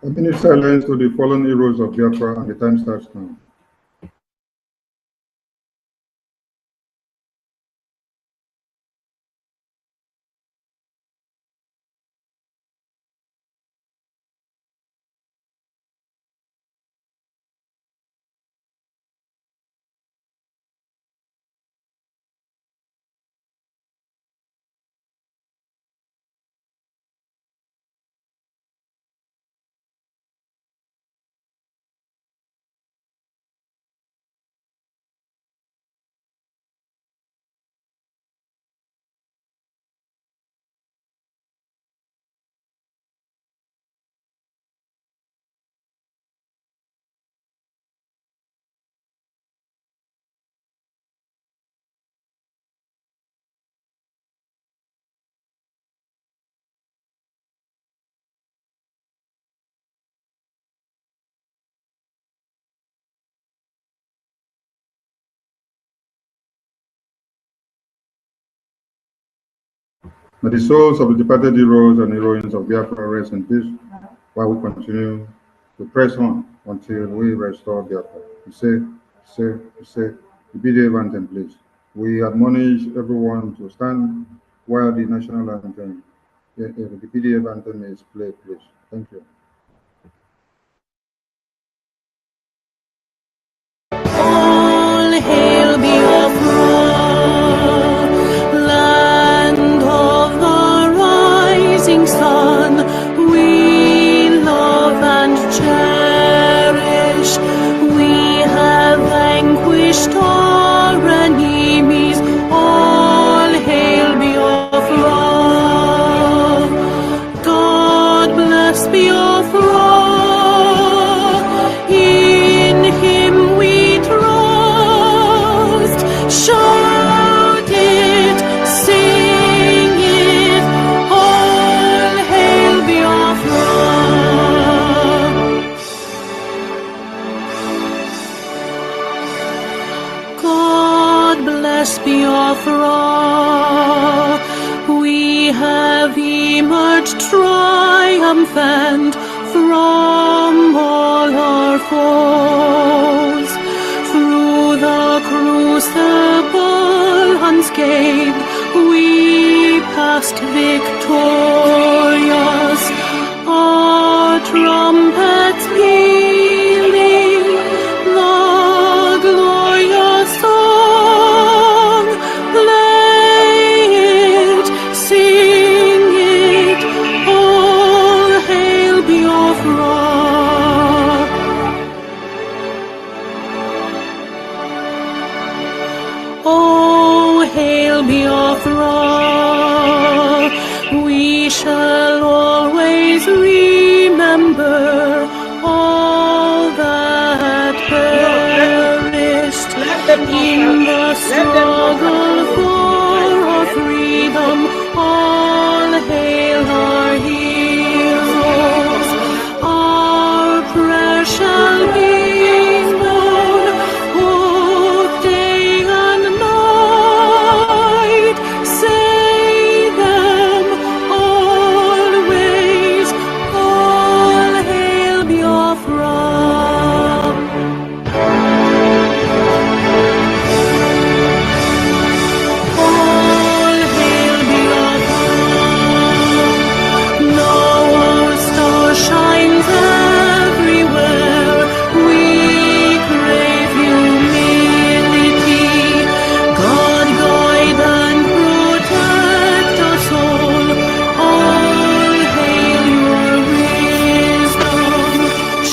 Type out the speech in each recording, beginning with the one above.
A minute silence to the fallen heroes of Biafra, and the time starts now. May the souls of the departed heroes and heroines of Biafra rest in peace while we continue to press on until we restore Biafra. We say, the BDF anthem, please. We admonish everyone to stand while the national anthem, the BDF anthem is played, please. Thank you. All hail Biafra, land of the rising sun. We love and cherish. We have vanquished our enemies. All hail Biafra. God bless Biafra. In Him we trust. Shout it, sing it. All hail Biafra. God bless Biafra. We have emerged triumphant from all our foes. Through the crucible unscathed, we passed victorious. Our trumpets pealing the glorious song. Play it, sing it, all hail Biafra. Oh, hail Biafra. We shall always remember all that perished in the struggle for our freedom. All hail our heroes. Our prayer shall be known both day and night. Say them always. All hail Biafra. All hail Biafra. Now our star shines everywhere. We crave humility. God guide and protect us all. All hail your wisdom,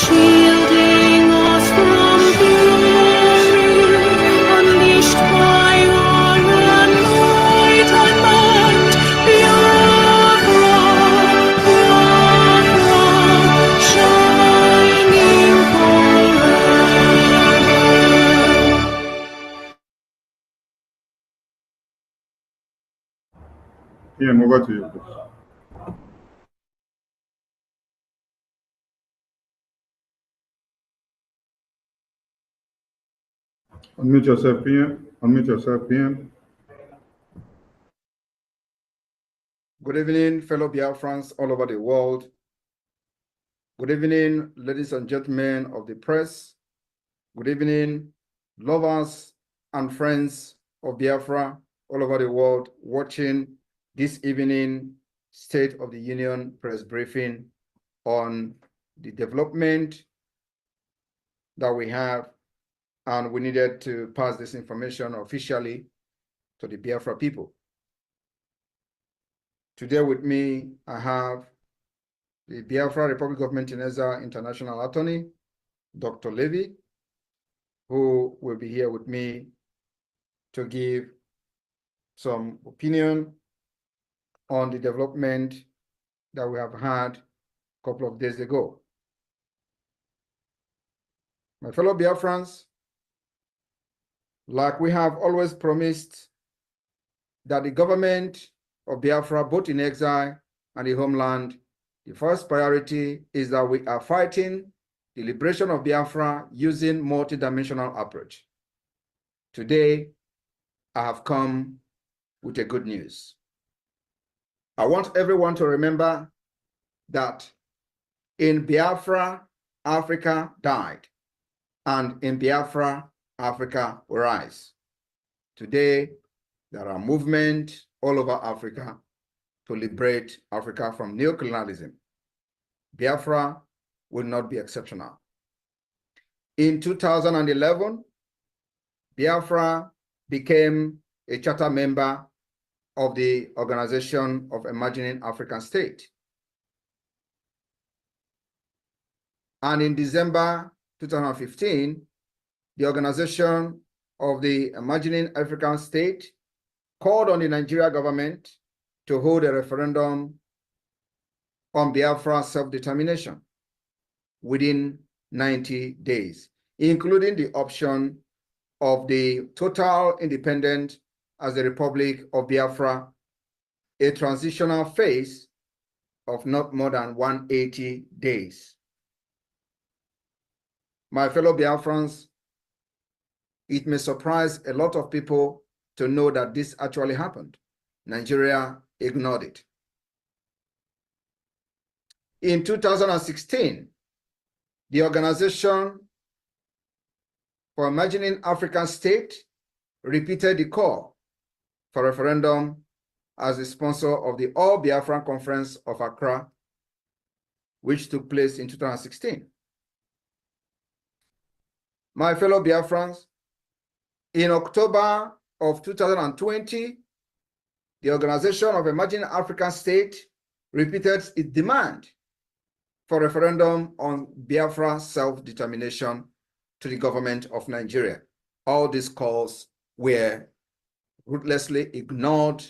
shielding us from fury, unleashed by our enlightenment. Biafra, Biafra, shining forever. Ian, over to you, please. Unmute yourself, PM. Unmute yourself, PM. Good evening, fellow Biafrans all over the world. Good evening, ladies and gentlemen of the press. Good evening, lovers and friends of Biafra all over the world watching this evening State of the Union press briefing on the development that we have, and we needed to pass this information officially to the Biafra people. Today with me, I have the Biafra Republic Government in Exile International Attorney, Dr. Levy, who will be here with me to give some opinion on the development that we have had a couple of days ago. My fellow Biafrans, like we have always promised that the government of Biafra, both in exile and the homeland, the first priority is that we are fighting the liberation of Biafra using multidimensional approach. Today, I have come with a good news. I want everyone to remember that in Biafra, Africa died, and in Biafra, Africa will rise. Today, there are movements all over Africa to liberate Africa from neocolonialism. Biafra will not be exceptional. In 2011, Biafra became a charter member of the Organization of Emerging African States. And in December 2015, the Organization of the Emerging African States called on the Nigeria government to hold a referendum on Biafra self-determination within 90 days, including the option of the total independence as the Republic of Biafra, a transitional phase of not more than 180 days. My fellow Biafrans, it may surprise a lot of people to know that this actually happened. Nigeria ignored it. In 2016, the Organization for Emerging African States repeated the call for referendum as the sponsor of the All Biafran Conference of Accra, which took place in 2016. My fellow Biafrans, in October of 2020, the Organization of Emerging African States repeated its demand for referendum on Biafra self-determination to the government of Nigeria. All these calls were ruthlessly ignored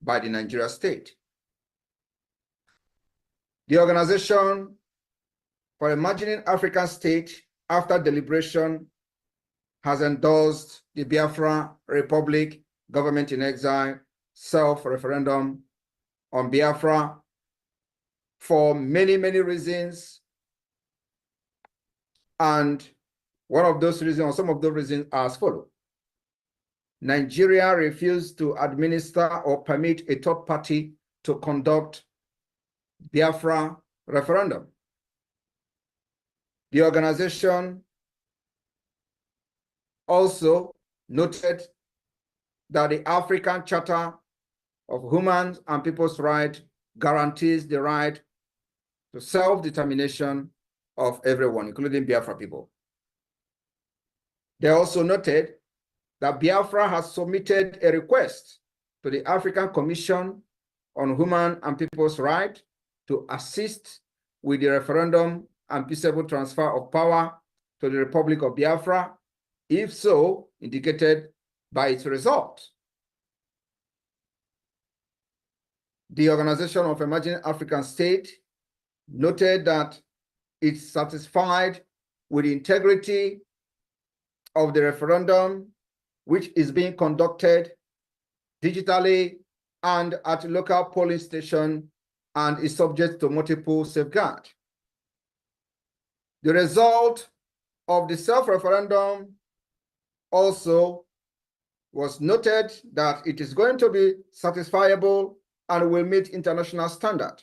by the Nigeria state. The Organization for Emerging African States, after deliberation, has endorsed the Biafra Republic Government in Exile self-referendum on Biafra for many, many reasons. And one of those reasons, or some of those reasons, are as follows. Nigeria refused to administer or permit a third party to conduct Biafra referendum. The organization also noted that the African Charter of Human and People's Rights guarantees the right to self-determination of everyone, including Biafra people. They also noted that Biafra has submitted a request to the African Commission on Human and People's Rights to assist with the referendum and peaceable transfer of power to the Republic of Biafra, if so indicated by its result. The Organization of Emerging African States noted that it's satisfied with the integrity of the referendum, which is being conducted digitally and at local polling station and is subject to multiple safeguards. The result of the self-referendum also was noted that it is going to be satisfiable and will meet international standard.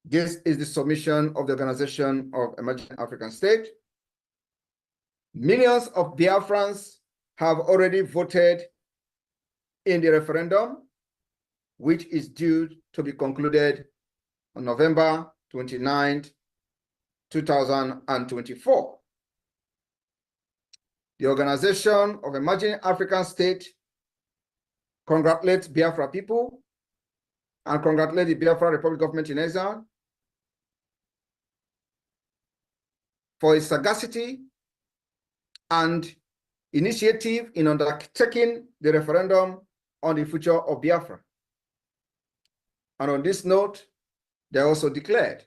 This is the submission of the Organization of Emerging African States. Millions of Biafrans have already voted in the referendum, which is due to be concluded on November 29th, 2024. The Organization of Emerging African States congratulates Biafra people and congratulates the Biafra Republic government in exile for its sagacity and initiative in undertaking the referendum on the future of Biafra. And on this note, they also declared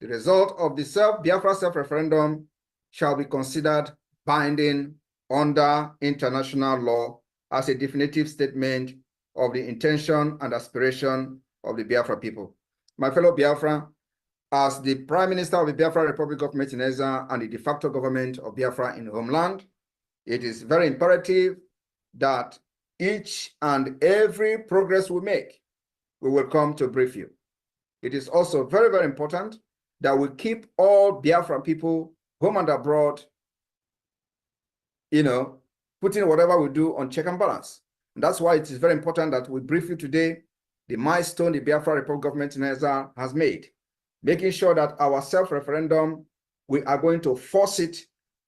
the result of the Biafra self-referendum shall be considered binding under international law as a definitive statement of the intention and aspiration of the Biafra people. My fellow Biafra, as the Prime Minister of the Biafra Republic government in exile and the de facto government of Biafra in homeland, it is very imperative that each and every progress we make, we will come to brief you. It is also very, very important that we keep all Biafra people, home and abroad, putting whatever we do on check and balance. And that's why it is very important that we brief you today the milestone the Biafra Republic government in exile has made, making sure that our self-referendum, we are going to force it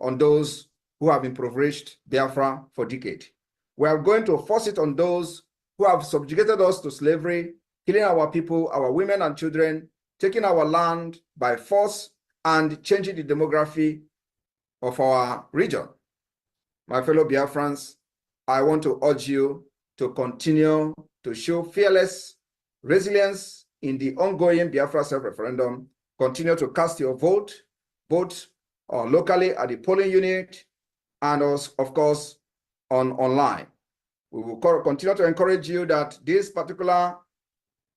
on those who have impoverished Biafra for decades. We are going to force it on those who have subjugated us to slavery, killing our people, our women and children, taking our land by force, and changing the demography of our region. My fellow Biafrans, I want to urge you to continue to show fearless resilience in the ongoing Biafra self-referendum. Continue to cast your vote, both locally at the polling unit and also, of course, online. We will continue to encourage you that this particular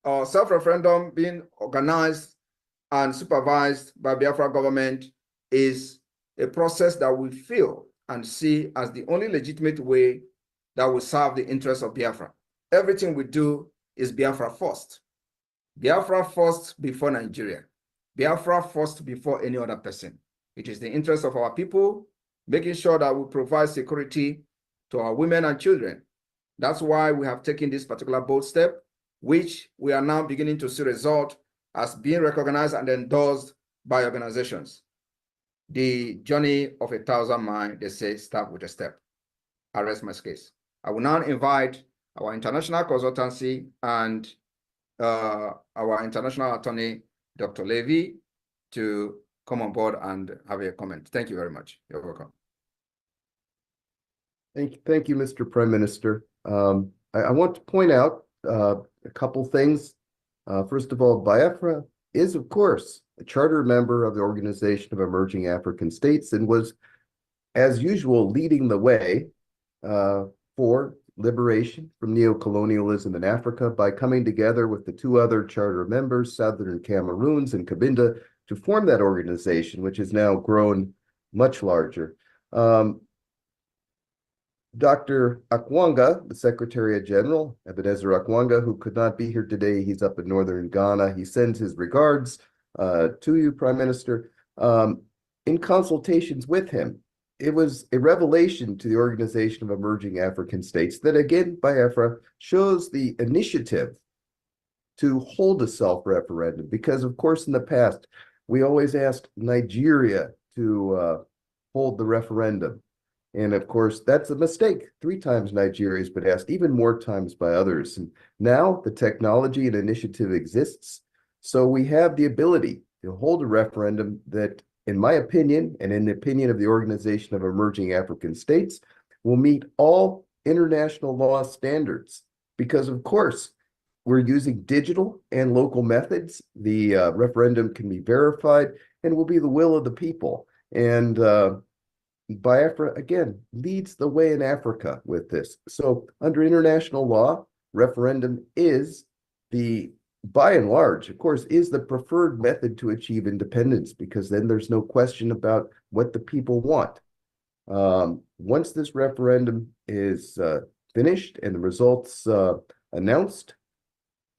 self-referendum being organized and supervised by Biafra government is a process that we feel and see as the only legitimate way that will serve the interests of Biafra. Everything we do is Biafra first. Biafra first before Nigeria. Biafra first before any other person. It is the interest of our people, making sure that we provide security to our women and children. That's why we have taken this particular bold step, which we are now beginning to see result as being recognized and endorsed by organizations. The journey of 1,000 miles, they say, start with a step. I rest my case. I will now invite our international consultancy and our international attorney, Dr. Levy, to come on board and have a comment. Thank you very much. You're welcome. Thank you, Mr. Prime Minister. I want to point out a couple things. First of all, Biafra is, of course, a charter member of the Organization of Emerging African States and was, as usual, leading the way for liberation from neocolonialism in Africa by coming together with the two other charter members, Southern Cameroons and Cabinda, to form that organization, which has now grown much larger. Dr. Akwanga, the Secretary General, Ebenezer Akwanga, who could not be here today, he's up in northern Ghana. He sends his regards to you, Prime Minister. In consultations with him, it was a revelation to the Organization of Emerging African States that, again, Biafra shows the initiative to hold a self-referendum, because, of course, in the past, we always asked Nigeria to hold the referendum. And of course, that's a mistake. 3 times Nigeria has been asked, even more times by others. And now the technology and initiative exists. So we have the ability to hold a referendum that, in my opinion, and in the opinion of the Organization of Emerging African States, will meet all international law standards. Because, of course, we're using digital and local methods. The referendum can be verified and will be the will of the people. And Biafra, again, leads the way in Africa with this. So under international law, referendum is by and large, of course, is the preferred method to achieve independence, because then there's no question about what the people want. Once this referendum is finished and the results announced,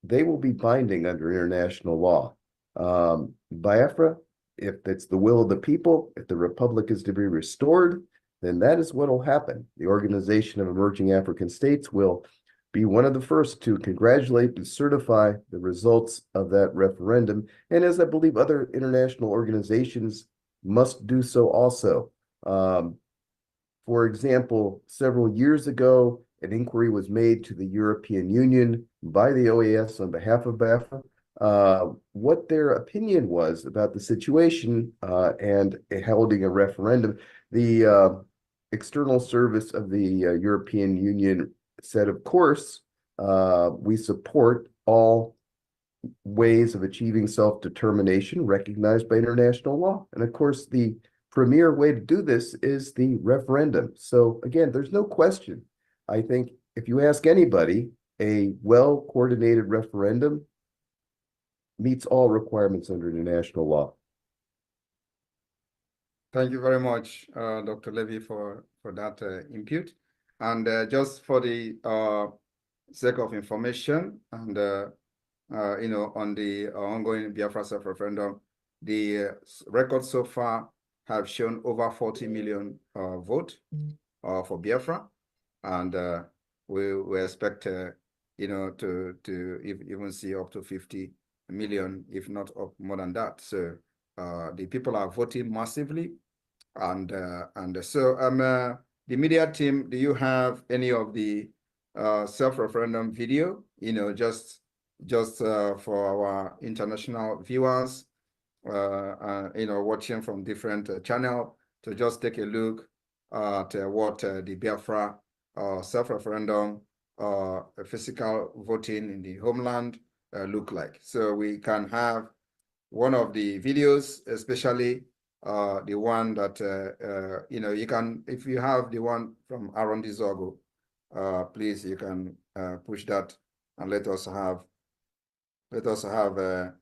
they will be binding under international law. Biafra, if it's the will of the people, if the republic is to be restored, then that is what will happen. The Organization of Emerging African States will be one of the first to congratulate and certify the results of that referendum. And as I believe other international organizations must do so also. For example, several years ago, an inquiry was made to the European Union by the OAS on behalf of Biafra, what their opinion was about the situation and holding a referendum. The External Service of the European Union said, of course, we support all ways of achieving self-determination recognized by international law. And of course, the premier way to do this is the referendum. So again, there's no question. I think if you ask anybody, a well-coordinated referendum meets all requirements under international law. Thank you very much, Dr. Levy, for that input. And just for the sake of information, and on the ongoing Biafra self-referendum, the records so far have shown over 40 million vote for Biafra, and we expect to even see up to 50 million, if not up more than that. So the people are voting massively, and so the media team, do you have any of the self-referendum video? Just for our international viewers, watching from different channel, to just take a look at what the Biafra self-referendum physical voting in the homeland look like. So we can have one of the videos, especially the one that you can, if you have the one from Aaron Dizogo, please, you can push that and let us have a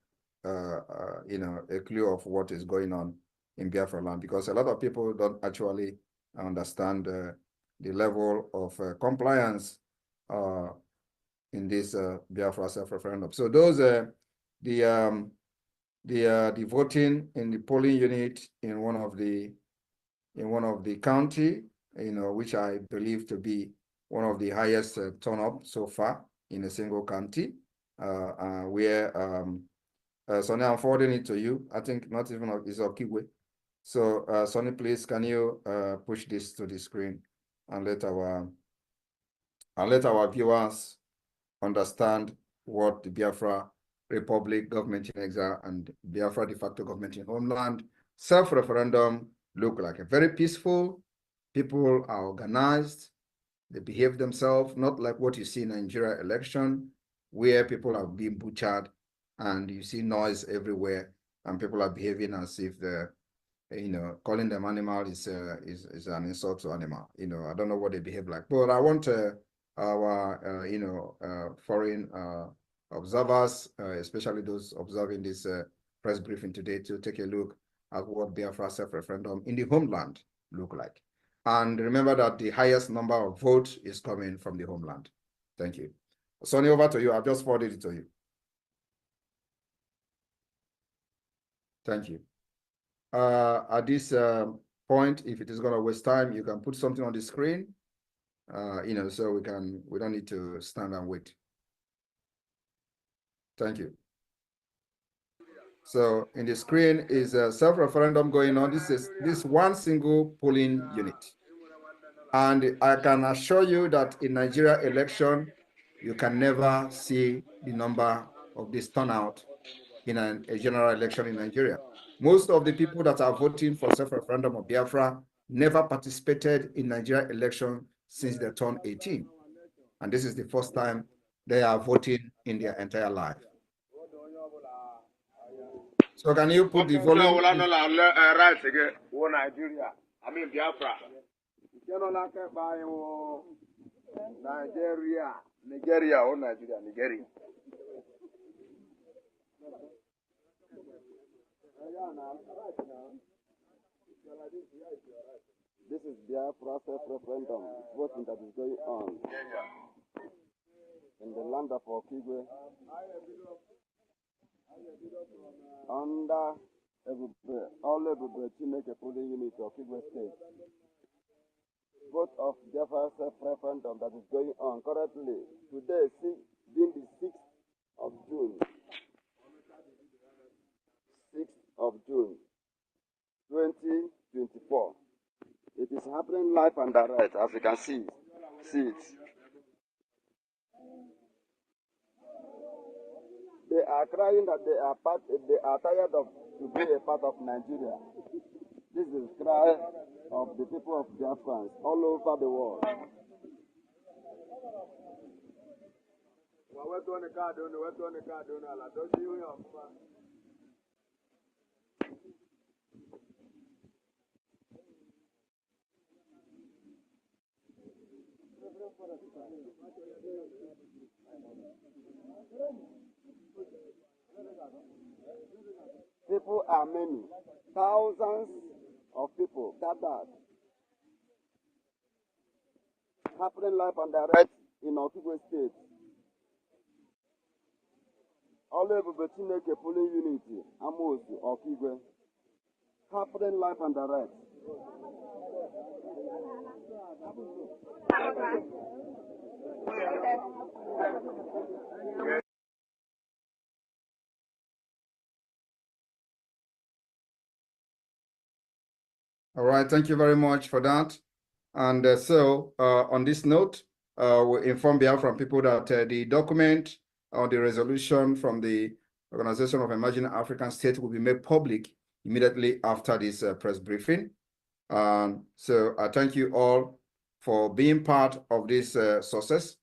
clue of what is going on in Biafra land, because a lot of people don't actually understand the level of compliance in this Biafra self-referendum. So those are the voting in the polling unit in one of the county, which I believe to be one of the highest turn up so far in a single county, where Sonny, I'm forwarding it to you. I think not even is Okigwe. So Sonny, please, can you push this to the screen and let our viewers understand what the Biafra Republic, government in exile, and Biafra de facto government in homeland self-referendum look like. A very peaceful, people are organized, they behave themselves, not like what you see in Nigeria election, where people are being butchered and you see noise everywhere and people are behaving as if they're, calling them animal is an insult to animal. I don't know what they behave like, but I want our foreign observers, especially those observing this press briefing today, to take a look at what Biafra self-referendum in the homeland look like. And remember that the highest number of votes is coming from the homeland. Thank you. Sonny, over to you. I've just forwarded it to you. Thank you. At this point, if it is going to waste time, you can put something on the screen, so we don't need to stand and wait. Thank you. So in the screen is a self-referendum going on. This is one single polling unit. And I can assure you that in Nigeria election, you can never see the number of this turnout in a general election in Nigeria. Most of the people that are voting for self-referendum of Biafra never participated in Nigeria election since they turned 18. And this is the first time they are voting in their entire life. So can you put the volume? Nigeria, I mean Biafra. Nigeria or Nigeria. This is Biafra self-referendum voting that is going on in the land of Okigwe. under all Ebube Chineke polling unit of Igwe State. Vote of Biafra self-referendum that is going on currently today, being the 6th of June. 6th of June, 2024. It is happening live and direct, as you can see it. They are crying that they are tired of to be a part of Nigeria. This is the cry of the people of Biafrans all over the world. People are many, thousands of people gathered, happening live and direct in Okigwe State. All Ebube Chineke polling unity, Amosu, Okigwe, happening live and direct. All right, thank you very much for that. And on this note, we inform Biafran people that the document or the resolution from the Organization of Emerging African States will be made public immediately after this press briefing. So I thank you all for being part of this success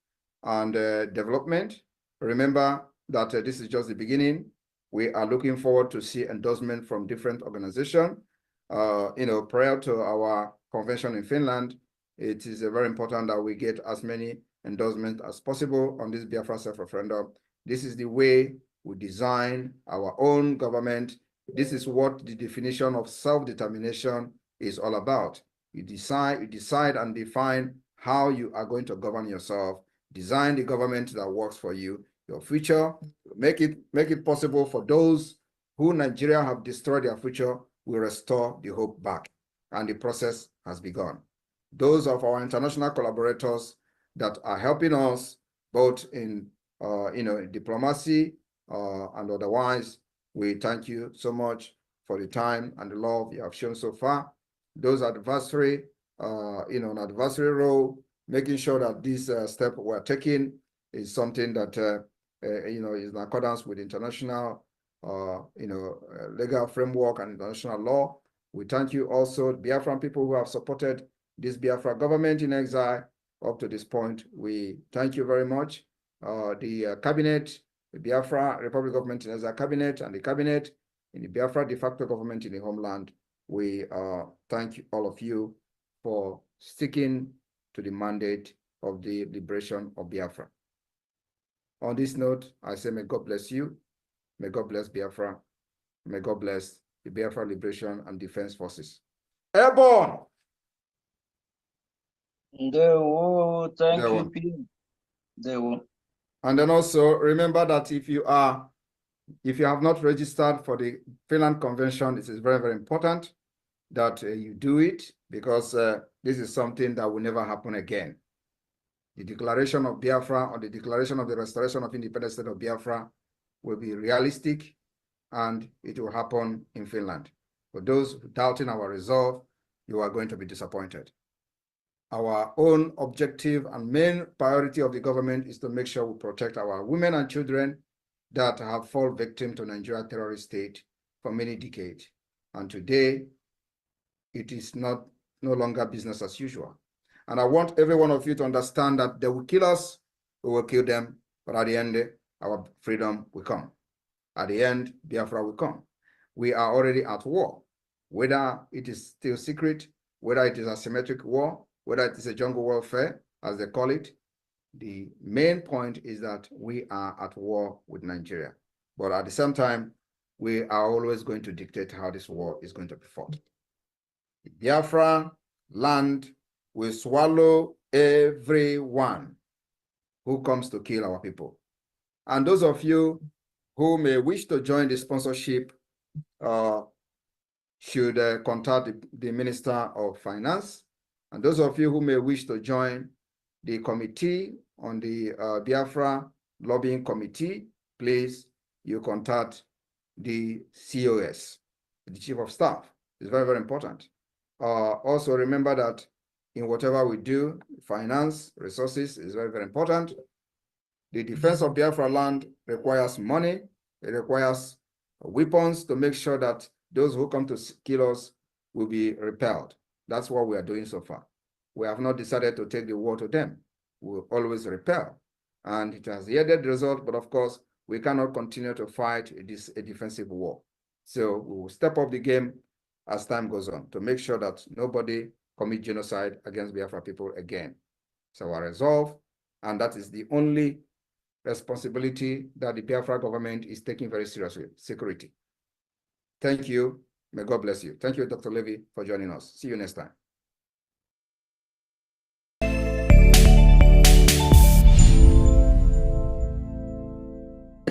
and development. Remember that this is just the beginning. We are looking forward to see endorsement from different organizations. Prior to our convention in Finland, it is very important that we get as many endorsements as possible on this Biafra self-referendum. This is the way we design our own government. This is what the definition of self-determination is all about. You decide and define how you are going to govern yourself, design the government that works for you, your future, make it possible for those who Nigeria have destroyed their future, will restore the hope back. And the process has begun. Those of our international collaborators that are helping us both in diplomacy and otherwise, we thank you so much for the time and the love you have shown so far. Those adversary, an adversary role, making sure that this step we're taking is something that is in accordance with international legal framework and international law. We thank you also, Biafran people who have supported this Biafra government in exile up to this point. We thank you very much. The cabinet, the Biafra Republic Government in Exile cabinet, and the cabinet in the Biafra de facto government in the homeland. We thank all of you for sticking to the mandate of the liberation of Biafra. On this note, I say may God bless you. May God bless Biafra. May God bless the Biafra Liberation and Defense Forces. Airborne! Thank you, Peter. And then also remember that if you have not registered for the Finland Convention, it is very, very important that you do it, because this is something that will never happen again. The declaration of Biafra, or the declaration of the restoration of independent state of Biafra, will be realistic, and it will happen in Finland. For those doubting our resolve, you are going to be disappointed. Our own objective and main priority of the government is to make sure we protect our women and children that have fallen victim to Nigeria terrorist state for many decades. And today, it is no longer business as usual. And I want every one of you to understand that they will kill us, we will kill them, but at the end, our freedom will come. At the end, Biafra will come. We are already at war, whether it is still secret, whether it is asymmetric war, whether it is a jungle warfare, as they call it. The main point is that we are at war with Nigeria. But at the same time, we are always going to dictate how this war is going to be fought. The Biafra land will swallow everyone who comes to kill our people. And those of you who may wish to join the sponsorship should contact the Minister of Finance. And those of you who may wish to join the committee on the Biafra lobbying committee, please, you contact the COS, the Chief of Staff. It's very, very important. Also remember that in whatever we do, finance, resources is very, very important. The defense of Biafra land requires money. It requires weapons to make sure that those who come to kill us will be repelled. That's what we are doing so far. We have not decided to take the war to them. We will always repel. And it has yielded the result, but of course, we cannot continue to fight a defensive war. So we will step up the game as time goes on to make sure that nobody commits genocide against Biafra people again. So our resolve, and that is the only responsibility that the Biafra government is taking very seriously, security. Thank you. May God bless you. Thank you, Dr. Levy, for joining us. See you next time.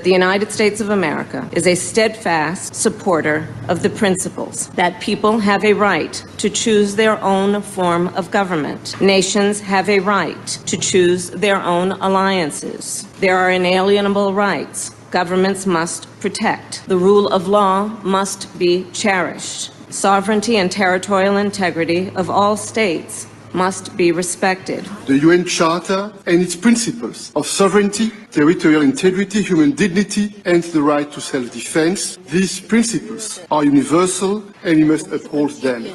The United States of America is a steadfast supporter of the principles that people have a right to choose their own form of government. Nations have a right to choose their own alliances. There are inalienable rights governments must protect. The rule of law must be cherished. Sovereignty and territorial integrity of all states must be respected. The UN Charter and its principles of sovereignty, territorial integrity, human dignity, and the right to self-defense, these principles are universal and we must uphold them.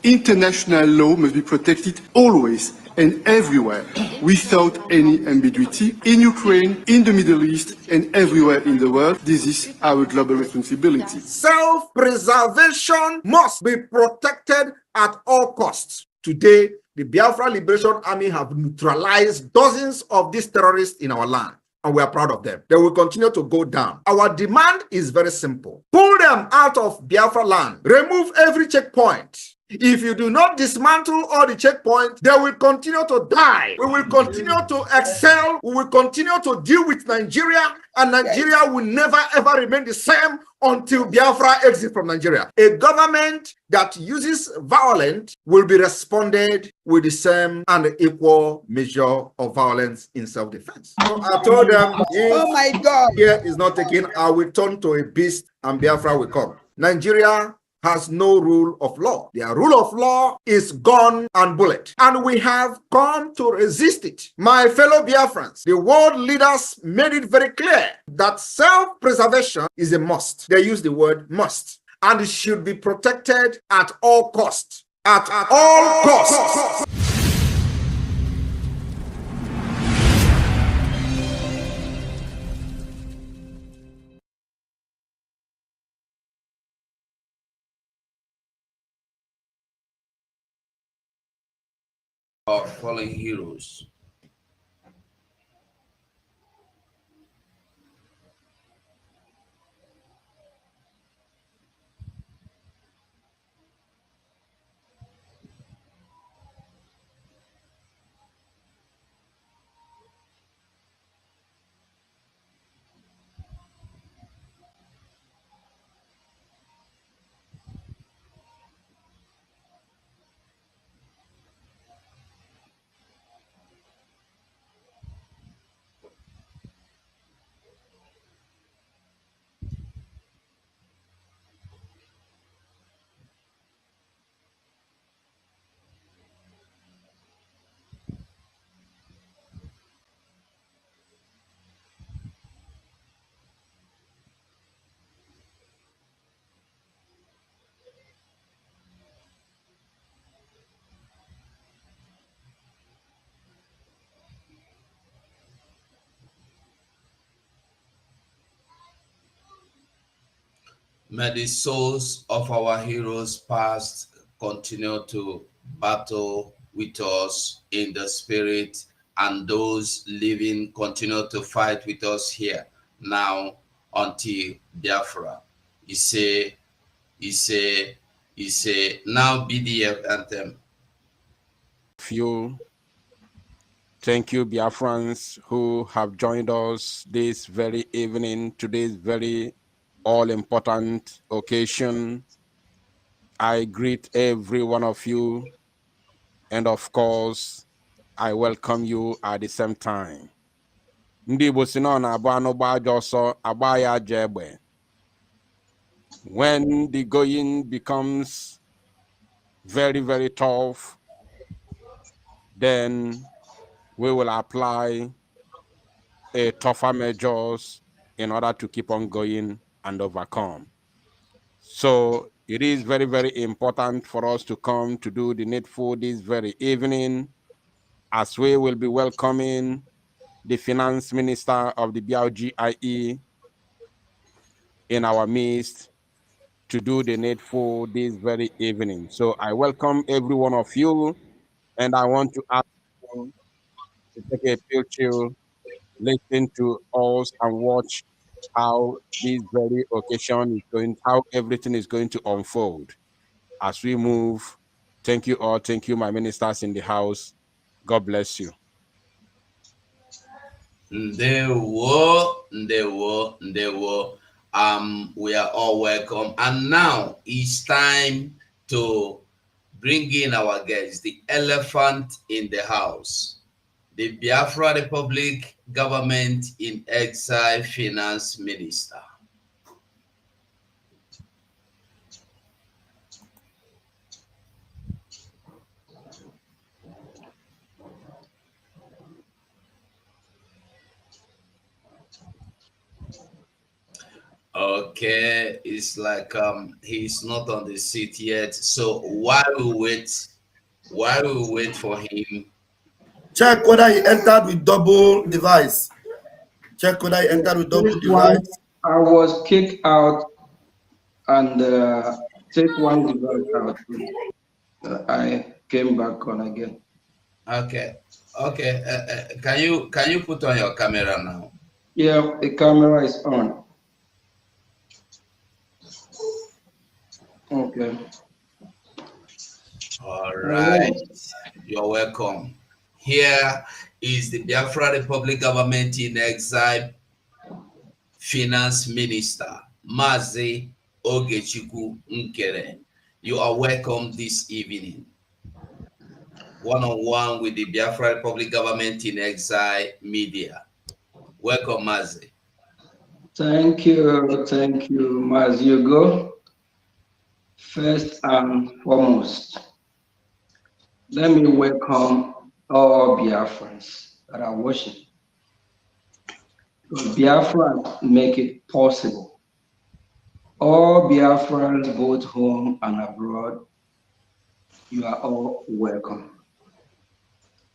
International law must be protected always and everywhere, without any ambiguity, in Ukraine, in the Middle East, and everywhere in the world. This is our global responsibility. Self-preservation must be protected at all costs. Today, the Biafra Liberation Army have neutralized dozens of these terrorists in our land, and we are proud of them. They will continue to go down. Our demand is very simple. Pull them out of Biafra land. Remove every checkpoint. If you do not dismantle all the checkpoints, they will continue to die. We will continue to excel. We will continue to deal with Nigeria, and Nigeria will never ever remain the same until Biafra exits from Nigeria. A government that uses violence will be responded with the same and equal measure of violence in self-defense. So I told them, oh my God, here is not taken, I will turn to a beast and Biafra will come. Nigeria has no rule of law. Their rule of law is gun and bullet. And we have come to resist it. My fellow Biafrans, the world leaders made it very clear that self-preservation is a must. They use the word must. And it should be protected at all costs. At all costs. Our fallen heroes. May the souls of our heroes past continue to battle with us in the spirit, and those living continue to fight with us here now until Biafra. He say, now BDF anthem. Few Thank you, Biafrans, who have joined us this very evening, today's very all-important occasion. I greet every one of you, and of course, I welcome you at the same time. Ndị Igbo si na ọ na-abụ anụ gbaa ajọ ọsọ, agba ya ajọ egbe. When the going becomes very, very tough, then we will apply a tougher measures in order to keep on going and overcome. So it is very, very important for us to come to do the needful this very evening, as we will be welcoming the Finance Minister of the BLGIE in our midst to do the needful this very evening. So I welcome every one of you, and I want to ask you to take a chill, listen to us, and watch how this very occasion is going, how everything is going to unfold as we move. Thank you all. Thank you, my ministers in the house. God bless you. Ndewo. We are all welcome. And now it's time to bring in our guests, the elephant in the house, the Biafra Republic Government in Exile Finance Minister. Okay, it's like he's not on the seat yet. So while we wait for him, check whether he entered with double device. Check whether he entered with double device. I was kicked out and take one device out. I came back on again. Okay. Can you put on your camera now? Yeah, the camera is on. Okay. All right. You're welcome. Here is the Biafra Republic Government in Exile Finance Minister, Mazi Ogechukwu Nkere. You are welcome this evening. One-on-one with the Biafra Republic Government in Exile Media. Welcome, Mazi. Thank you, Mazi. You go. First and foremost, let me welcome all Biafrans that are watching. Biafra make it possible. All Biafrans, both home and abroad, you are all welcome.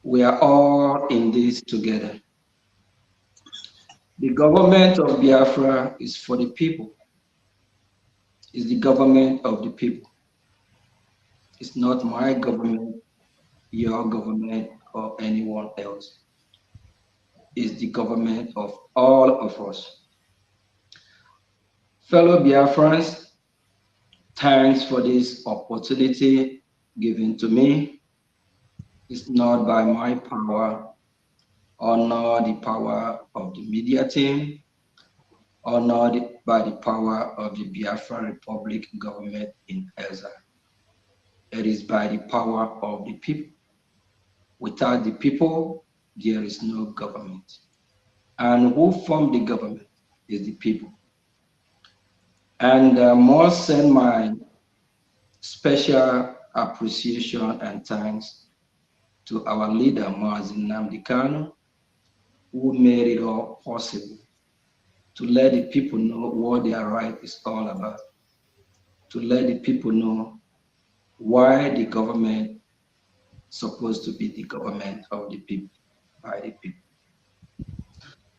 We are all in this together. The government of Biafra is for the people. It's the government of the people. It's not my government, your government, or anyone else. It's the government of all of us. Fellow Biafrans, thanks for this opportunity given to me. It's not by my power or not the power of the media team or not by the power of the Biafra Republic government in Exile. It is by the power of the people. Without the people, there is no government. And who formed the government is the people. And I must send my special appreciation and thanks to our leader, Mazi Nnamdi Kanu, who made it all possible to let the people know what their right is all about, to let the people know why the government is supposed to be the government of the people, by the people.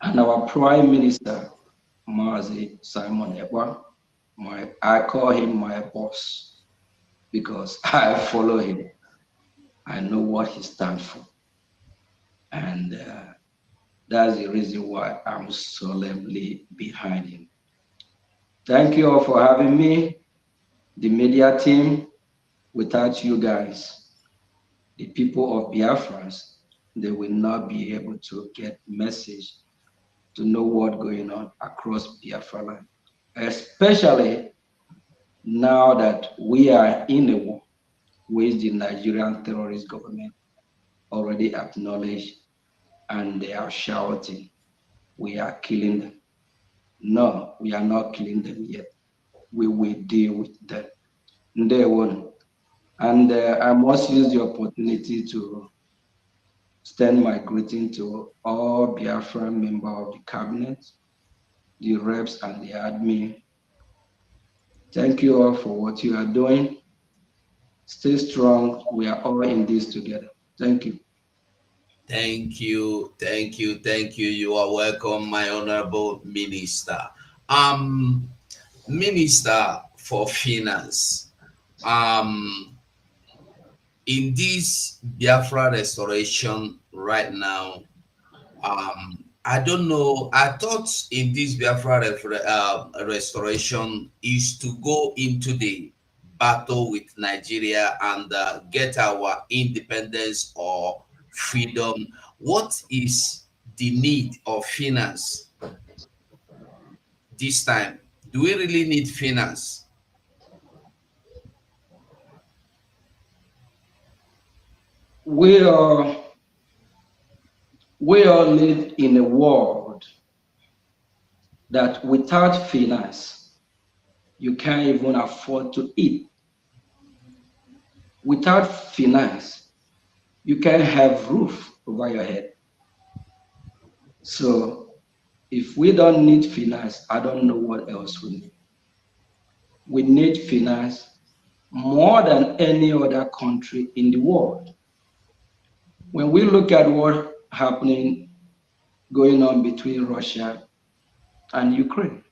And our Prime Minister, Mazi Simon Ekpa, I call him my boss because I follow him. I know what he stands for. And that's the reason why I'm solemnly behind him. Thank you all for having me, the media team. Without you guys, the people of Biafra, they will not be able to get message to know what's going on across Biafra land, especially now that we are in a war which the Nigerian terrorist government already acknowledged, and they are shouting, we are killing them. No, we are not killing them yet. We will deal with them. Day one. And I must use the opportunity to extend my greeting to all Biafran members of the cabinet, the reps and the admin. Thank you all for what you are doing. Stay strong. We are all in this together. Thank you. Thank you, thank you, thank you. You are welcome, my honorable minister. Minister for Finance. In this Biafra restoration right now, I don't know. I thought in this Biafra restoration is to go into the battle with Nigeria and get our independence or freedom. What is the need of finance this time? Do we really need finance? We all live in a world that without finance, you can't even afford to eat. Without finance, you can't have roof over your head. So if we don't need finance, I don't know what else we need. We need finance more than any other country in the world. When we look at what's happening, going on between Russia and Ukraine,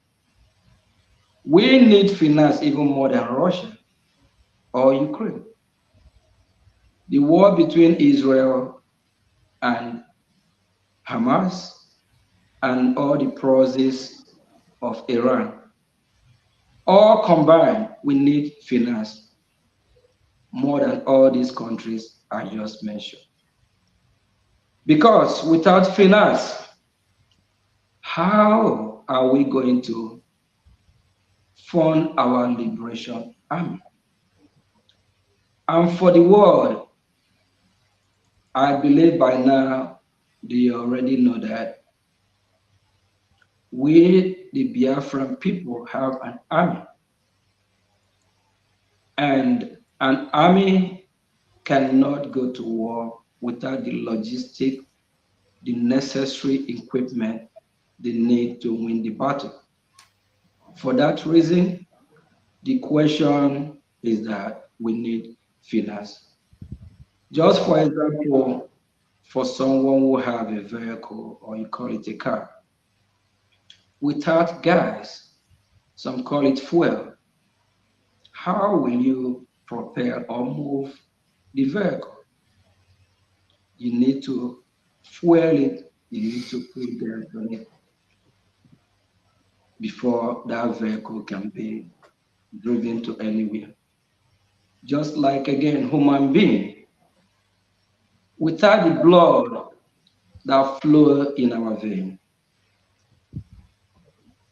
we need finance even more than Russia or Ukraine. The war between Israel and Hamas and all the proxies of Iran, all combined, we need finance more than all these countries I just mentioned. Because without finance, how are we going to fund our liberation army? And for the world, I believe by now they already know that we, the Biafran people, have an army. And an army cannot go to war without the logistic, the necessary equipment they need to win the battle. For that reason, the question is that we need finance. Just for example, for someone who have a vehicle, or you call it a car, without gas, some call it fuel, how will you propel or move the vehicle? You need to fuel it, you need to put gas on it before that vehicle can be driven to anywhere. Just like, again, human being, without the blood that flows in our vein,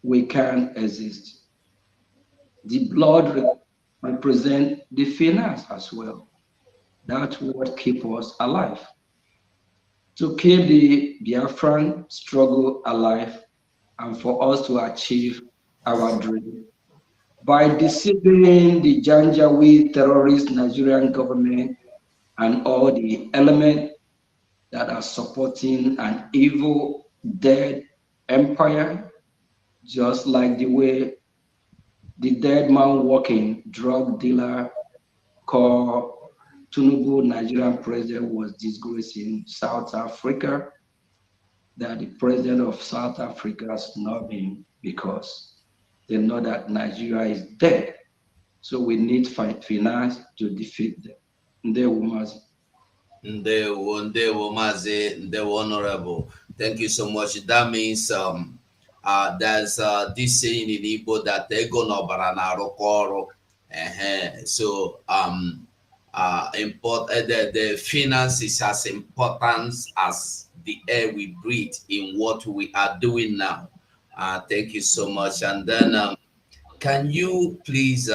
we can't exist. The blood represents the finance as well. That's what keeps us alive. To keep the Biafran struggle alive and for us to achieve our dream. By deceiving the Janjaweed terrorist Nigerian government and all the elements that are supporting an evil, dead empire, just like the way the dead man walking drug dealer called Tinubu, Nigerian president, was disgracing South Africa, that the president of South Africa is snubbing because they know that Nigeria is dead. So we need finance to defeat them. Ndewo Honorable. Thank you so much. That means there's this saying in Igbo that ego no bara na arụkọ ọrụ. So the finance is as important as the air we breathe in what we are doing now. Thank you so much. And then can you please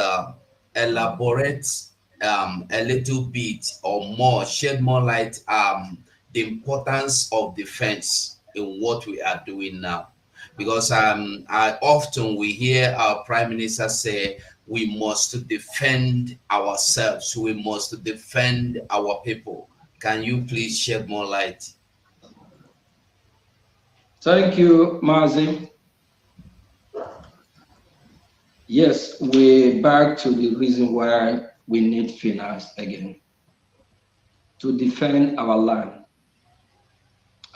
elaborate a little bit or more, shed more light the importance of defense in what we are doing now? Because I often we hear our prime minister say we must defend ourselves, we must defend our people. Can you please shed more light? Thank you, Mazi. Yes, we're back to the reason why we need finance again. To defend our land,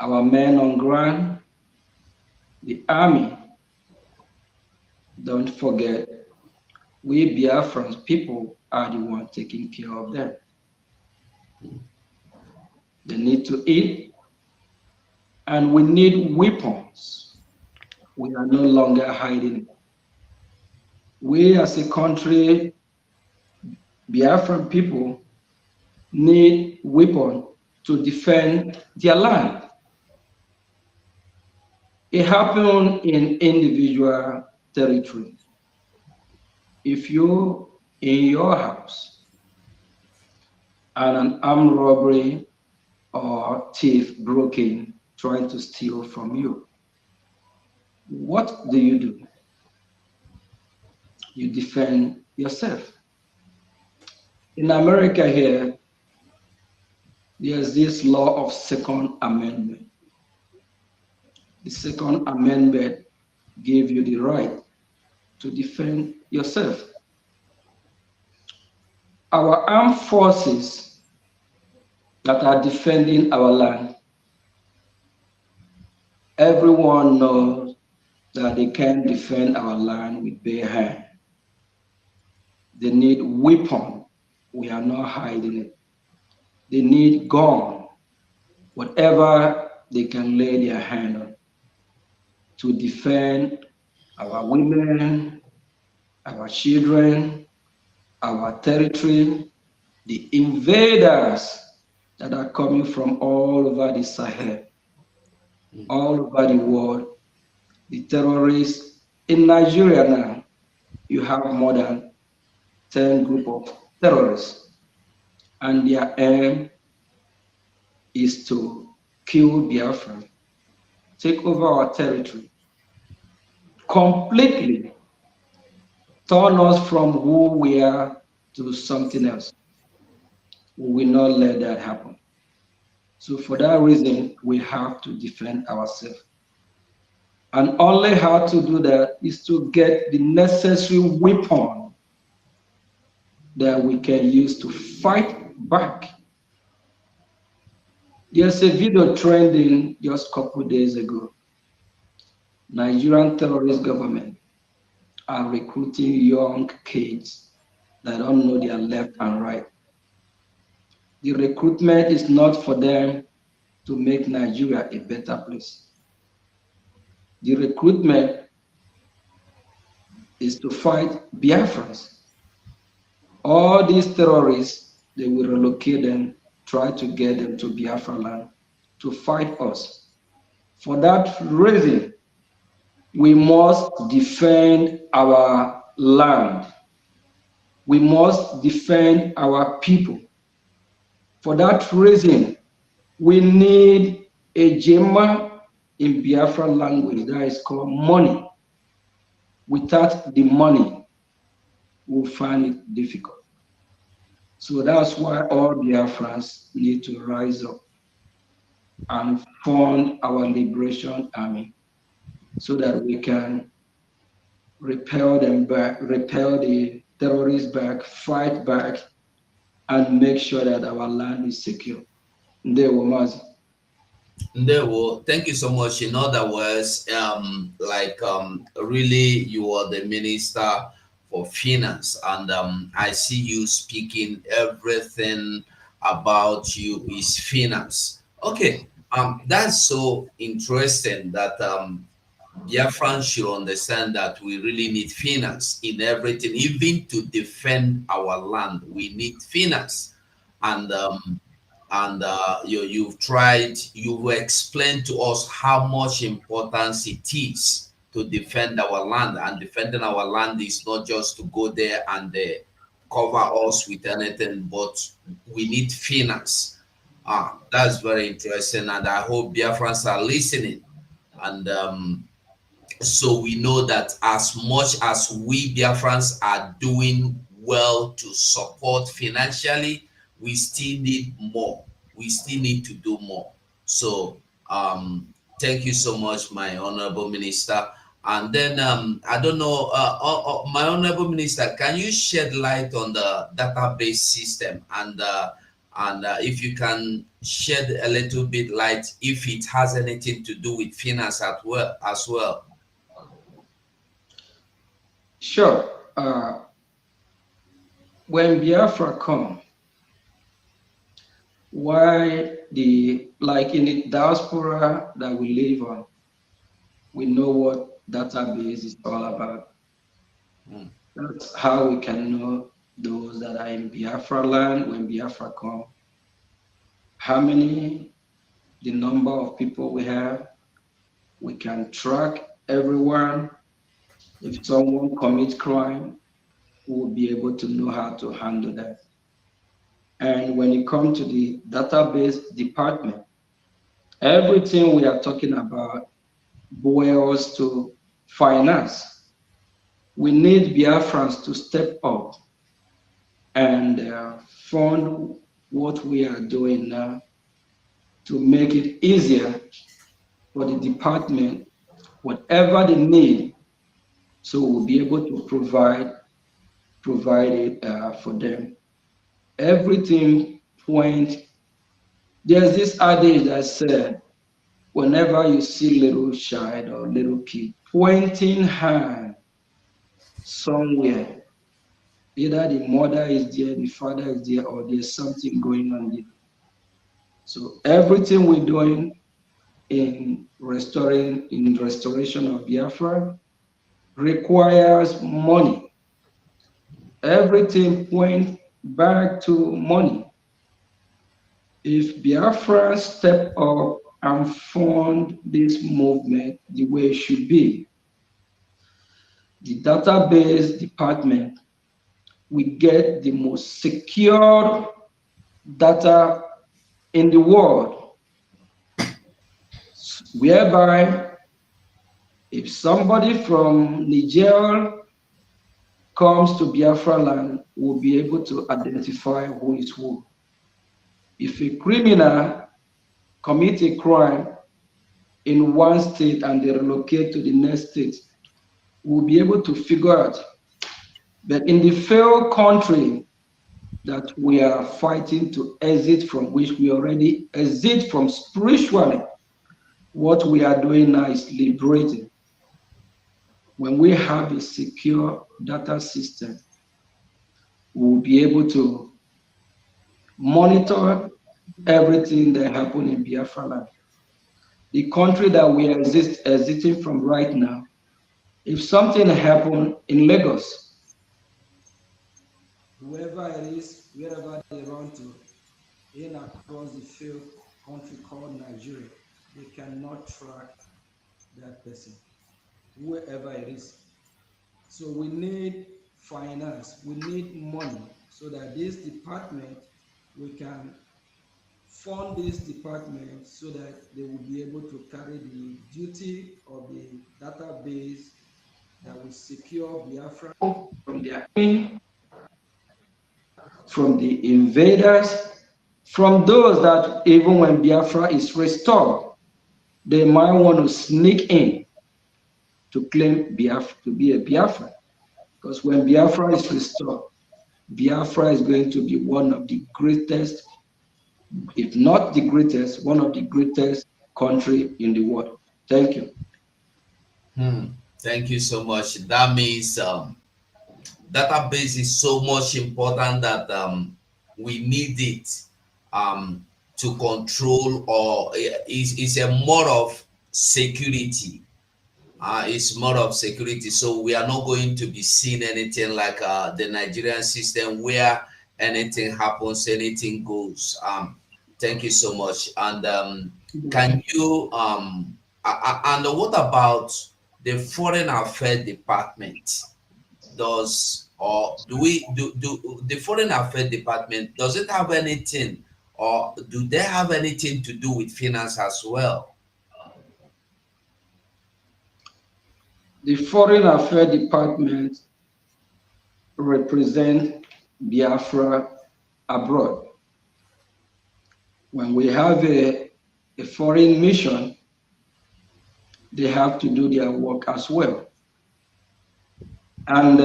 our men on ground, the army. Don't forget, we Biafran people are the ones taking care of them. They need to eat, and we need weapons. We are no longer hiding. We as a country, Biafran people, need weapons to defend their land. It happens in individual territory. If you in your house and an armed robbery or thief broke in trying to steal from you, what do? You defend yourself. In America here, there's this law of Second Amendment. The Second Amendment gave you the right to defend yourself. Our armed forces that are defending our land, everyone knows that they can't defend our land with bare hand. They need weapon. We are not hiding it. They need gun, whatever they can lay their hand on, to defend our women, our children, our territory, the invaders that are coming from all over the Sahel, all over the world, the terrorists. In Nigeria now, you have more than 10 group of terrorists, and their aim is to kill Biafra, take over our territory, completely turn us from who we are to something else. We will not let that happen. So for that reason, we have to defend ourselves. And only how to do that is to get the necessary weapon that we can use to fight back. There's a video trending just a couple days ago. Nigerian terrorist government are recruiting young kids that don't know their left and right. The recruitment is not for them to make Nigeria a better place. The recruitment is to fight Biafrans. All these terrorists, they will relocate them, try to get them to Biafra land to fight us. For that reason, we must defend our land. We must defend our people. For that reason, we need a Jema in Biafra language that is called money. Without the money, we'll find it difficult. So that's why all Biafrans need to rise up and fund our liberation army so that we can repel them back, repel the terrorists back, fight back, and make sure that our land is secure. Ndewo, thank you so much. In other words, really, you are the minister for finance, and I see you speaking everything about you is finance. Okay, that's so interesting that Biafrans should understand that we really need finance in everything, even to defend our land. We need finance. and you've tried, you've explained to us how much importance it is to defend our land, and defending our land is not just to go there and cover us with anything, but we need finance. That's very interesting, and I hope Biafrans are listening. And so we know that as much as we Biafrans are doing well to support financially, we still need more. We still need to do more. So thank you so much, my honorable minister. And then I don't know, my honorable minister, can you shed light on the database system, and if you can shed a little bit light if it has anything to do with finance as well. Sure. When Biafra come, why like in the diaspora that we live on, we know what database is all about. That's how we can know those that are in Biafra land when Biafra come. How many, the number of people we have. We can track everyone. If someone commits crime, we will be able to know how to handle that. And when it comes to the database department, everything we are talking about boils to finance. We need Biafrans to step up and fund what we are doing now to make it easier for the department, whatever they need, so we'll be able to provide it for them. Everything point. There's this adage that said, whenever you see little child or little kid pointing hand somewhere, either the mother is there, the father is there, or there's something going on there. So everything we're doing in restoration of Biafra requires money. Everything points back to money. If Biafra step up and fund this movement the way it should be, the database department will get the most secure data in the world, whereby if somebody from Niger comes to Biafra land, we'll be able to identify who is who. If a criminal commits a crime in one state and they relocate to the next state, we'll be able to figure out. But in the failed country that we are fighting to exit from, which we already exit from spiritually, what we are doing now is liberating. When we have a secure data system, we'll be able to monitor everything that happens in Biafra land. The country that we are exiting from right now, if something happened in Lagos, whoever it is, wherever they run to, in across the failed country called Nigeria, they cannot track that person, whoever it is. So we need finance, we need money, so that this department, we can fund this department so that they will be able to carry the duty of the database that will secure Biafra from their enemy, from the invaders, from those that even when Biafra is restored, they might want to sneak in to claim Biafra, to be a Biafra. Because when Biafra is restored, Biafra is going to be one of the greatest, if not the greatest, one of the greatest country in the world. Thank you. Thank you so much. That means database is so much important that we need it to control, or is a more of security. It's more of security. So we are not going to be seeing anything like the Nigerian system where anything happens, anything goes. Thank you so much. And can you and what about the Foreign Affairs Department? Does or do we do the Foreign Affairs Department, does it have anything, or do they have anything to do with finance as well? The Foreign Affairs Department represent Biafra abroad. When we have a foreign mission, they have to do their work as well. And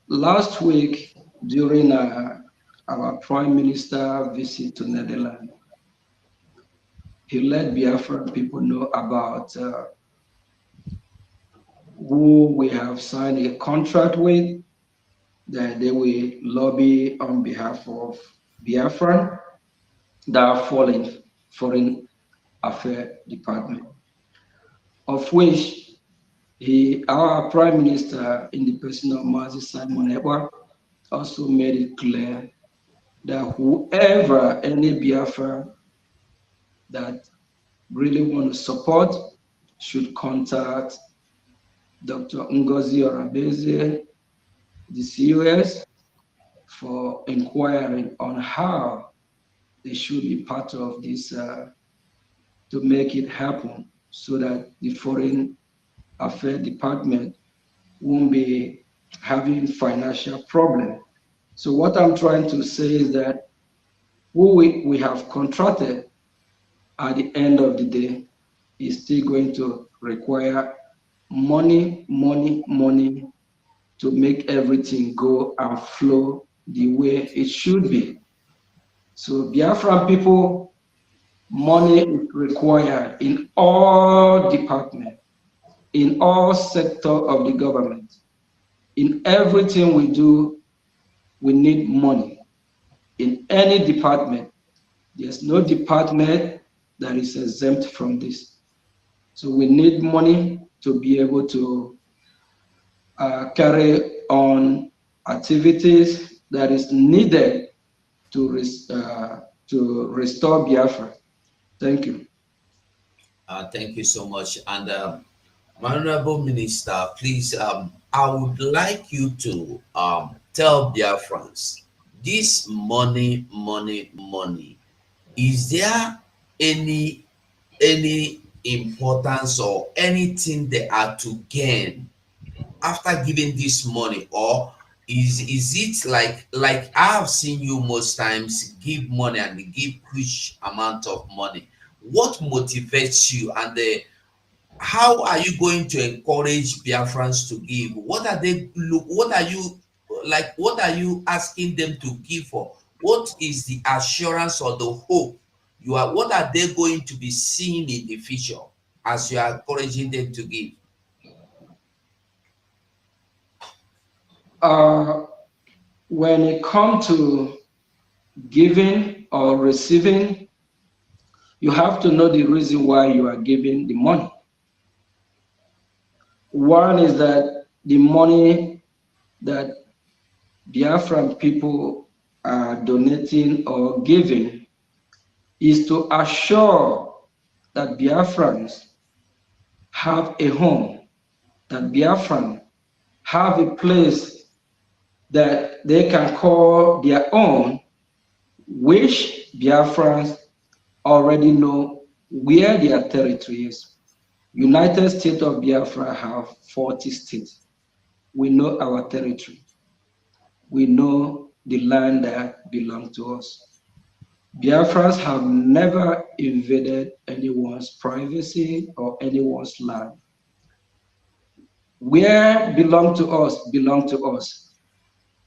last week, during our Prime Minister visit to Netherlands, he let Biafran people know about who we have signed a contract with, that they will lobby on behalf of Biafran, that are Foreign Affairs Department, of which our Prime Minister, in the person of Mazi Simon Ekpa, also made it clear that whoever, any Biafra that really want to support, should contact Dr. Ngozi Orabeze, the COS, for inquiring on how they should be part of this to make it happen, so that the Foreign Affairs Department won't be having financial problem. So what I'm trying to say is that who we have contracted at the end of the day is still going to require money to make everything go and flow the way it should be. So Biafran people, money is required in all departments, in all sectors of the government. In everything we do, we need money. In any department, there's no department that is exempt from this. So we need money to be able to carry on activities that is needed to restore Biafra. Thank you. Thank you so much. And my Honorable Minister, please, I would like you to tell Biafrans, this money, is there any importance or anything they are to gain after giving this money, or is it like I have seen you most times give money and they give huge amount of money? What motivates you, and how are you going to encourage Biafrans to give? What are they look? What are you like? What are you asking them to give for? What is the assurance or the hope you are? What are they going to be seeing in the future as you are encouraging them to give? When it comes to giving or receiving, you have to know the reason why you are giving the money. One is that the money that Biafran people are donating or giving is to assure that Biafrans have a home, that Biafrans have a place that they can call their own, which Biafrans already know where their territory is. United States of Biafra have 40 states. We know our territory. We know the land that belongs to us. Biafrans have never invaded anyone's privacy or anyone's land. Where belong to us, belong to us.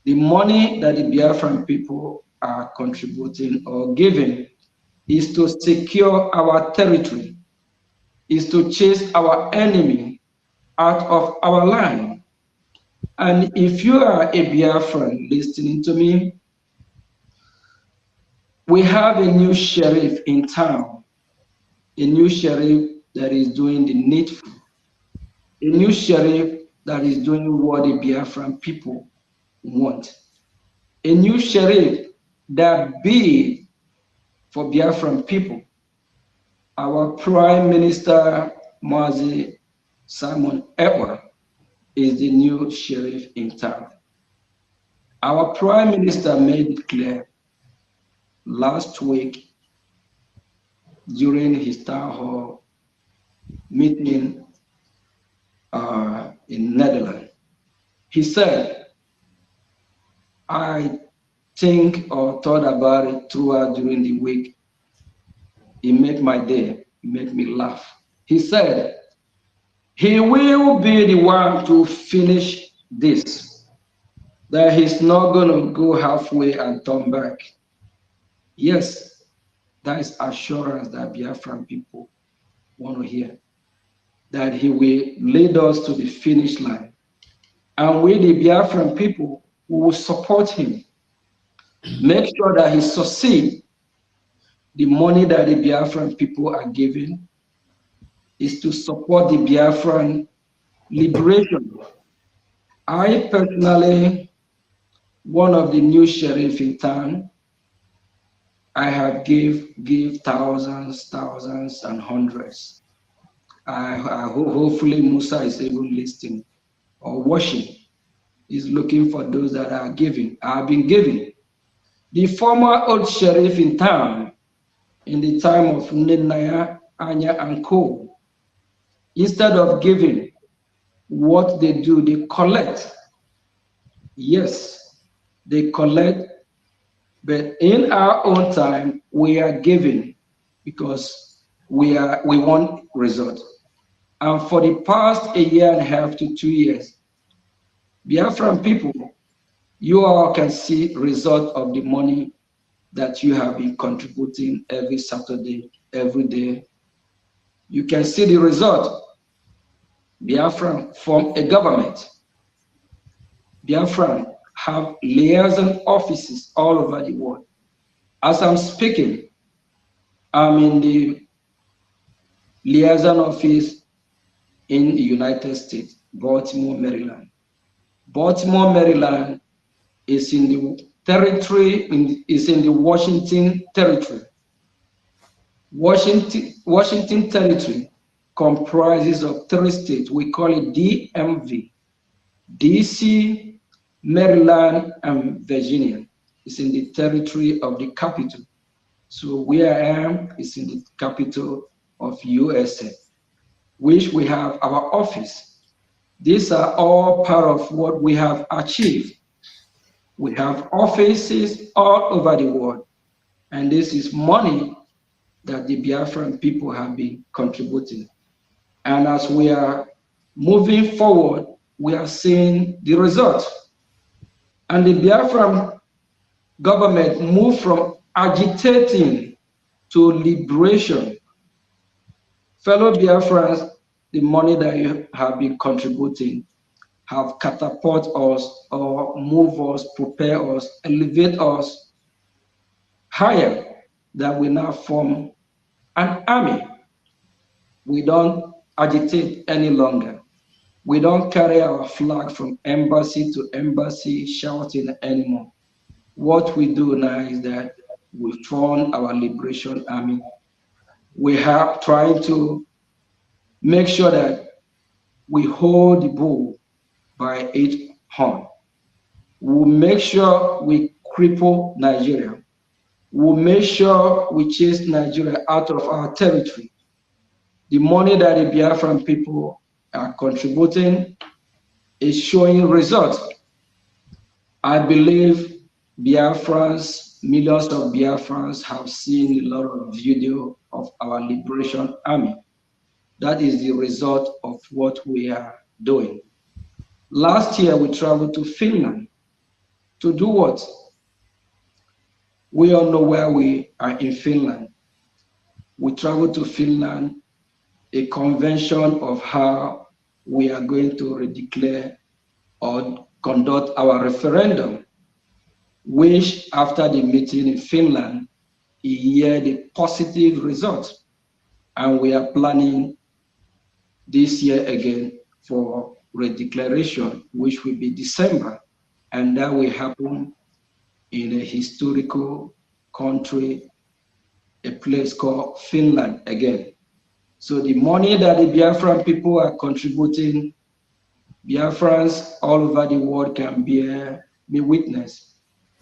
The money that the Biafran people are contributing or giving is to secure our territory, is to chase our enemy out of our land. And if you are a Biafran listening to me, we have a new sheriff in town, a new sheriff that is doing the needful, a new sheriff that is doing what the Biafran people want, a new sheriff that be for Biafran people. Our Prime Minister, Mazi Simon Ekpa, is the new sheriff in town. Our Prime Minister made it clear last week during his town hall meeting in Netherlands. He said, I think or thought about it throughout during the week. It made my day, it made me laugh. He said, he will be the one to finish this, that he's not going to go halfway and turn back. Yes, that is assurance that Biafran people want to hear, that he will lead us to the finish line. And we, the Biafran people, will support him, make sure that he succeeds. The money that the Biafran people are giving is to support the Biafran liberation. I personally, one of the new sheriff in town, I have give thousands and hundreds. Hopefully Musa is even listening or watching. He's looking for those that are giving. I've been giving. The former old sheriff in town, in the time of Nenaya, Anya, and Co., instead of giving, what they do, they collect. Yes, they collect, but in our own time, we are giving because we want results. And for the past 1.5 years to 2 years, Biafran people, you all can see result of the money that you have been contributing every Saturday, every day. You can see the result. Biafran form a government. Biafran have liaison offices all over the world. As I'm speaking, I'm in the liaison office in the United States, Baltimore, Maryland. Baltimore, Maryland is in the territory, is in the Washington territory. Washington territory comprises of 3 states. We call it DMV. DC, Maryland, and Virginia. It's in the territory of the capital. So where I am is in the capital of USA, which we have our office. These are all part of what we have achieved. We have offices all over the world, and this is money that the Biafran people have been contributing. And as we are moving forward, we are seeing the result. And the Biafran government moved from agitating to liberation. Fellow Biafrans, the money that you have been contributing have catapulted us or move us, prepare us, elevate us higher, that we now form an army. We don't agitate any longer. We don't carry our flag from embassy to embassy shouting anymore. What we do now is that we form our liberation army. We have tried to make sure that we hold the bull by its horn. We'll make sure we cripple Nigeria. We'll make sure we chase Nigeria out of our territory. The money that the Biafran people are contributing is showing results. I believe Biafrans, millions of Biafrans have seen a lot of video of our liberation army. That is the result of what we are doing. Last year, we traveled to Finland to do what? We all know where we are in Finland. We traveled to Finland, a convention of how we are going to redeclare or conduct our referendum, which after the meeting in Finland, he yielded a positive result. And we are planning this year again for redeclaration, which will be December. And that will happen in a historical country, a place called Finland again. So the money that the Biafran people are contributing, Biafrans all over the world can be witness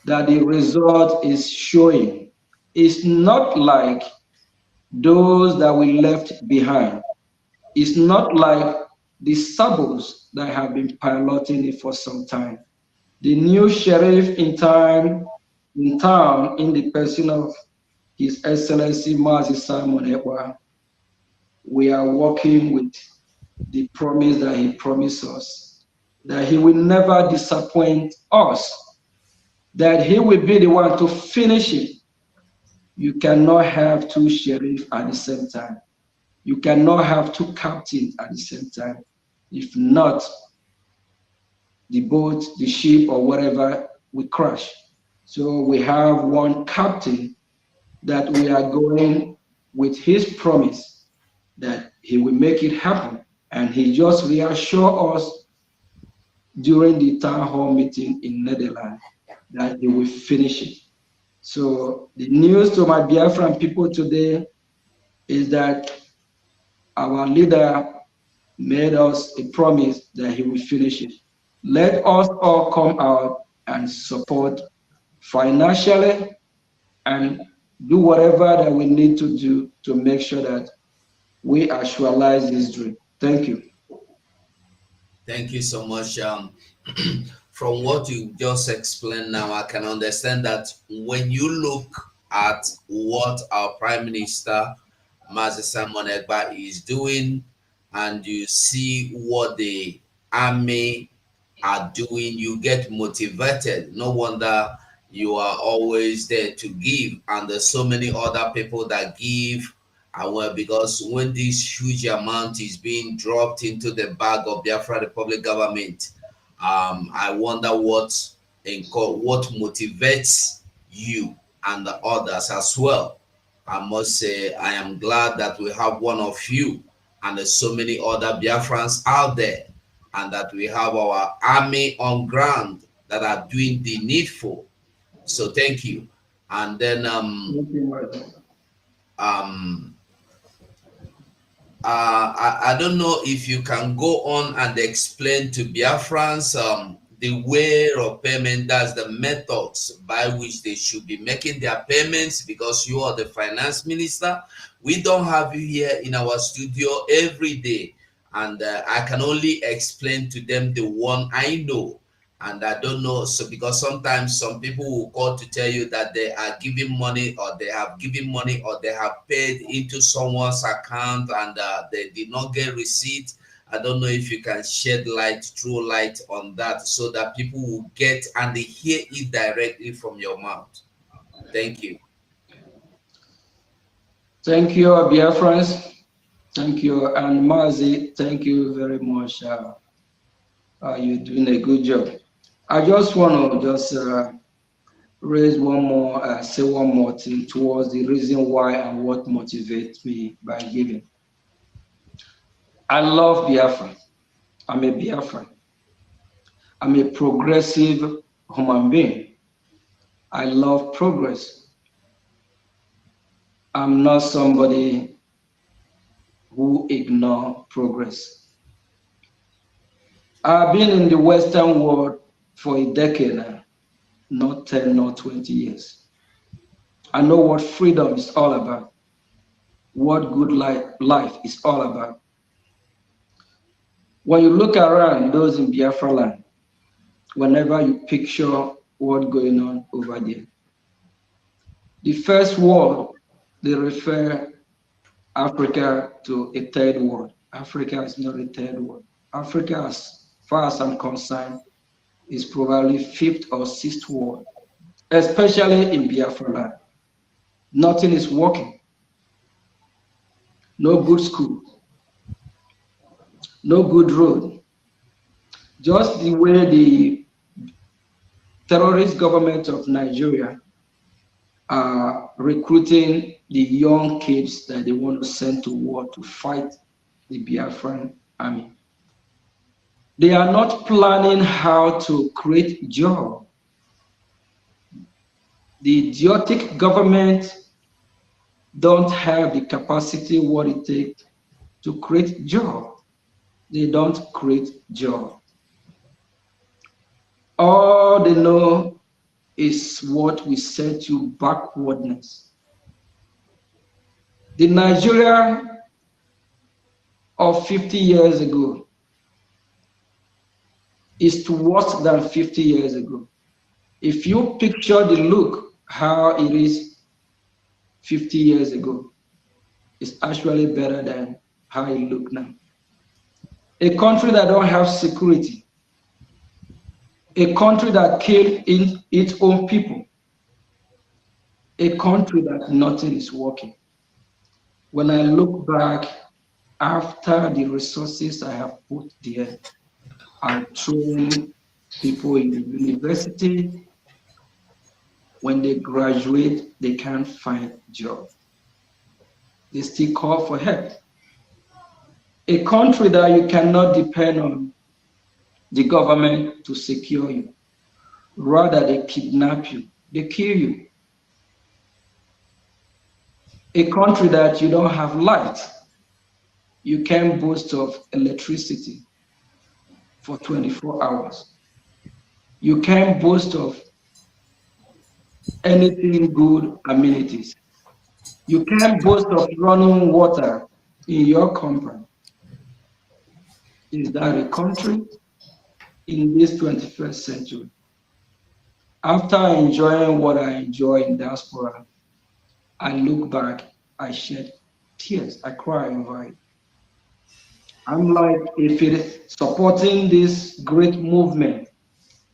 that the result is showing. It's not like those that we left behind. It's not like the sabos that have been piloting it for some time. The new sheriff in town, in the person of His Excellency Mazi Simon Ekwa, we are working with the promise that he promised us, that he will never disappoint us, that he will be the one to finish it. You cannot have two sheriffs at the same time. You cannot have two captains at the same time. If not, the boat, the ship, or whatever will crash. So we have one captain that we are going with his promise that he will make it happen. And he just reassured us during the town hall meeting in Netherlands that he will finish it. So the news to my Biafran people today is that our leader made us a promise that he will finish it. Let us all come out and support financially and do whatever that we need to do to make sure that we actualize this dream. Thank you. Thank you so much. From what you just explained now, I can understand that when you look at what our Prime Minister, Mazi Simon Ekpa, is doing, and you see what the army are doing, you get motivated. No wonder you are always there to give, and there's so many other people that give. Well, because when this huge amount is being dropped into the bag of Biafra Republic government, I wonder what motivates you and the others as well. I must say, I am glad that we have one of you, and there's so many other Biafrans out there, and that we have our army on ground that are doing the needful. So thank you. And then I don't know if you can go on and explain to Biafrans the way of payment, that's the methods by which they should be making their payments, because you are the finance minister. We don't have you here in our studio every day, and I can only explain to them the one I know. And I don't know, so because sometimes some people will call to tell you that they are giving money, or they have given money, or they have paid into someone's account, and they did not get receipt. I don't know if you can shed light, true light on that, so that people will get and they hear it directly from your mouth. Thank you. Thank you, Biafrans. Thank you, and Mazi, thank you very much. You're doing a good job. I just want to just raise one more, say one more thing towards the reason why and what motivates me by giving. I love Biafra. I'm a Biafran. I'm a progressive human being. I love progress. I'm not somebody who ignores progress. I've been in the Western world for a decade now, not 10, not 20 years. I know what freedom is all about, what good life is all about. When you look around those in Biafra land, whenever you picture what's going on over there, the first world, they refer Africa to a third world. Africa is not a third world. Africa, as far as I'm concerned, is probably fifth or sixth world, especially in Biafra land. Nothing is working. No good school. No good road. Just the way the terrorist government of Nigeria are recruiting the young kids that they want to send to war to fight the Biafran army. They are not planning how to create jobs. The idiotic government don't have the capacity what it takes to create job. They don't create job. All they know is what we said to backwardness. The Nigeria of 50 years ago is worse than 50 years ago. If you picture the look, how it is 50 years ago, it's actually better than how it looks now. A country that don't have security, a country that killed its own people, a country that nothing is working. When I look back after the resources I have put there, I train people in the university. When they graduate, they can't find a job. They still call for help. A country that you cannot depend on the government to secure you. Rather, they kidnap you, they kill you. A country that you don't have light, you can't boast of electricity for 24 hours. You can't boast of anything good amenities. You can't boast of running water in your compound. Is that a country in this 21st century? After enjoying what I enjoy in diaspora, I look back, I shed tears, I cry over it. I'm like, if it is supporting this great movement,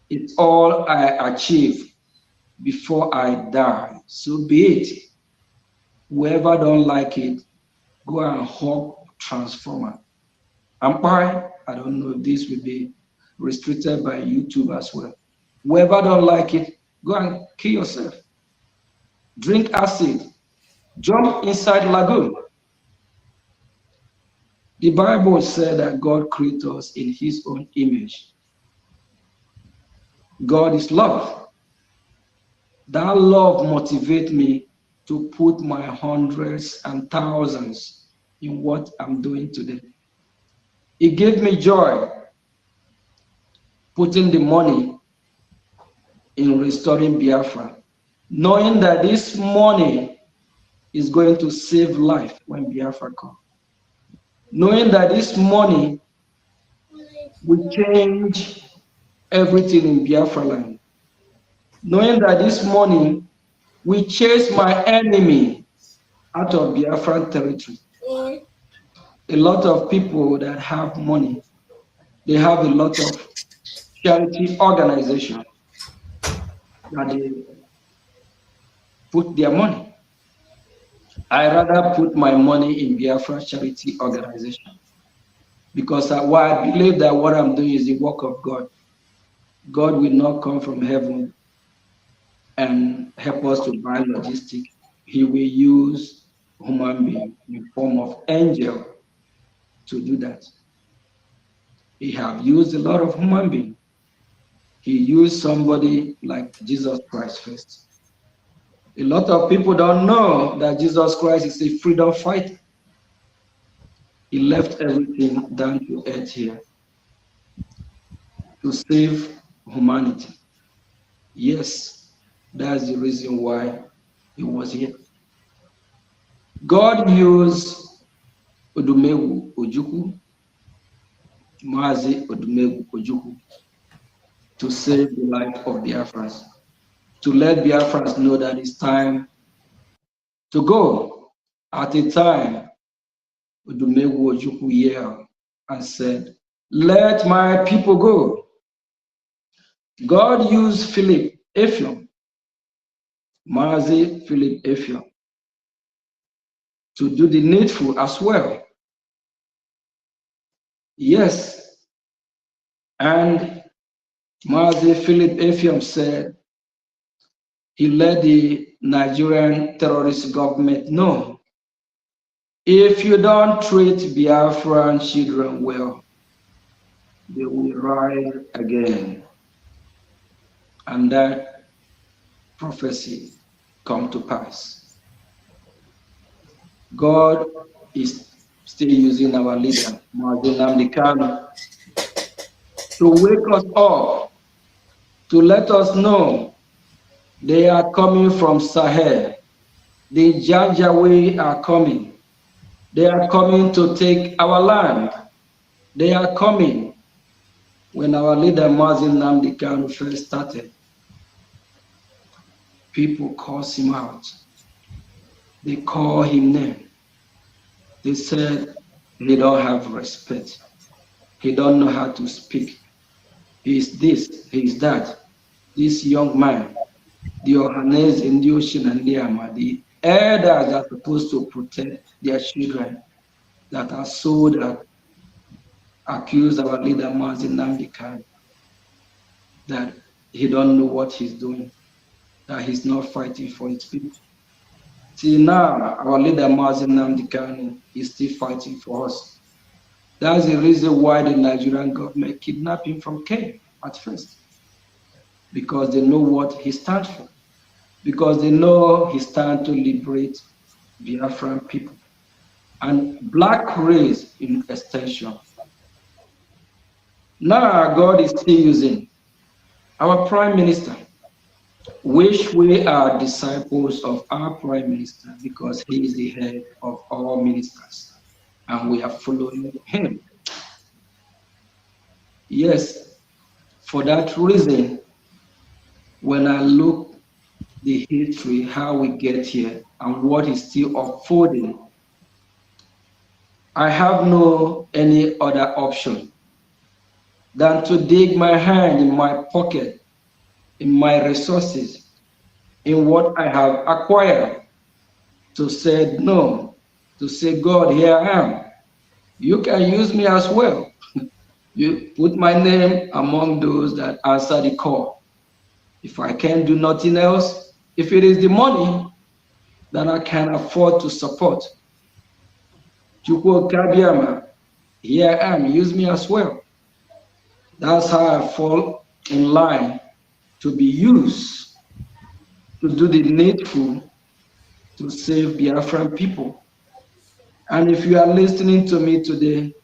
it's all I achieve before I die, so be it. Whoever don't like it, go and hug transformer. I don't know if this will be restricted by YouTube as well. Whoever don't like it, go and kill yourself. Drink acid, jump inside lagoon. The Bible said that God created us in his own image. God is love. That love motivates me to put my hundreds and thousands in what I'm doing today. It gave me joy putting the money in restoring Biafra, knowing that this money is going to save life when Biafra comes. Knowing that this money will change everything in Biafra land. Knowing that this money will chase my enemy out of Biafran territory. A lot of people that have money, they have a lot of charity organizations that they put their money. I rather put my money in Biafra charity organization because I believe that what I'm doing is the work of God. God will not come from heaven and help us to buy logistics. He will use human being in form of angel to do that. He have used a lot of human beings. He used somebody like Jesus Christ first. A lot of people don't know that Jesus Christ is a freedom fighter. He left everything down to earth here to save humanity. Yes, that's the reason why he was here. God used Odumegwu Ojukwu, Mazi Odumegwu Ojukwu, to save the life of Biafrans, to let Biafrans know that it's time to go. At a time, Odumegwu Ojukwu yelled and said, "Let my people go." God used Philip Effiong, Mazi Philip Effiong, to do the needful as well. Yes, and Mazi Philip Effiong said he let the Nigerian terrorist government know, if you don't treat Biafran children well, they will rise again. And that prophecy come to pass. God is still using our leader, Mazi Nnamdi Kanu, to wake us up, to let us know they are coming from Sahel. The Janjaweed are coming. They are coming to take our land. They are coming. When our leader Mazi Nnamdi Kanu first started, people called him out. They call him name. They said he don't have respect. He don't know how to speak. He is this, he is that. This young man, the Ohanes in the ocean and the elders are supposed to protect their children that are so that accuse our leader Mazi Nnamdi Kanu that he don't know what he's doing, that he's not fighting for his people. See now, our leader Mazi Nnamdi Kanu is still fighting for us. That's the reason why the Nigerian government kidnapped him from Kenya at first, because they know what he stands for, because they know he stands to liberate Biafran people and black race in extension. Now God is still using our prime minister, which we are disciples of our prime minister because he is the head of all ministers and we are following him. Yes, for that reason, when I look the history, how we get here and what is still unfolding, I have no any other option than to dig my hand in my pocket, in my resources, in what I have acquired, to say no, to say, God, here I am. You can use me as well. You put my name among those that answer the call. If I can do nothing else, if it is the money that I can afford to support, Chukwu Kabiama, here I am, use me as well. That's how I fall in line to be used to do the needful to save Biafran people. And if you are listening to me today,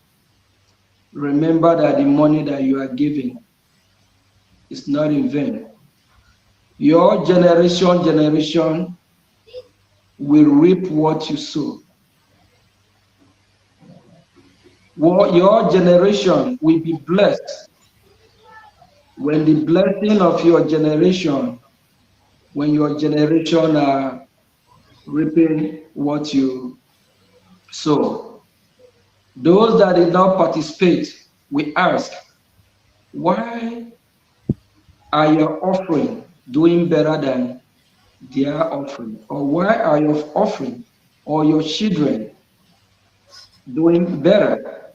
remember that the money that you are giving is not in vain. Your generation will reap what you sow. Your generation will be blessed when the blessing of your generation, when your generation are reaping what you sow. Those that did not participate, we ask, why are your offering doing better than their offering? Or why are your offering or your children doing better?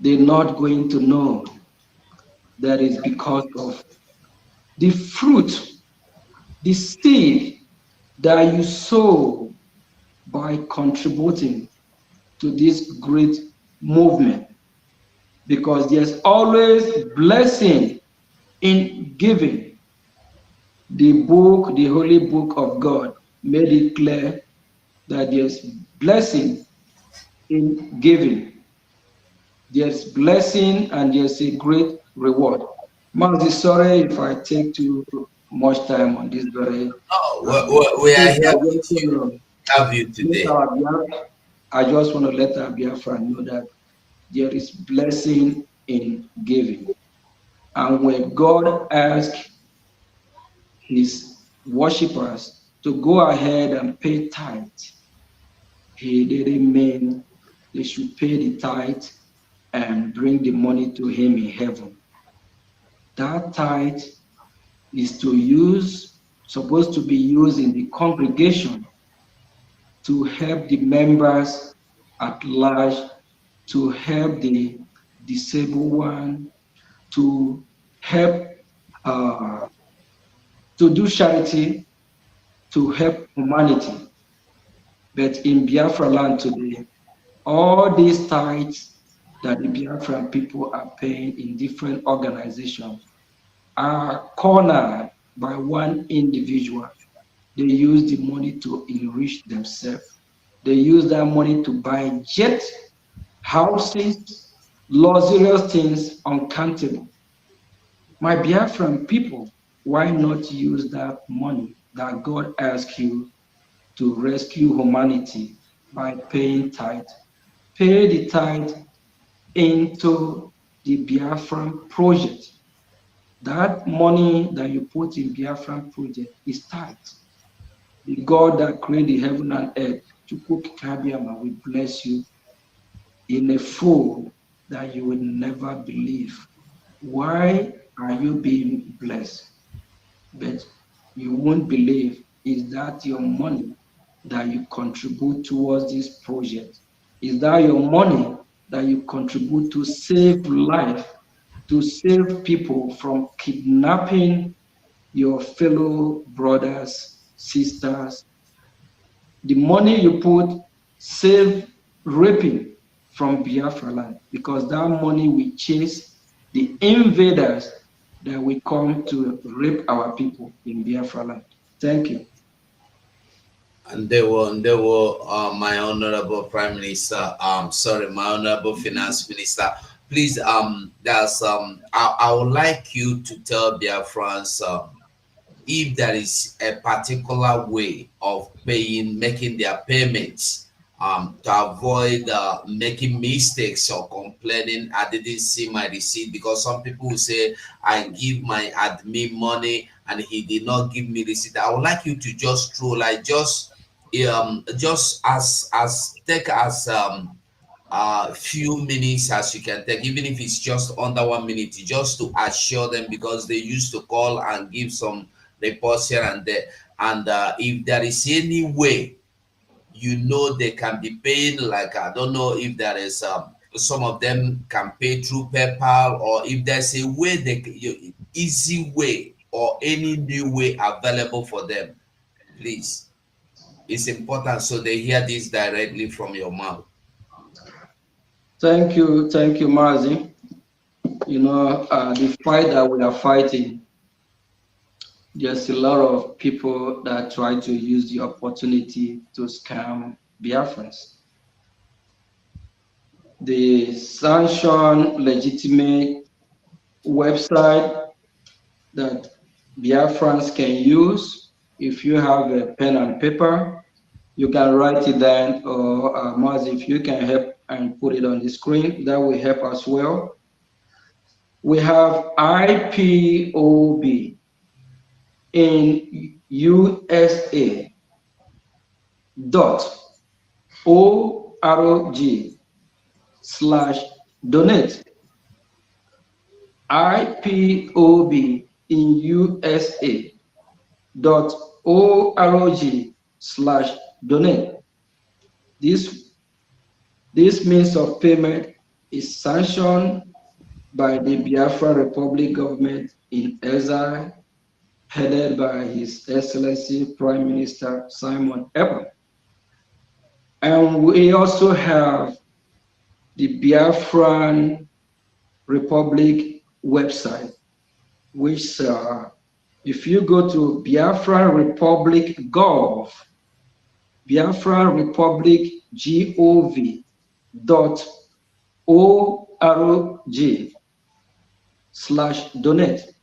They're not going to know that is because of the fruit, the seed that you sow by contributing to this great movement. Because there's always blessing in giving. The book, the holy book of God, made it clear that there's blessing in giving. There's blessing and there's a great reward. Mazi, sorry if I take too much time on this very. We are here with you. Have you today? I just want to let our Biafra know that there is blessing in giving. And when God asks his worshippers to go ahead and pay tithe, he didn't mean they should pay the tithe and bring the money to him in heaven. That tithe is supposed to be used in the congregation to help the members at large, to help the disabled one, to help to do charity, to help humanity. But in Biafra land today, all these tithes that the Biafran people are paying in different organizations are cornered by one individual They use the money to enrich themselves. They use that money to buy jets, houses, luxurious things uncountable. My Biafran people, why not use that money that God asked you to rescue humanity by paying tithe? Pay the tithe into the Biafran project. That money that you put in Biafran project is tithe. The God that created heaven and earth, Chukwu Kabiama, will bless you in a fold that you will never believe. Why are you being blessed? But you won't believe is that your money that you contribute towards this project? Is that your money that you contribute to save life, to save people from kidnapping your fellow brothers, sisters? The money you put save raping from Biafra land, because that money will chase the invaders that will come to rape our people in Biafra land. Thank you. And my honorable Prime Minister, sorry, my honorable Finance Minister. Please, I would like you to tell Biafrans if there is a particular way of making their payments to avoid making mistakes or complaining, I didn't see my receipt, because some people will say, I give my admin money and he did not give me receipt. I would like you to just take as few minutes as you can take, even if it's just under 1 minute, just to assure them, because they used to call and give some reports here and there. And if there is any way, they can be paying, like, I don't know if there is some of them can pay through PayPal, or if there's a way, easy way or any new way available for them, please. It's important so they hear this directly from your mouth. Thank you, Mazi. The fight that we are fighting, there's a lot of people that try to use the opportunity to scam Biafrans. The sanctioned, legitimate website that Biafrans can use, if you have a pen and paper, you can write it down, or Mazi, if you can help and put it on the screen, that will help as well. We have IPOB in USA .org/donate. IPOB in USA .org/donate. This means of payment is sanctioned by the Biafra Republic government in Exile, headed by His Excellency Prime Minister Simon Ekpa. And we also have the Biafran Republic website, which if you go to Biafra Republic Gov, Biafra Republic gov.org/donate.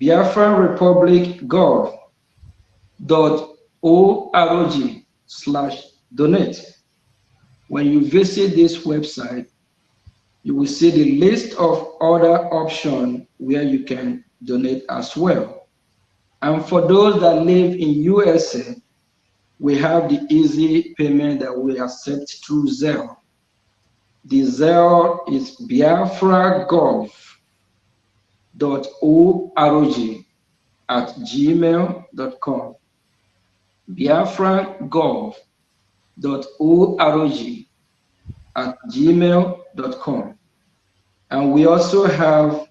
Biafra Republic gov.org/donate. When you visit this website, you will see the list of other options where you can donate as well. And for those that live in USA, we have the easy payment that we accept through Zelle. The Zelle is biafragov.org@gmail.com. biafragov.org@gmail.com. And we also have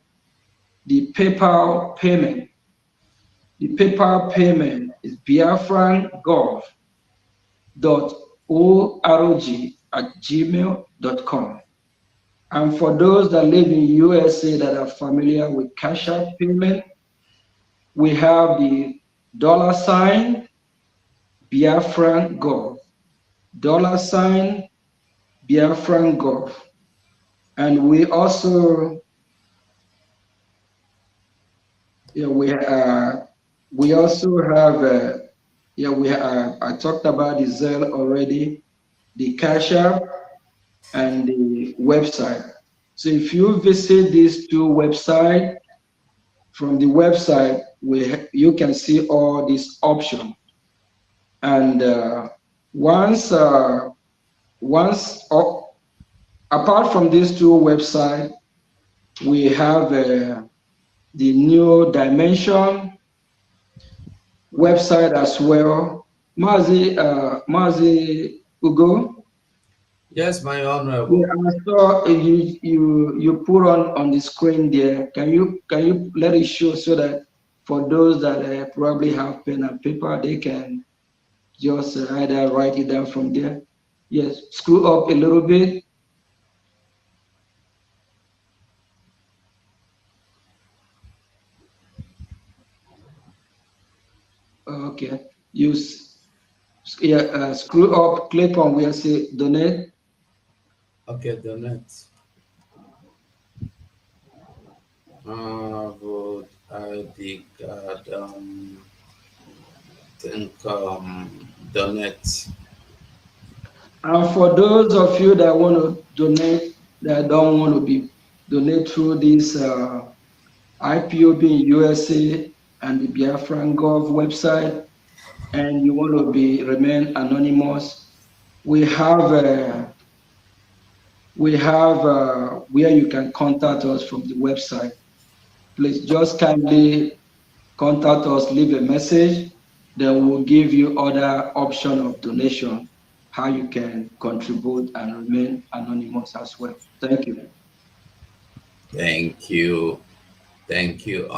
the PayPal payment. The PayPal payment is biafragov.org@gmail.com. And for those that live in USA that are familiar with Cash App payment, we have the Biafran Gov, Biafran Gov. And we also, we also have, I talked about the Zelle already, the Cash App, and the website. So if you visit these two websites, from the website, you can see all these options. And once, apart from these two websites, we have the New Dimension website as well. Mazi Ugo. Yes, my honorable. Yeah, I saw you put on the screen there. Can you let it show so that for those that probably have pen and paper, they can just either write it down from there. Yes, screw up a little bit. Okay, screw up, click on where say donate. Okay, donate. Vote ID card. Think donate. And for those of you that want to donate, that don't want to be donate through this IPOB in USA and the Biafran Gov website, and you want to remain anonymous, we have where you can contact us from the website. Please just kindly contact us, leave a message, then we'll give you other option of donation, how you can contribute and remain anonymous as well. Thank you. Thank you. Thank you.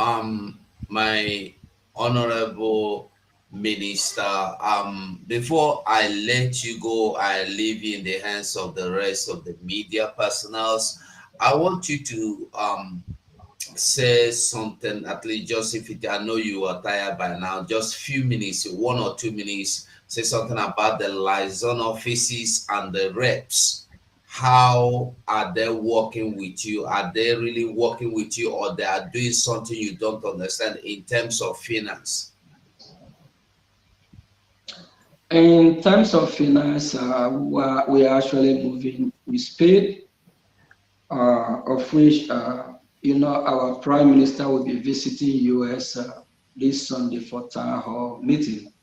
My honorable minister, before I let you go, I leave you in the hands of the rest of the media personals. I want you to say something, at least just if it, I know you are tired by now, just few minutes, 1 or 2 minutes, say something about the liaison offices and the reps. How are they working with you? Are they really working with you, or they are doing something you don't understand in terms of finance? In terms of finance, we are actually moving with speed, of which our Prime Minister will be visiting US this Sunday for town hall meeting,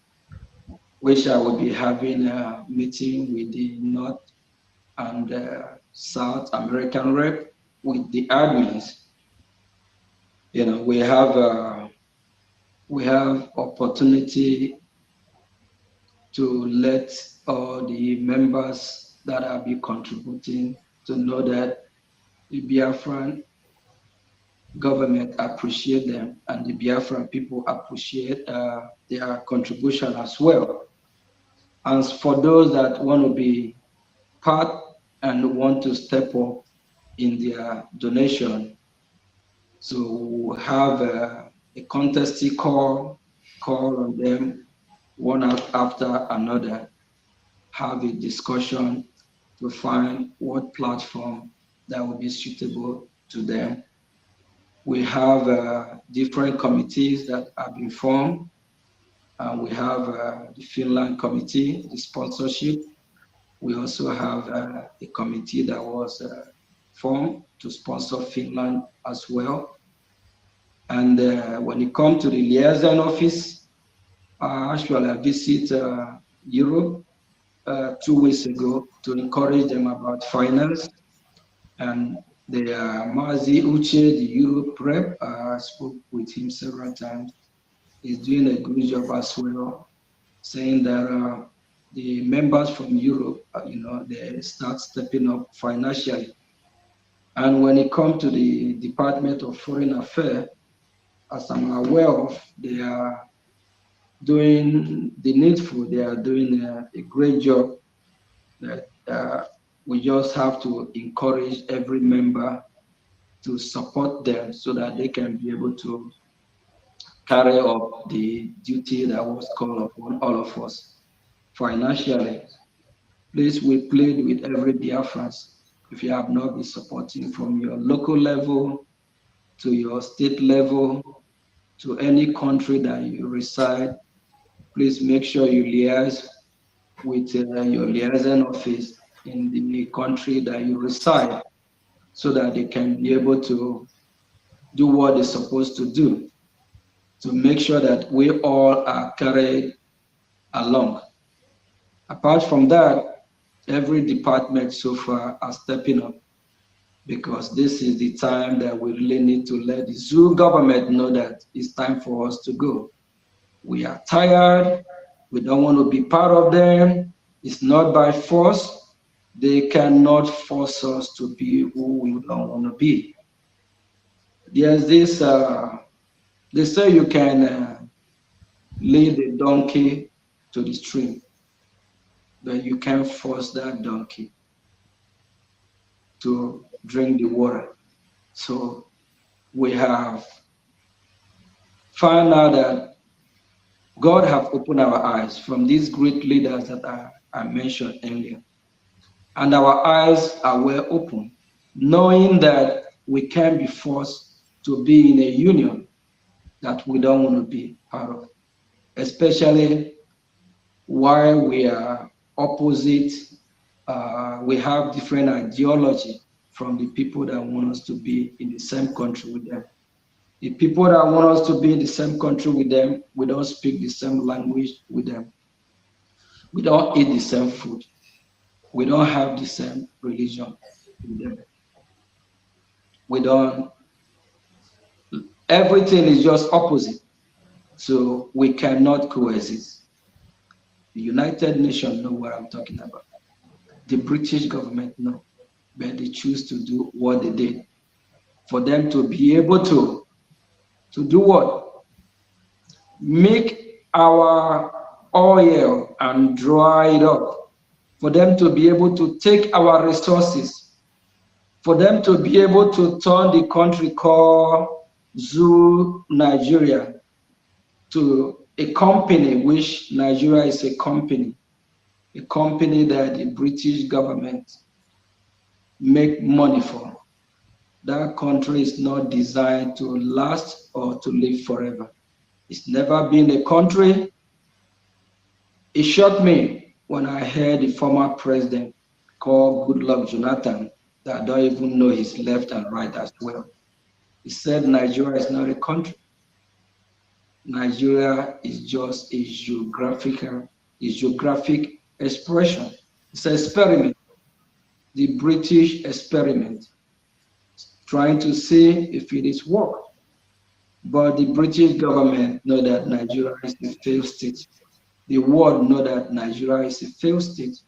which I will be having a meeting with the North and South American rep with the admins. We have opportunity to let all the members that are be contributing to know that the Biafran government appreciate them and the Biafran people appreciate their contribution as well. And for those that want to be part and want to step up in their donation, so we'll have a contested call on them one after another, have a discussion to find what platform that will be suitable to them. We have different committees that have been formed. We have the Finland committee, the sponsorship. We also have a committee that was formed to sponsor Finland as well. And when it comes to the liaison office, actually I visited Europe 2 weeks ago to encourage them about finance. And the Mazi Uche, the Europe rep, I spoke with him several times. He's doing a good job as well, saying that the members from Europe, they start stepping up financially. And when it comes to the Department of Foreign Affairs, as I'm aware of, they are doing the needful. They are doing a great job. That we just have to encourage every member to support them so that they can be able to carry out the duty that was called upon all of us. Financially, please, we plead with every Biafran. If you have not been supporting from your local level to your state level to any country that you reside, please make sure you liaise with your liaison office in the country that you reside so that they can be able to do what they're supposed to do to make sure that we all are carried along. Apart from that, every department so far are stepping up because this is the time that we really need to let the zoo government know that it's time for us to go. We are tired. We don't want to be part of them. It's not by force. They cannot force us to be who we don't want to be. There's this, they say you can lead a donkey to the stream, but you can't force that donkey to drink the water. So we have found out that God have opened our eyes from these great leaders that I mentioned earlier. And our eyes are well open, knowing that we can be forced to be in a union that we don't want to be part of, especially while we are opposite, we have different ideology from the people that want us to be in the same country with them. The people that want us to be in the same country with them, we don't speak the same language with them. We don't eat the same food. We don't have the same religion with them. We don't, everything is just opposite. So we cannot coexist. The United Nations know what I'm talking about. The British government know, but they choose to do what they did. For them to be able to do what? Make our oil and dry it up. For them to be able to take our resources. For them to be able to turn the country called Zoo Nigeria to a company, which Nigeria is a company that the British government make money for. That country is not designed to last or to live forever. It's never been a country. It shocked me when I heard the former president call Goodluck Jonathan that I don't even know his left and right as well. He said Nigeria is not a country. Nigeria is just a geographic expression. It's an experiment, the British experiment, trying to see if it is work. But the British government know that Nigeria is a failed state. The world know that Nigeria is a failed state.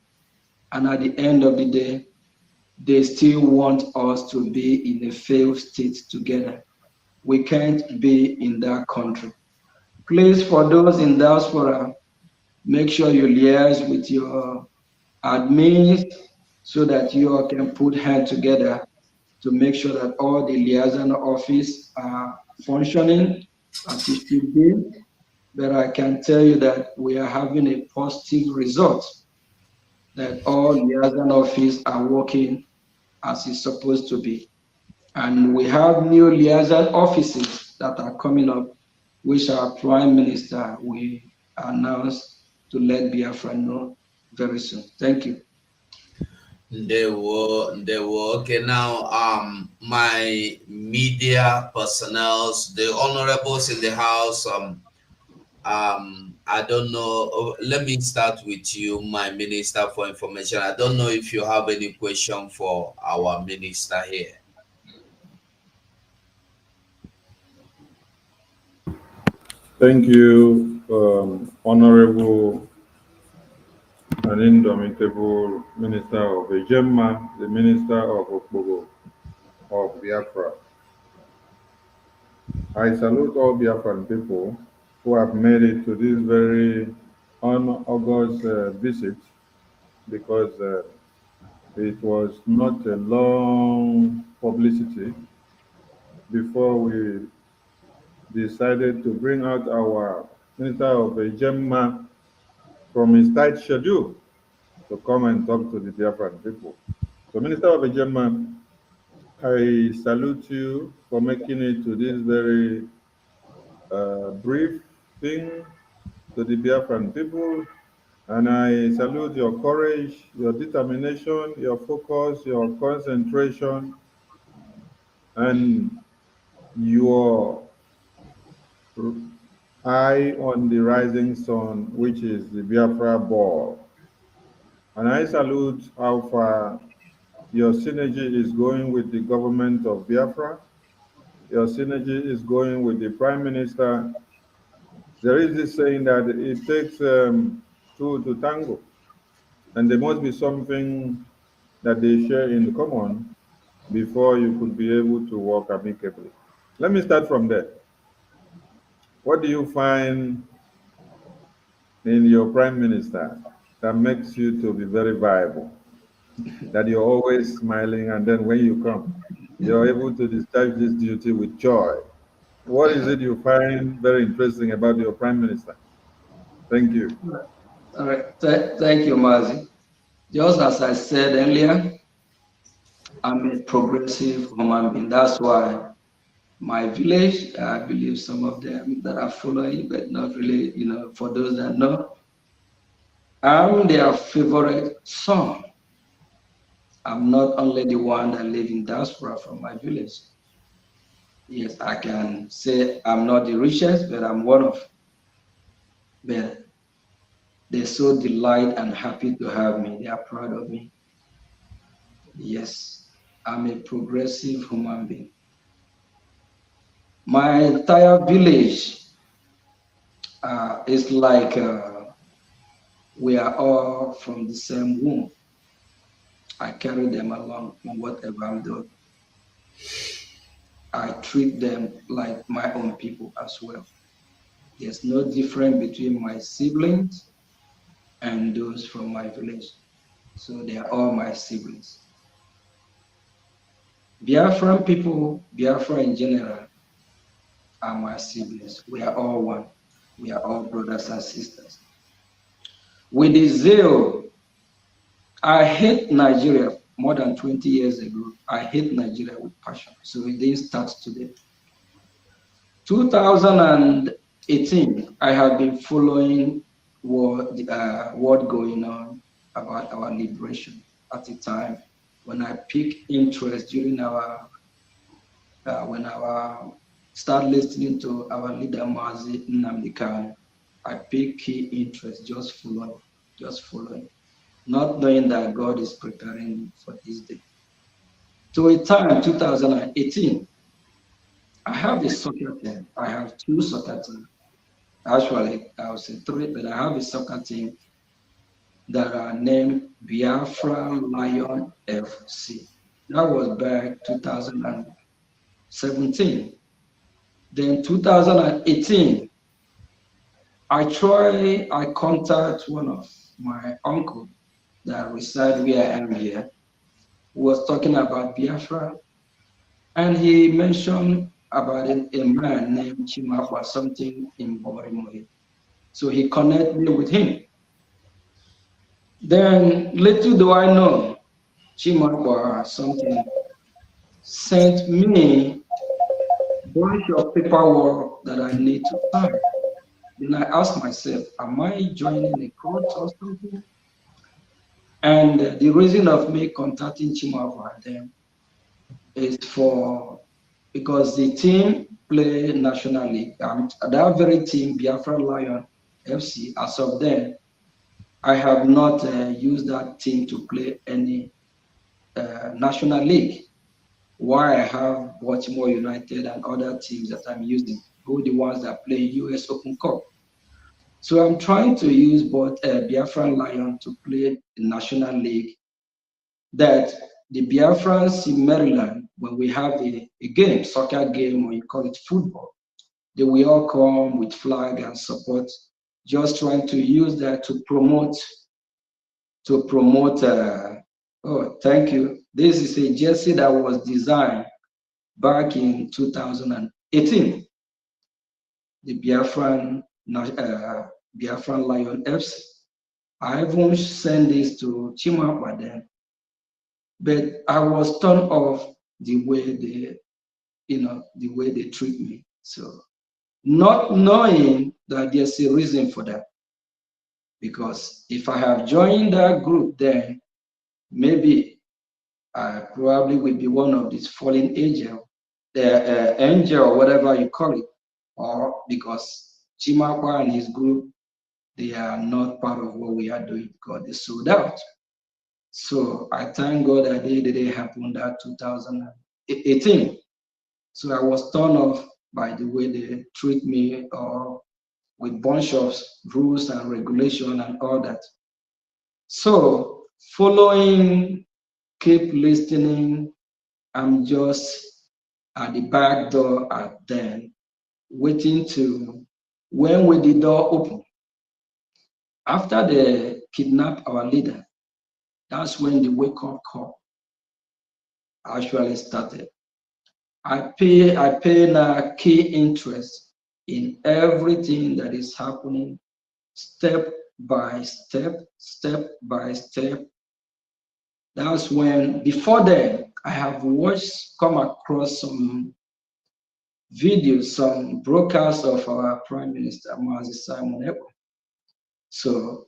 And at the end of the day, they still want us to be in a failed state together. We can't be in that country. Please, for those in diaspora, make sure you liaise with your admins so that you all can put hands together to make sure that all the liaison office are functioning as it should be. But I can tell you that we are having a positive result, that all liaison office are working as it's supposed to be. And we have new liaison offices that are coming up, which our Prime Minister will announce to let Biafra know very soon. Thank you. They were okay. Now, my media personnel, the honorables in the house, I don't know. Let me start with you, my Minister for Information. I don't know if you have any question for our minister here. Thank you, Honorable and indomitable Minister of Ejemma, the Minister of Okpogo of Biafra. I salute all Biafran people who have made it to this very august visit, because it was not a long publicity before we decided to bring out our Minister of Ejema from his tight schedule to come and talk to the Biafran people. So, Minister of Ejema, I salute you for making it to this very brief thing to the Biafran people. And I salute your courage, your determination, your focus, your concentration, and your eye on the rising sun, which is the Biafra ball. And I salute how far your synergy is going with the government of Biafra. Your synergy is going with the Prime Minister. There is this saying that it takes two to tango, and there must be something that they share in common before you could be able to work amicably. Let me start from there. What do you find in your Prime Minister that makes you to be very viable? That you're always smiling, and then when you come, you're able to discharge this duty with joy. What is it you find very interesting about your Prime Minister? Thank you. All right. Thank you, Mazi. Just as I said earlier, I'm a progressive human being. That's why my village, I believe some of them that are following, but not really, for those that know, I'm their favorite son. I'm not only the one that live in diaspora from my village. Yes, I can say I'm not the richest, but I'm one of. But they're so delighted and happy to have me. They are proud of me. Yes, I'm a progressive human being. My entire village is like we are all from the same womb. I carry them along in whatever I'm doing. I treat them like my own people as well. There's no difference between my siblings and those from my village. So they are all my siblings. Biafran people, Biafra in general, are my siblings. We are all one. We are all brothers and sisters. With the zeal, I hate Nigeria more than 20 years ago. I hate Nigeria with passion. So it didn't start today. 2018, I have been following what going on about our liberation at the time when I picked interest during when I start listening to our leader Mazi Nnamdi Kanu. I picked key interest, just following, not knowing that God is preparing me for this day. To a time, 2018, I have a soccer team. I have two soccer teams. Actually, I would say three, but I have a soccer team that are named Biafra Lion FC. That was back 2017. Then 2018, I contact one of my uncle that reside where I am here, who was talking about Biafra, and he mentioned about a man named Chimapa, something in Bomarimoye. So he connected me with him. Then little do I know, Chimapa something sent me a bunch of paperwork that I need to sign. Then I asked myself, am I joining a cult or something? And the reason of me contacting Chimapa then is because the team play National League. That very team, Biafra Lion FC, as of then, I have not used that team to play any National League. Why I have Baltimore United and other teams that I'm using, who the ones that play US Open Cup. So I'm trying to use both Biafran Lion to play the National League, that the Biafrans in Maryland, when we have a game, soccer game, or you call it football, they will all come with flag and support, just trying to use that to promote, oh, thank you. This is a jersey that was designed back in 2018. the Biafran Lion FC. I even sent this to Chimapa then, but I was turned off the way they treat me. So not knowing that there's a reason for that. Because if I have joined that group, then maybe I probably will be one of these fallen angel, angel or whatever you call it, or because Chimakwa and his group, they are not part of what we are doing because they sold out. So I thank God that it didn't happen that 2018. So I was turned off by the way they treat me or with bunch of rules and regulation and all that. So following, keep listening, I'm just at the back door at then, waiting to, when will the door open? After they kidnap our leader, that's when the wake-up call actually started. I pay now key interest in everything that is happening, step by step, step by step. That's when, before then, I have come across some videos, some broadcasts of our Prime Minister, Mazi Simon Ekpa. So,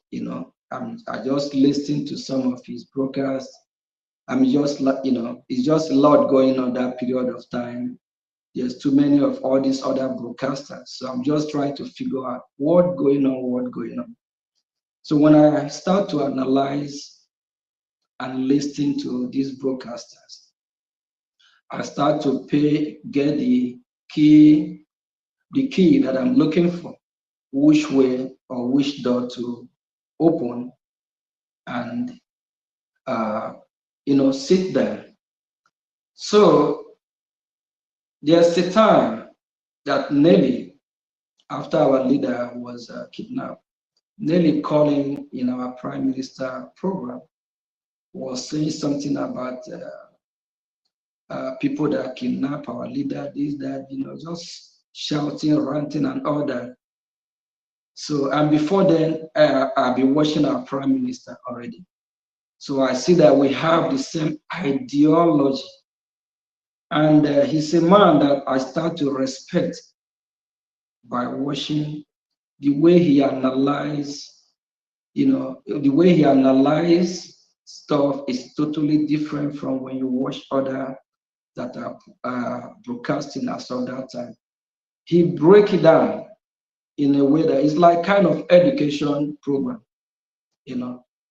I just listened to some of his broadcasts. I'm just, it's just a lot going on that period of time. There's too many of all these other broadcasters. So I'm just trying to figure out what's going on. So when I start to analyze and listen to these broadcasters, I start to get the key that I'm looking for, which way or which door to open and sit there. So there's a time that Nelly, after our leader was kidnapped, Nelly calling in our Prime Minister program was saying something about people that kidnap our leader, this, that, just shouting, ranting, and all that. So, and before then, I've been watching our Prime Minister already. So I see that we have the same ideology. And he's a man that I start to respect by watching the way he analyzes, the way he analyzes stuff is totally different from when you watch other that are broadcasting as of that time. He break it down in a way that is like kind of education program,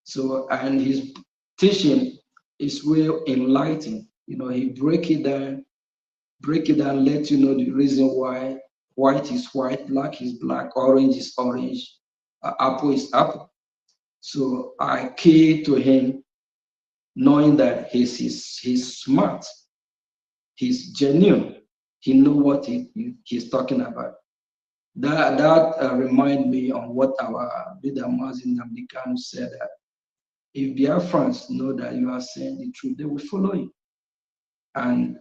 So, and his teaching is real enlightening. He break it down, let you know the reason why white is white, black is black, orange is orange, apple is apple. So I key to him, knowing that he's smart, he's genuine, he know what he's talking about. That remind me on what our leader Mazin Namdekan said, that if Biafrans know that you are saying the truth, they will follow you. And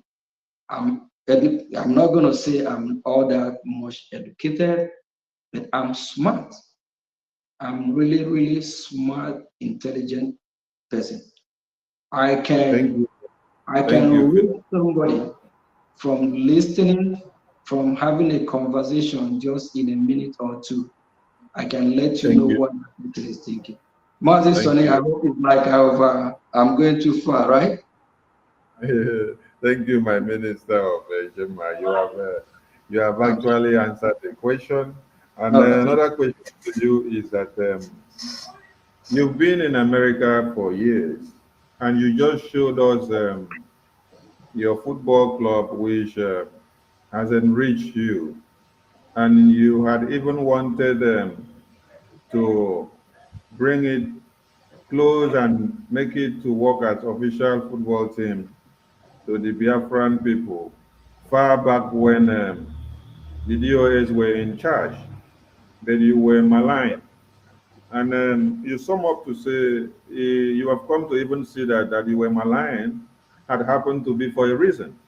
I'm not going to say I'm all that much educated, but I'm smart. I'm really, really smart, intelligent person. I can read somebody from listening, from having a conversation just in a minute or two. I can let you know what the person is thinking. Martin Sonny, I hope it's like I'm going too far, right? Thank you, my Minister of Jema. You have actually answered the question. And another question to you is that you've been in America for years, and you just showed us your football club, which has enriched you, and you had even wanted to bring it close and make it to work as official football team to the Biafran people far back when the DOS were in charge, but you were maligned. And you sum up to say you have come to even see that you were maligned had happened to be for a reason.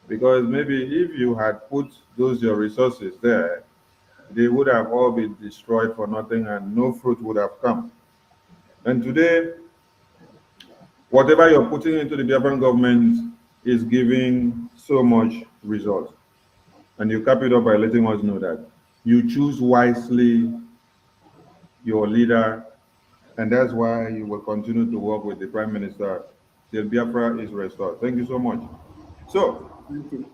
Because maybe if you had put those your resources there, they would have all been destroyed for nothing and no fruit would have come. And today, whatever you're putting into the Biafran government is giving so much result. And you cap it up by letting us know that you choose wisely your leader, and that's why you will continue to work with the Prime Minister till Biafra is restored. Thank you so much. So,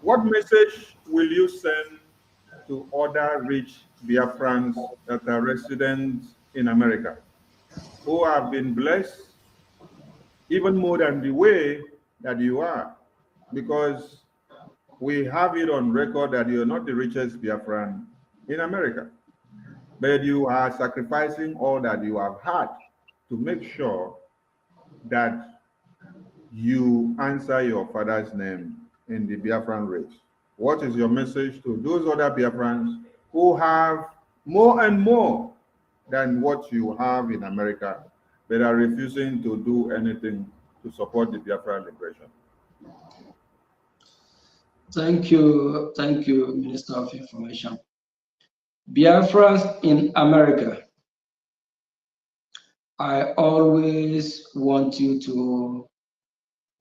what message will you send to other rich Biafrans that are residents in America who have been blessed even more than the way that you are? Because we have it on record that you're not the richest Biafran in America, but you are sacrificing all that you have had to make sure that you answer your father's name in the Biafran race. What is your message to those other Biafrans who have more and more than what you have in America, but are refusing to do anything to support the Biafran liberation? Thank you, Minister of Information. Biafrans in America, I always want you to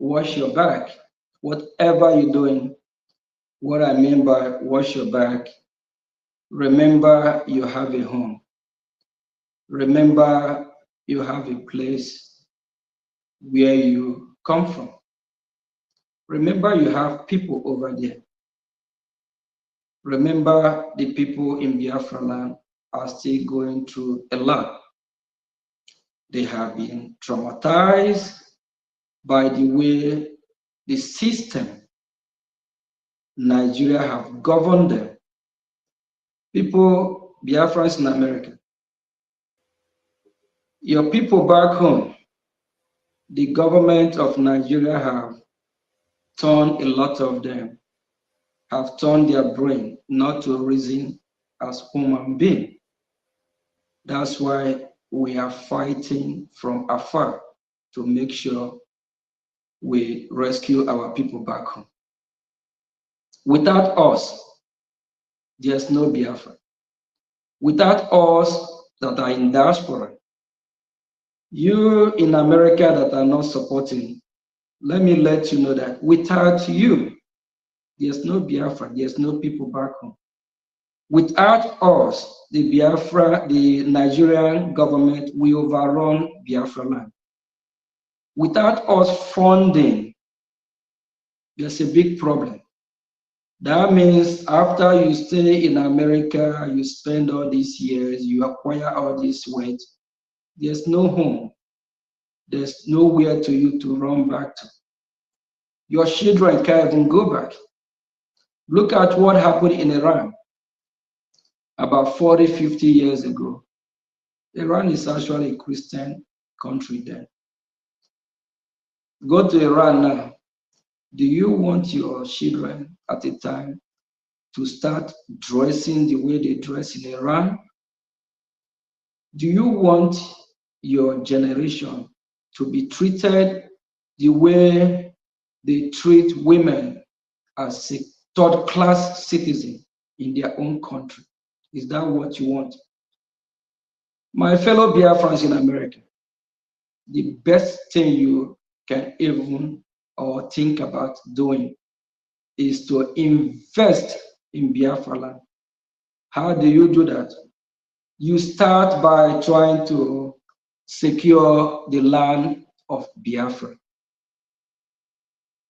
wash your back. Whatever you're doing, what I mean by wash your back, remember you have a home. Remember you have a place where you come from. Remember you have people over there. Remember the people in Biafra land are still going through a lot. They have been traumatized by the way the system Nigeria have governed them. People, Biafrans in America, your people back home, the government of Nigeria have turned a lot of them, have turned their brain not to reason as human being. That's why we are fighting from afar to make sure we rescue our people back home. Without us, there's no Biafra. Without us that are in diaspora, you in America that are not supporting, let me let you know that without you, there's no Biafra, there's no people back home. Without us, the Nigerian government will overrun Biafra land. Without us funding, there's a big problem. That means after you stay in America, you spend all these years, you acquire all this wealth, there's no home. There's nowhere to you to run back to. Your children can't even go back. Look at what happened in Iran about 40, 50 years ago. Iran is actually a Christian country then. Go to Iran now. Do you want your children at a time to start dressing the way they dress in Iran? Do you want your generation to be treated the way they treat women as a third-class citizen in their own country? Is that what you want? My fellow Biafrans in America, the best thing you can even or think about doing is to invest in Biafra land. How do you do that? You start by trying to secure the land of Biafra.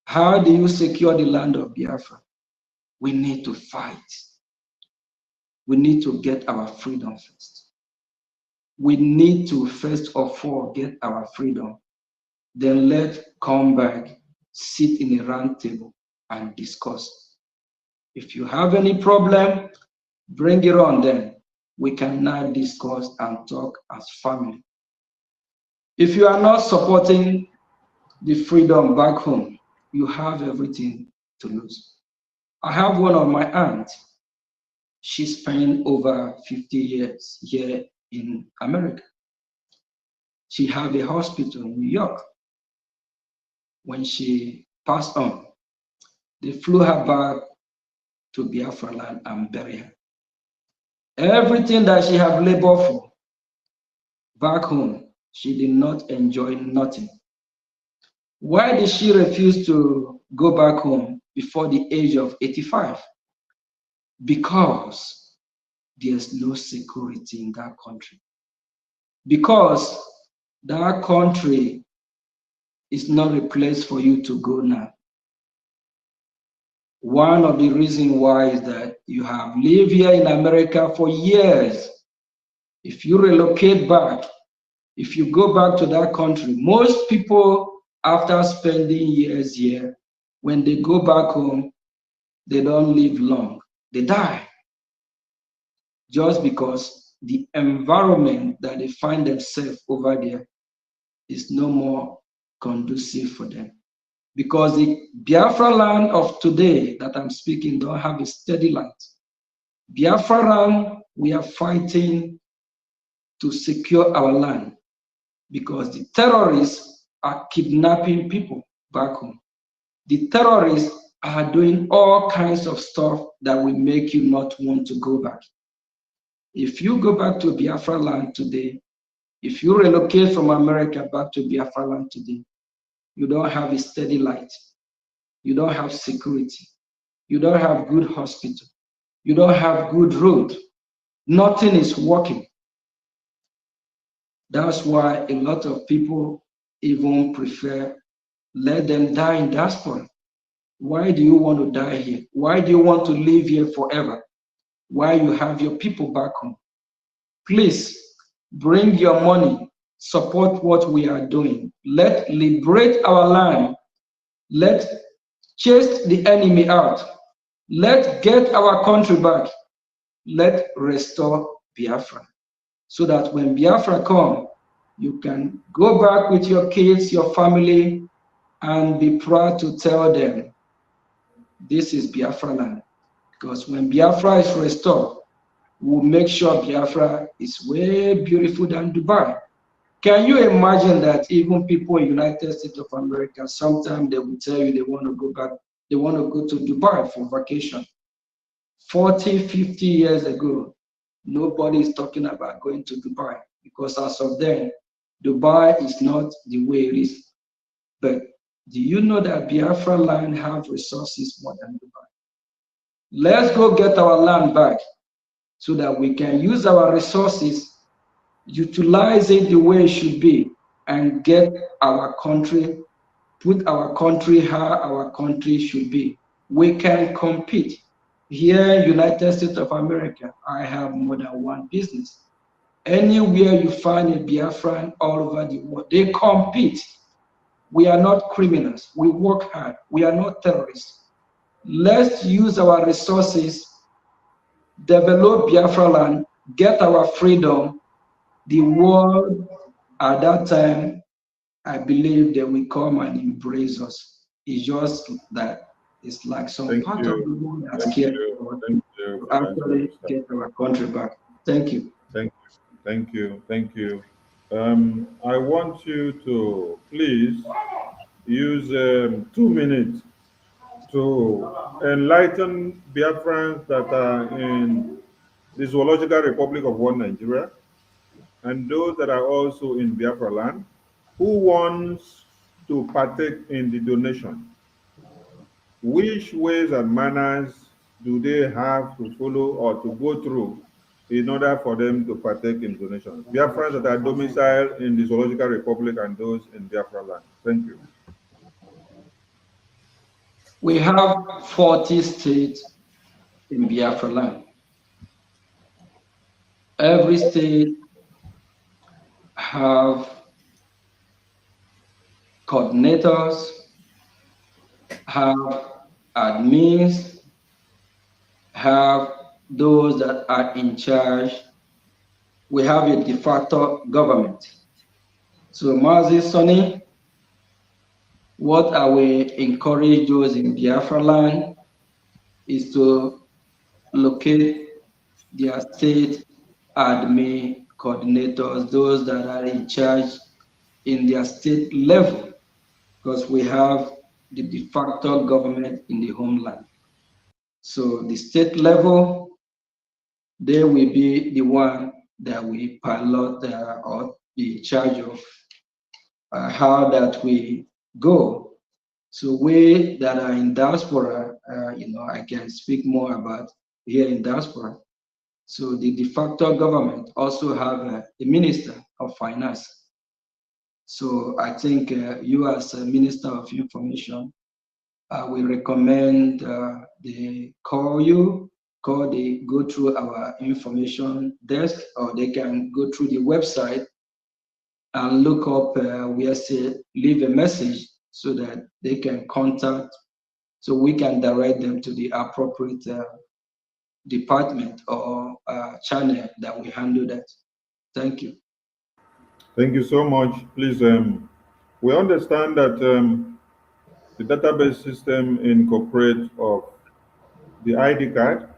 How do you secure the land of Biafra? We need to fight. We need to get our freedom first. We need to first of all get our freedom. Then let's come back, sit in a round table and discuss. If you have any problem, bring it on then. We can now discuss and talk as family. If you are not supporting the freedom back home, you have everything to lose. I have one of my aunts. She spent over 50 years here in America. She had a hospital in New York. When she passed on, they flew her back to Biafra land and buried her. Everything that she have labored for back home, she did not enjoy nothing. Why did she refuse to go back home before the age of 85? Because there's no security in that country. Because that country is not a place for you to go now. One of the reasons why is that you have lived here in America for years. If you relocate back, if you go back to that country, most people, after spending years here, when they go back home, they don't live long. They die. Just because the environment that they find themselves over there is no more conducive for them. Because the Biafra land of today that I'm speaking don't have a steady light. Biafra land, we are fighting to secure our land because the terrorists are kidnapping people back home. The terrorists are doing all kinds of stuff that will make you not want to go back. If you go back to Biafra land today, if you relocate from America back to Biafra land today, you don't have a steady light. You don't have security. You don't have good hospital. You don't have good road. Nothing is working. That's why a lot of people even prefer let them die in diaspora. Why do you want to die here? Why do you want to live here forever? Why you have your people back home? Please bring your money, support what we are doing. Let's liberate our land. Let's chase the enemy out. Let's get our country back. Let's restore Biafra. So that when Biafra comes, you can go back with your kids, your family, and be proud to tell them, this is Biafra land. Because when Biafra is restored, we'll make sure Biafra is way beautiful than Dubai. Can you imagine that even people in the United States of America, sometimes they will tell you they want to go back, they want to go to Dubai for vacation. 40, 50 years ago, nobody is talking about going to Dubai because as of then, Dubai is not the way it is. But do you know that Biafra land have resources more than Dubai? Let's go get our land back so that we can use our resources, utilize it the way it should be, and get our country, put our country how our country should be. We can compete. Here in United States of America, I have more than one business. Anywhere you find a Biafran all over the world, they compete. We are not criminals. We work hard. We are not terrorists. Let's use our resources, develop Biafra land, get our freedom. The world at that time, I believe they will come and embrace us. It's just that it's like some part of the world that's scared to actually get our country back. Thank you. Thank you. I want you to please use 2 minutes to enlighten Biafrans that are in the Zoological Republic of One Nigeria and those that are also in Biafra land who wants to partake in the donation. Which ways and manners do they have to follow or to go through in order for them to partake in donations? Biafrans that are domiciled in the Zoological Republic and those in Biafra land. Thank you. We have 40 states in Biafra land. Every state have coordinators, have admins, have those that are in charge. We have a de facto government. So Mazi Sonny, what I will encourage those in Biafra land is to locate their state admin coordinators, those that are in charge in their state level, because we have the de facto government in the homeland. So the state level, they will be the one that will pilot or be in charge of how that we go. So we that are in diaspora, I can speak more about here in diaspora. So the de facto government also have a minister of finance. So I think you as a minister of information, I will recommend they go through our information desk, or they can go through the website and look up where say leave a message so that they can contact, so we can direct them to the appropriate department or channel that will handle that. Thank you. Thank you so much. Please, we understand that the database system incorporates of the ID card,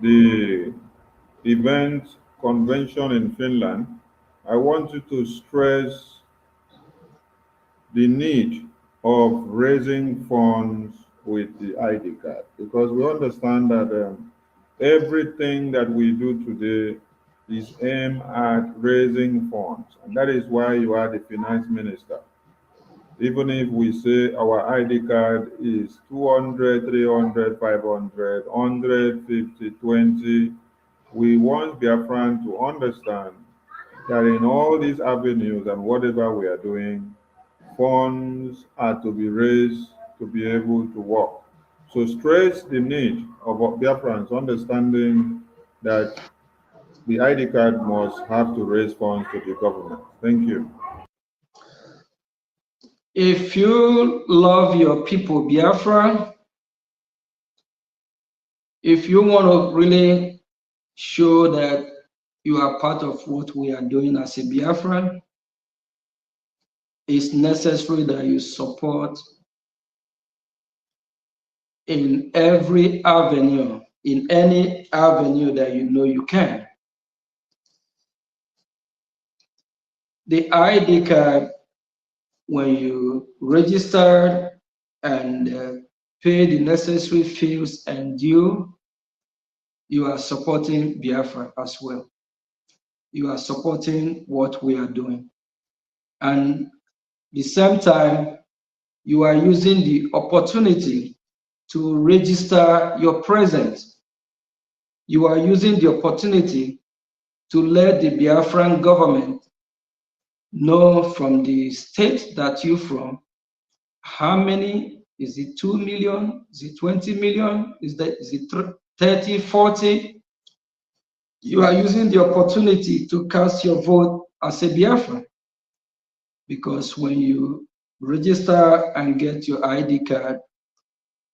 the event convention in Finland. I want you to stress the need of raising funds with the ID card, because we understand that everything that we do today is aimed at raising funds, and that is why you are the finance minister. Even if we say our ID card is 200, 300, 500, 150, 20, we want Biafran to understand that in all these avenues and whatever we are doing, funds are to be raised to be able to work. So stress the need of Biafrans understanding that the ID card must have to raise funds to the government. Thank you. If you love your people, Biafra, if you want to really show that you are part of what we are doing as a Biafran, it's necessary that you support in every avenue, in any avenue that you know you can. The ID card, when you register and pay the necessary fees and due, you are supporting Biafra as well. You are supporting what we are doing. And the same time, you are using the opportunity to register your presence. You are using the opportunity to let the Biafran government know from the state that you're from, how many, is it 2 million, is it 20 million, is it 30, 40? You are using the opportunity to cast your vote as a Biafran, because when you register and get your ID card,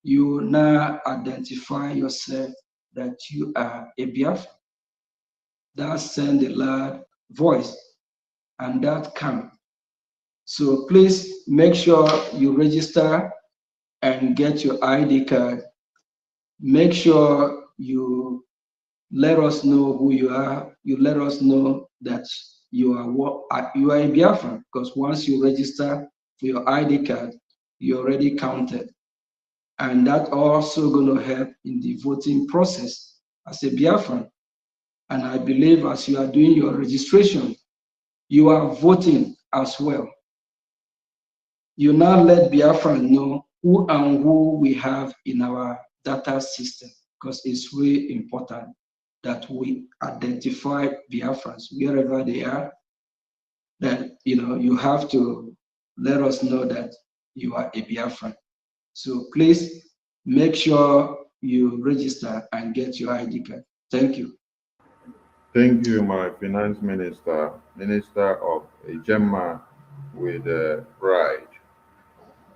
you now identify yourself that you are a Biafran. That sends a loud voice, and that counts. So please make sure you register and get your ID card. Make sure you let us know who you are. You let us know that you are a Biafran, because once you register for your ID card, you're already counted. And that also going to help in the voting process as a Biafran. And I believe as you are doing your registration, you are voting as well. You now let Biafran know who and who we have in our data system, because it's really important that we identify Biafrans wherever they are. That you have to let us know that you are a Biafran. So please make sure you register and get your ID card. Thank you. Thank you, my finance minister, minister of a Gemma with pride.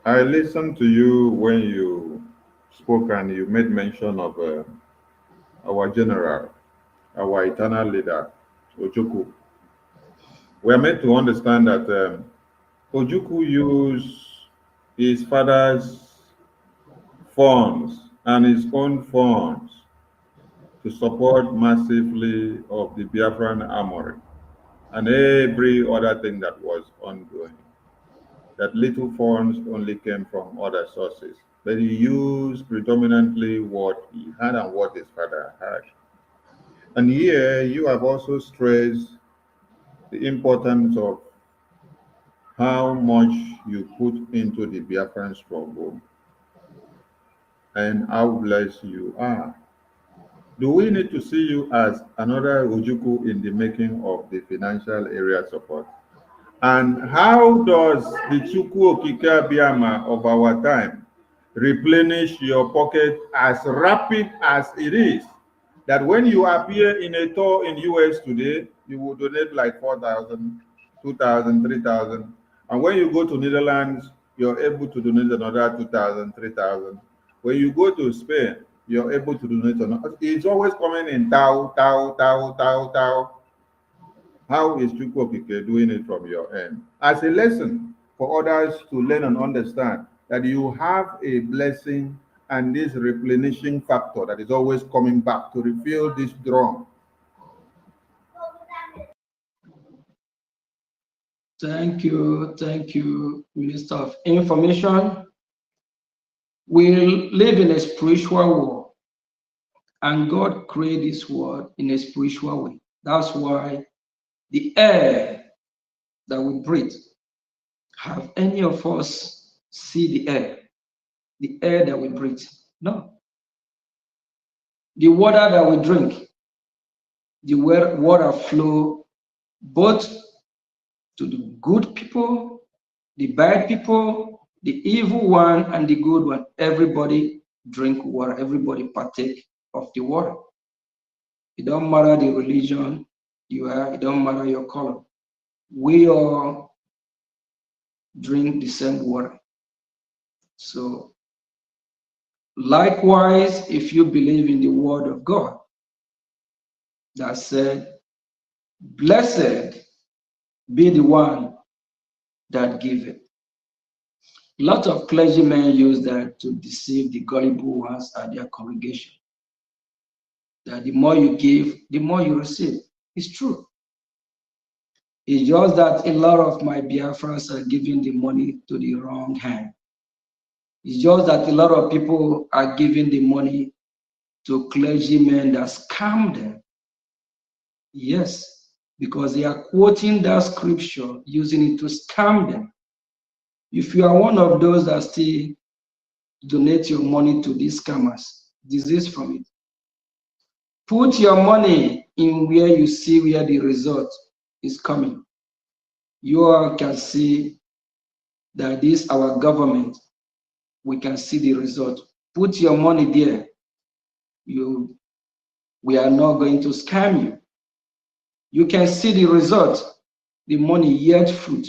I listened to you when you spoke and you made mention of our general, our eternal leader, Ojukwu. We are meant to understand that Ojukwu used his father's funds and his own funds to support massively of the Biafran armory and every other thing that was ongoing. That little funds only came from other sources, but he used predominantly what he had and what his father had. And here you have also stressed the importance of how much you put into the Biafran struggle and how blessed you are. Do we need to see you as another Ujuku in the making of the financial area support? And how does the Chukwu Okike Biama of our time replenish your pocket as rapid as it is? That when you appear in a tour in US today, you will donate like 4,000, 2,000, 3,000. And when you go to Netherlands, you're able to donate another 2,000, 3,000. When you go to Spain, you're able to donate another. It's always coming in tau, tau, tau, tau, tau. How is Chukwu Okike doing it from your end? As a lesson for others to learn and understand that you have a blessing and this replenishing factor that is always coming back to refill this drum. Thank you, Minister of Information. We live in a spiritual world, and God created this world in a spiritual way. That's why the air that we breathe, have any of us see the air that we breathe? No. The water that we drink, the water flow both to the good people, the bad people, the evil one, and the good one. Everybody drink water, everybody partake of the water. It don't matter the religion you are, it don't matter your color. We all drink the same water. So likewise, if you believe in the word of God that said, blessed be the one that giveth. A lot of clergymen use that to deceive the gullible ones at their congregation. That the more you give, the more you receive. It's true. It's just that a lot of my Biafrans are giving the money to the wrong hand. It's just that a lot of people are giving the money to clergymen that scam them. Yes, because they are quoting that scripture, using it to scam them. If you are one of those that still donate your money to these scammers, desist from it. Put your money in where you see where the result is coming. You all can see that this our government, we can see the result. Put your money there. We are not going to scam you. You can see the result. The money yield fruit.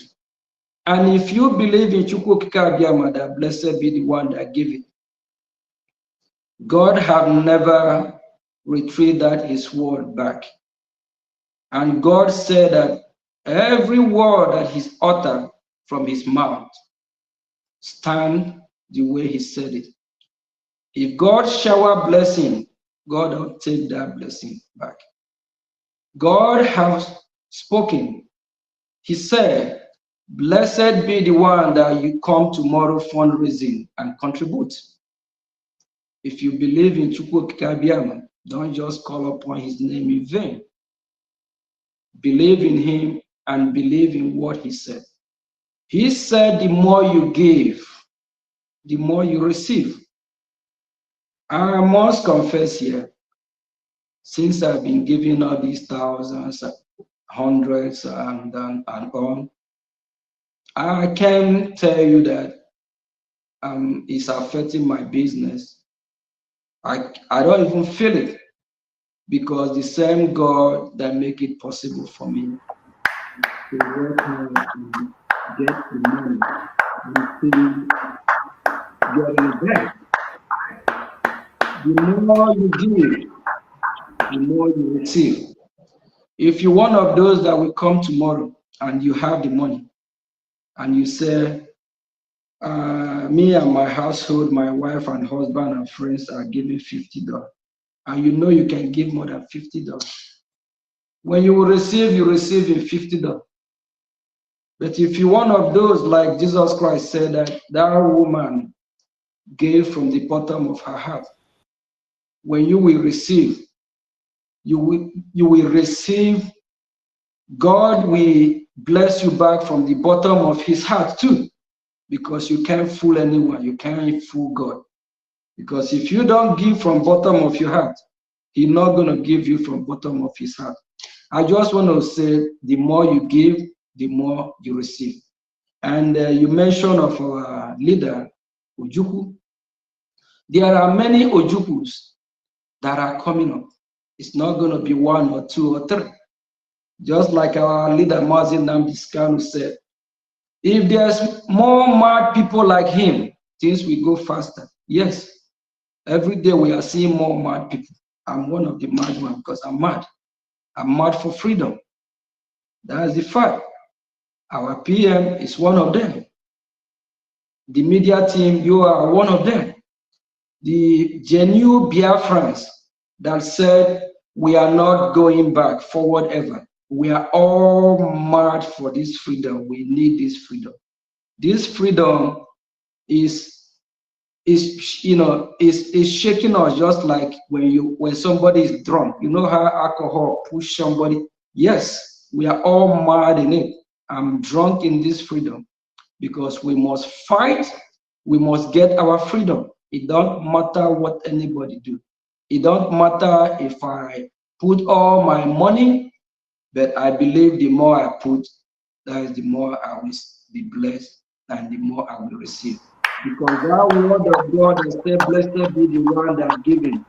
And if you believe in Chukwu Okike Abiama, that blessed be the one that gave it, God have never retrieved that his word back. And God said that every word that he's uttered from his mouth stand the way he said it. If God shower blessing, God will take that blessing back. God has spoken. He said, blessed be the one that you come tomorrow fundraising and contribute. If you believe in Chukwu Okike Abiama, don't just call upon his name in vain. Believe in him and believe in what he said. He said the more you give, the more you receive. I must confess here, since I've been giving all these thousands, hundreds, and on, I can tell you that it's affecting my business. I don't even feel it, because the same God that make it possible for me to work hard to get the money and still getting it back. The more you give, the more you receive. If you're one of those that will come tomorrow and you have the money and you say, me and my household, my wife and husband and friends are giving $50, and you know you can give more than $50. When you will receive, you receive in $50. But if you're one of those, like Jesus Christ said, that woman gave from the bottom of her heart, when you will receive, you will receive. God will bless you back from the bottom of his heart too, because you can't fool anyone. You can't fool God. Because if you don't give from bottom of your heart, he's not going to give you from bottom of his heart. I just want to say, the more you give, the more you receive. And you mentioned of our leader, Ojukwu. There are many Ojukwus that are coming up. It's not going to be one or two or three. Just like our leader, Mazin Nambiskanu, said, if there's more mad people like him, things will go faster. Yes, every day we are seeing more mad people. I'm one of the mad ones because I'm mad. I'm mad for freedom. That's the fact. Our PM is one of them. The media team, you are one of them. The genuine Biafrans that said, we are not going back forward ever. We are all mad for this freedom. We need this freedom. This freedom is shaking us, just like when somebody is drunk. You know how alcohol push somebody? Yes, we are all mad in it. I'm drunk in this freedom because we must fight. We must get our freedom. It don't matter what anybody do. It don't matter if I put all my money, but I believe the more I put, that is the more I will be blessed and the more I will receive. Because that word of God that said, blessed be the one that giving.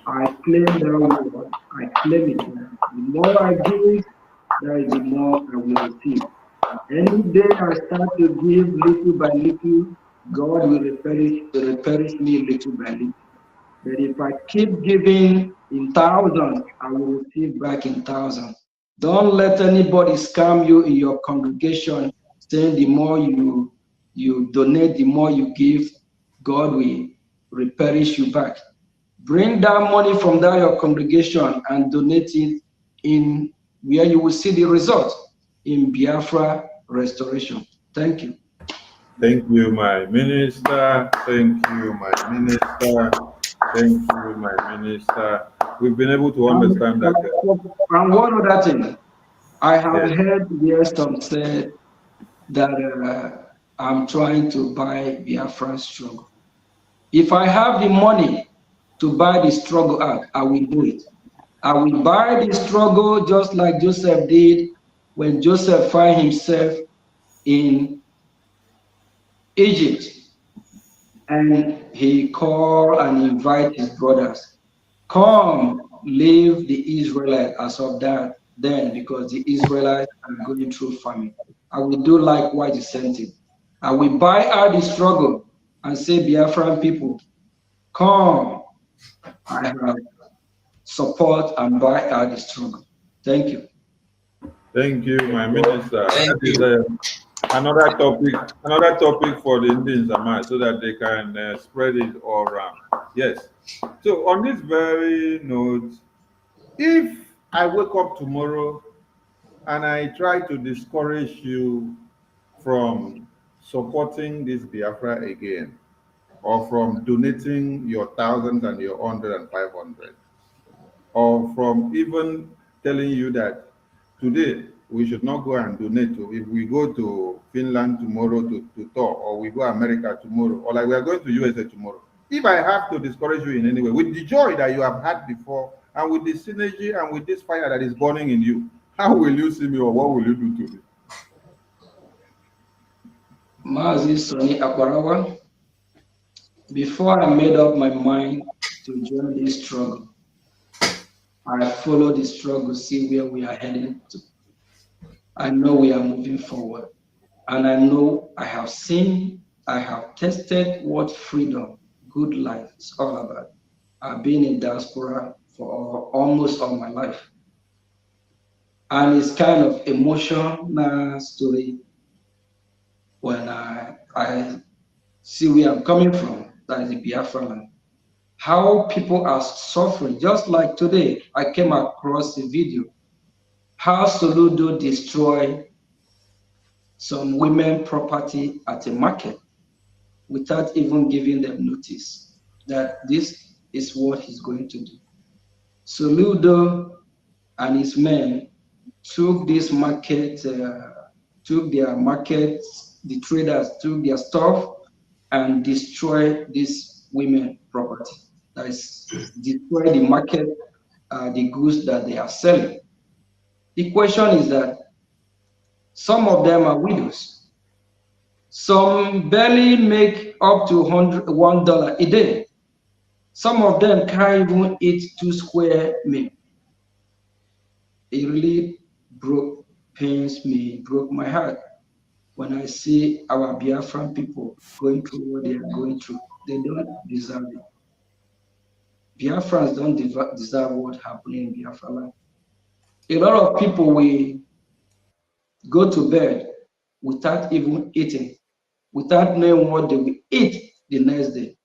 I claim that word. I claim it. The more I give, that is the more I will receive. Any day I start to give little by little, God will replenish me little by little. But if I keep giving in thousands, I will receive back in thousands. Don't let anybody scam you in your congregation, saying the more you donate, the more you give, God will replenish you back. Bring that money from that your congregation and donate it in where you will see the result, in Biafra restoration. Thank you. Thank you, my minister. Thank you, my minister. Thank you, my minister. We've been able to understand that. And one other thing, I have Yes. heard where some said that I'm trying to buy Biafra struggle. If I have the money to buy the struggle out, I will do it. I will buy the struggle just like Joseph did when Joseph found himself in Egypt, and he called and invited his brothers, come, leave the Israelites as of that then, because the Israelites are going through famine. I will do likewise the same thing. I will buy out the struggle and say, Biafran people, come, I have support and buy out the struggle. Thank you. Thank you, my minister. Thank That is you. another topic for the Indians so that they can spread it all around. Yes. So on this very note, if I wake up tomorrow and I try to discourage you from supporting this Biafra again, or from donating your thousands and your 100 and 500, or from even telling you that today we should not go and donate to, if we go to Finland tomorrow to tour, or we go America tomorrow, or like we are going to USA tomorrow. If I have to discourage you in any way, with the joy that you have had before, and with the synergy and with this fire that is burning in you, how will you see me, or what will you do to me? Mazi Soni Akwarawa, before I made up my mind to join this struggle, I followed the struggle, see where we are heading to. I know we are moving forward. And I know I have seen, I have tested what freedom, good life is all about. I've been in diaspora for almost all my life. And it's kind of emotional story when I see where I'm coming from, that is the Biafra land. How people are suffering, just like today, I came across a video, how Soludo destroyed some women property at a market without even giving them notice that this is what he's going to do. Soludo and his men took this market, took their markets, the traders took their stuff and destroyed this women property. That is, destroy the market, the goods that they are selling. The question is that some of them are widows. Some barely make up to $1 a day. Some of them can't even eat 2 square meal. It really pains me, broke my heart when I see our Biafran people going through what they are going through. They don't deserve it. Biafrans don't deserve what happened in Biafra land. A lot of people will go to bed without even eating, without knowing what they will eat the next day.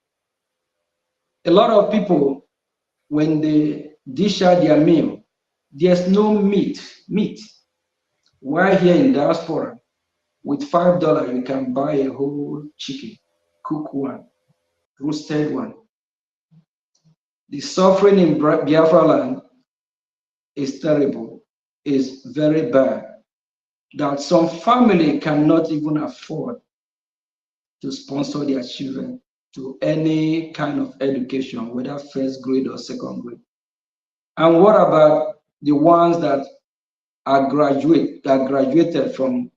A lot of people, when they dish out their meal, there's no meat. While here in diaspora, with $5, you can buy a whole chicken, cook one, roasted one. The suffering in Biafra land is terrible, is very bad, that some family cannot even afford to sponsor their children to any kind of education, whether first grade or second grade. And what about the ones that are graduated from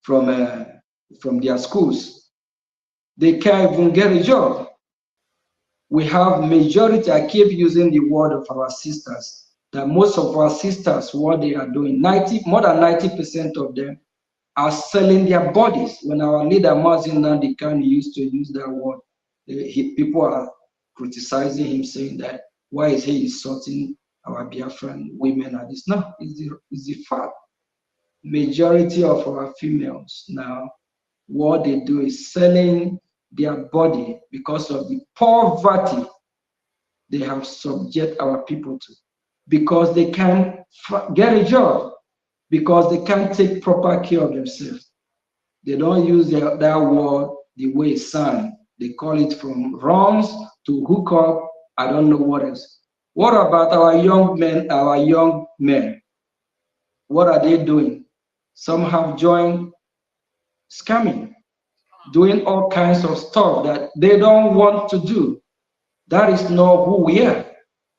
their schools? They can't even get a job. We have majority, I keep using the word of our sisters, that most of our sisters, what they are doing, more than 90% of them are selling their bodies. When our leader, Mazin Nandikan, used to use that word, people are criticizing him, saying that, why is he insulting our Biafran women at this? No, it's the fact. Majority of our females now, what they do is selling their body because of the poverty they have subject our people to, because they can't get a job, because they can't take proper care of themselves. They don't use that word the way it sounds. They call it from runs to hook up. I don't know what else. What about our young men? What are they doing? Some have joined scamming, doing all kinds of stuff that they don't want to do. That is not who we are.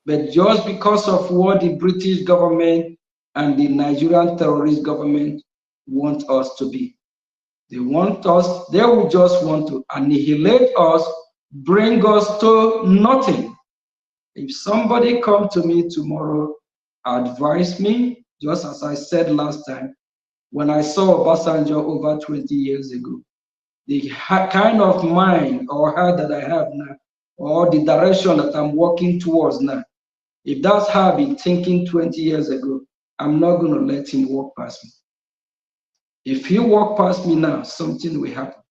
But just because of what the British government and the Nigerian terrorist government want us to be. They will just want to annihilate us, bring us to nothing. If somebody come to me tomorrow, advise me, just as I said last time, when I saw Obasanjo over 20 years ago, the kind of mind or heart that I have now, or the direction that I'm working towards now, if that's how I've been thinking 20 years ago, I'm not going to let him walk past me. If he walk past me now, something will happen.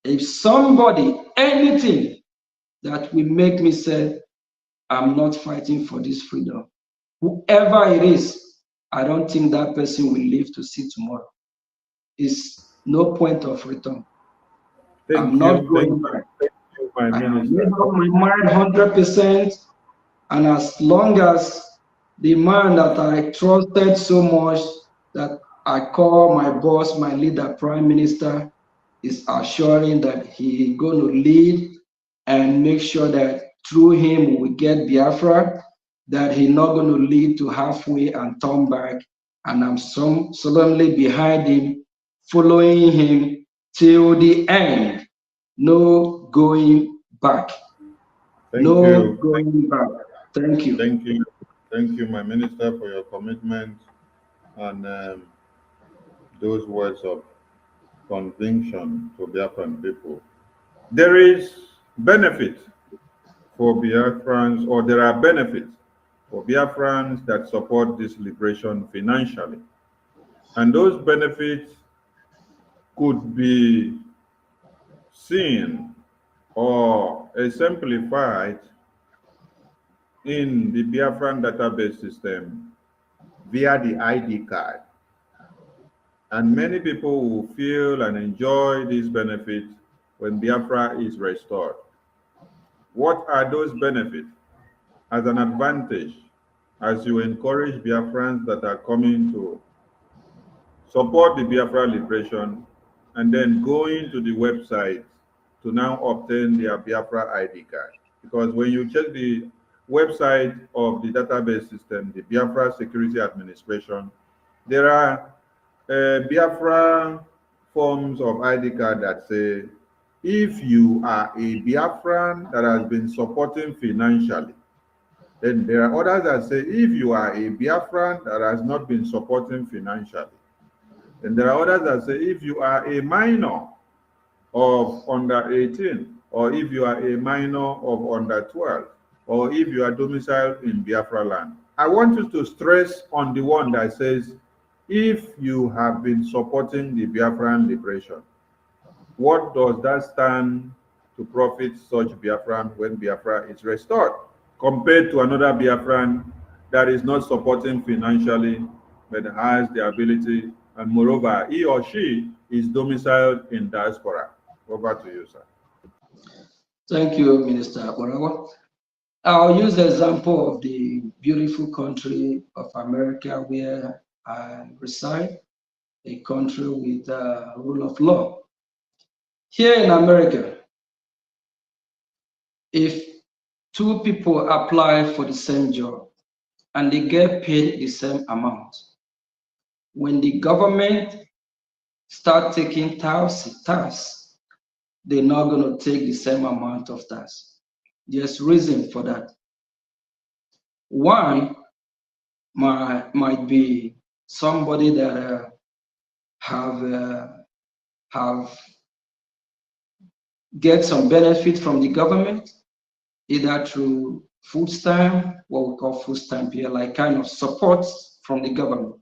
If somebody, anything that will make me say, I'm not fighting for this freedom, whoever it is, I don't think that person will live to see tomorrow. It's no point of return. I'm not going back. I have made up my mind 100%, and as long as the man that I trusted so much, that I call my boss, my leader, Prime Minister, is assuring that he is going to lead and make sure that through him we get Biafra, that he's not going to lead to halfway and turn back. And I'm solemnly behind him, following him till the end. No going back. Thank you. Going back. Thank you. Thank you. Thank you, my minister, for your commitment and those words of conviction to Biafran people. There is benefit for Biafrans, or there are benefits for Biafrans that support this liberation financially. And those benefits could be seen or exemplified in the Biafran database system via the ID card. And many people will feel and enjoy these benefits when Biafra is restored. What are those benefits? as an advantage as you encourage Biafrans that are coming to support the Biafra liberation and then going to the website to now obtain their Biafra ID card. Because when you check the website of the database system, the Biafra Security Administration, there are Biafra forms of ID card that say, if you are a Biafran that has been supporting financially, then there are others that say, if you are a Biafran that has not been supporting financially, then there are others that say, if you are a minor of under 18, or if you are a minor of under 12, or if you are domiciled in Biafra land. I want you to stress on the one that says, if you have been supporting the Biafran liberation. What does that stand to profit such Biafran when Biafra is restored, compared to another Biafran that is not supporting financially, but has the ability, and moreover, he or she is domiciled in diaspora? Over to you, sir. Thank you, Minister Borawa. I'll use the example of the beautiful country of America where I reside, a country with rule of law. Here in America, if two people apply for the same job and they get paid the same amount, when the government start taking tax, they're not going to take the same amount of tax. There's reason for that. One might be somebody that have get some benefit from the government, either through food stamp, what we call food stamp here, like kind of support from the government.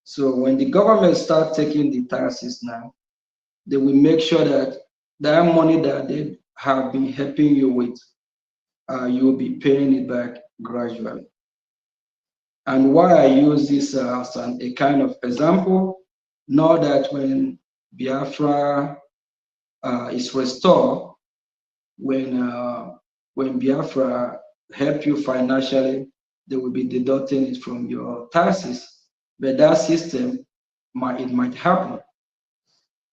So when the government start taking the taxes now, they will make sure that that money that they have been helping you with, you will be paying it back gradually. And why I use this as a kind of example, know that when Biafra is restored, when Biafra help you financially, they will be deducting it from your taxes. But that system, it might happen.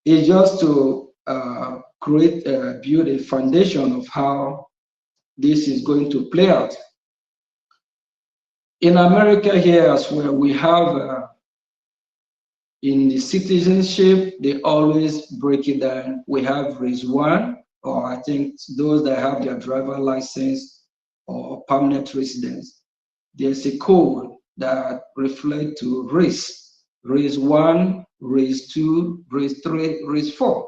It's just to build a foundation of how this is going to play out. In America here as well, we have in the citizenship, they always break it down. We have race 1, or I think those that have their driver license or permanent residence. There's a code that reflects to race 1, race 2, race 3, race 4.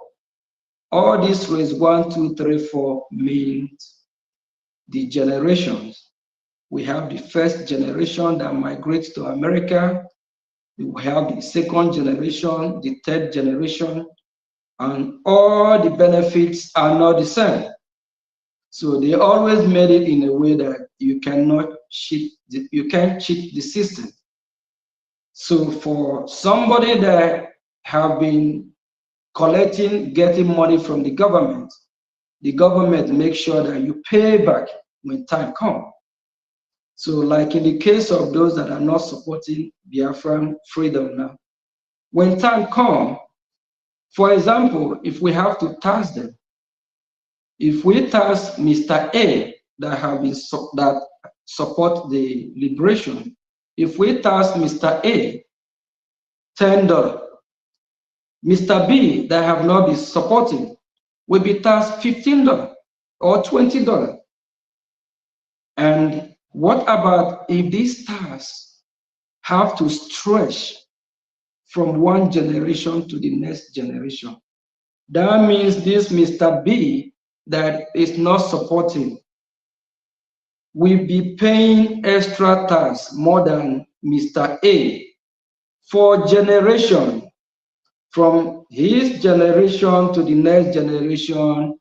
All these race 1, 2, 3, 4 means the generations. We have the first generation that migrates to America. We have the second generation, the third generation, and all the benefits are not the same. So they always made it in a way that you can't cheat the system. So for somebody that have been getting money from the government makes sure that you pay back when time comes. So like in the case of those that are not supporting Biafran freedom now, when time comes, for example, if we have to tax them, if we tax Mr. A that support the liberation, if we tax Mr. A $10, Mr. B that have not been supporting will be taxed $15 or $20. And what about if these taxes have to stretch from one generation to the next generation? That means this Mr. B that is not supporting will be paying extra tax more than Mr. A for generation. From his generation to the next generation,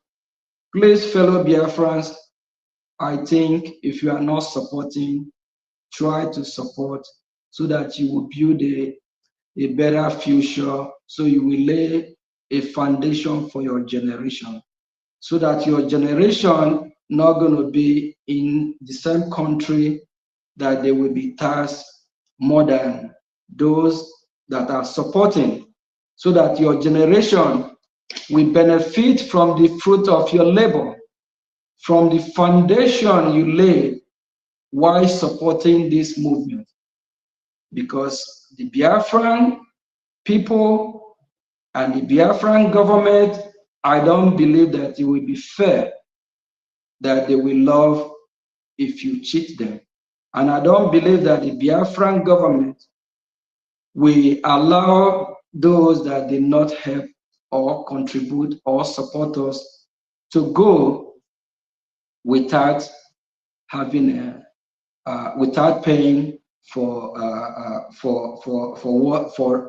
please, fellow Biafrans, I think if you are not supporting, try to support so that you will build a better future, so you will lay a foundation for your generation, so that your generation not going to be in the same country that they will be taxed more than those that are supporting, so that your generation will benefit from the fruit of your labor, from the foundation you laid while supporting this movement. Because the Biafran people and the Biafran government, I don't believe that it will be fair that they will love if you cheat them. And I don't believe that the Biafran government will allow those that did not help or contribute or support us to go without having without paying for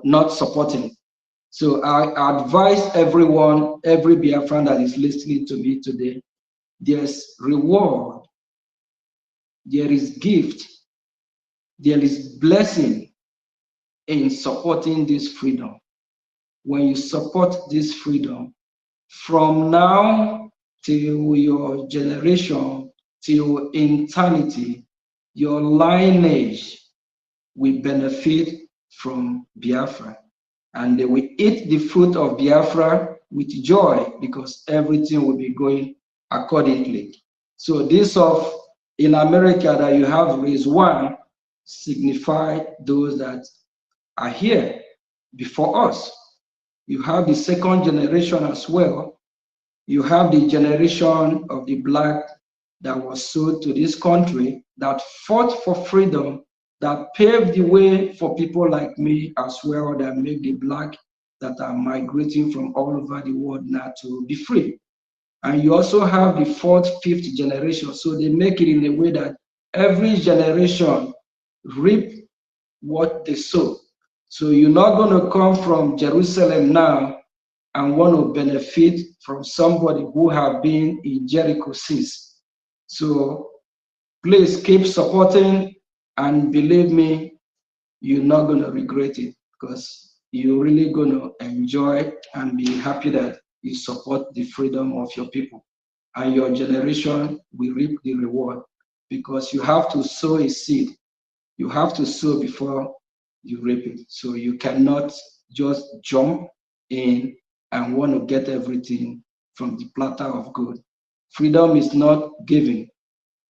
not supporting. So I advise everyone, every Biafran that is listening to me today, there's reward, there is gift, there is blessing in supporting this freedom. When you support this freedom, from now till your generation, till eternity, your lineage will benefit from Biafra. And they will eat the fruit of Biafra with joy, because everything will be going accordingly. So this of in America that you have raised one signify those that are here before us. You have the second generation as well. You have the generation of the black that was sold to this country, that fought for freedom, that paved the way for people like me as well, that make the black that are migrating from all over the world now to be free. And you also have the fourth, fifth generation. So they make it in a way that every generation reap what they sow. So you're not going to come from Jerusalem now and want to benefit from somebody who have been in Jericho since. So please keep supporting, and believe me, you're not going to regret it, because you're really going to enjoy and be happy that you support the freedom of your people, and your generation will reap the reward, because you have to sow a seed. You have to sow before you reap it. So you cannot just jump in and want to get everything from the platter of gold. Freedom is not giving,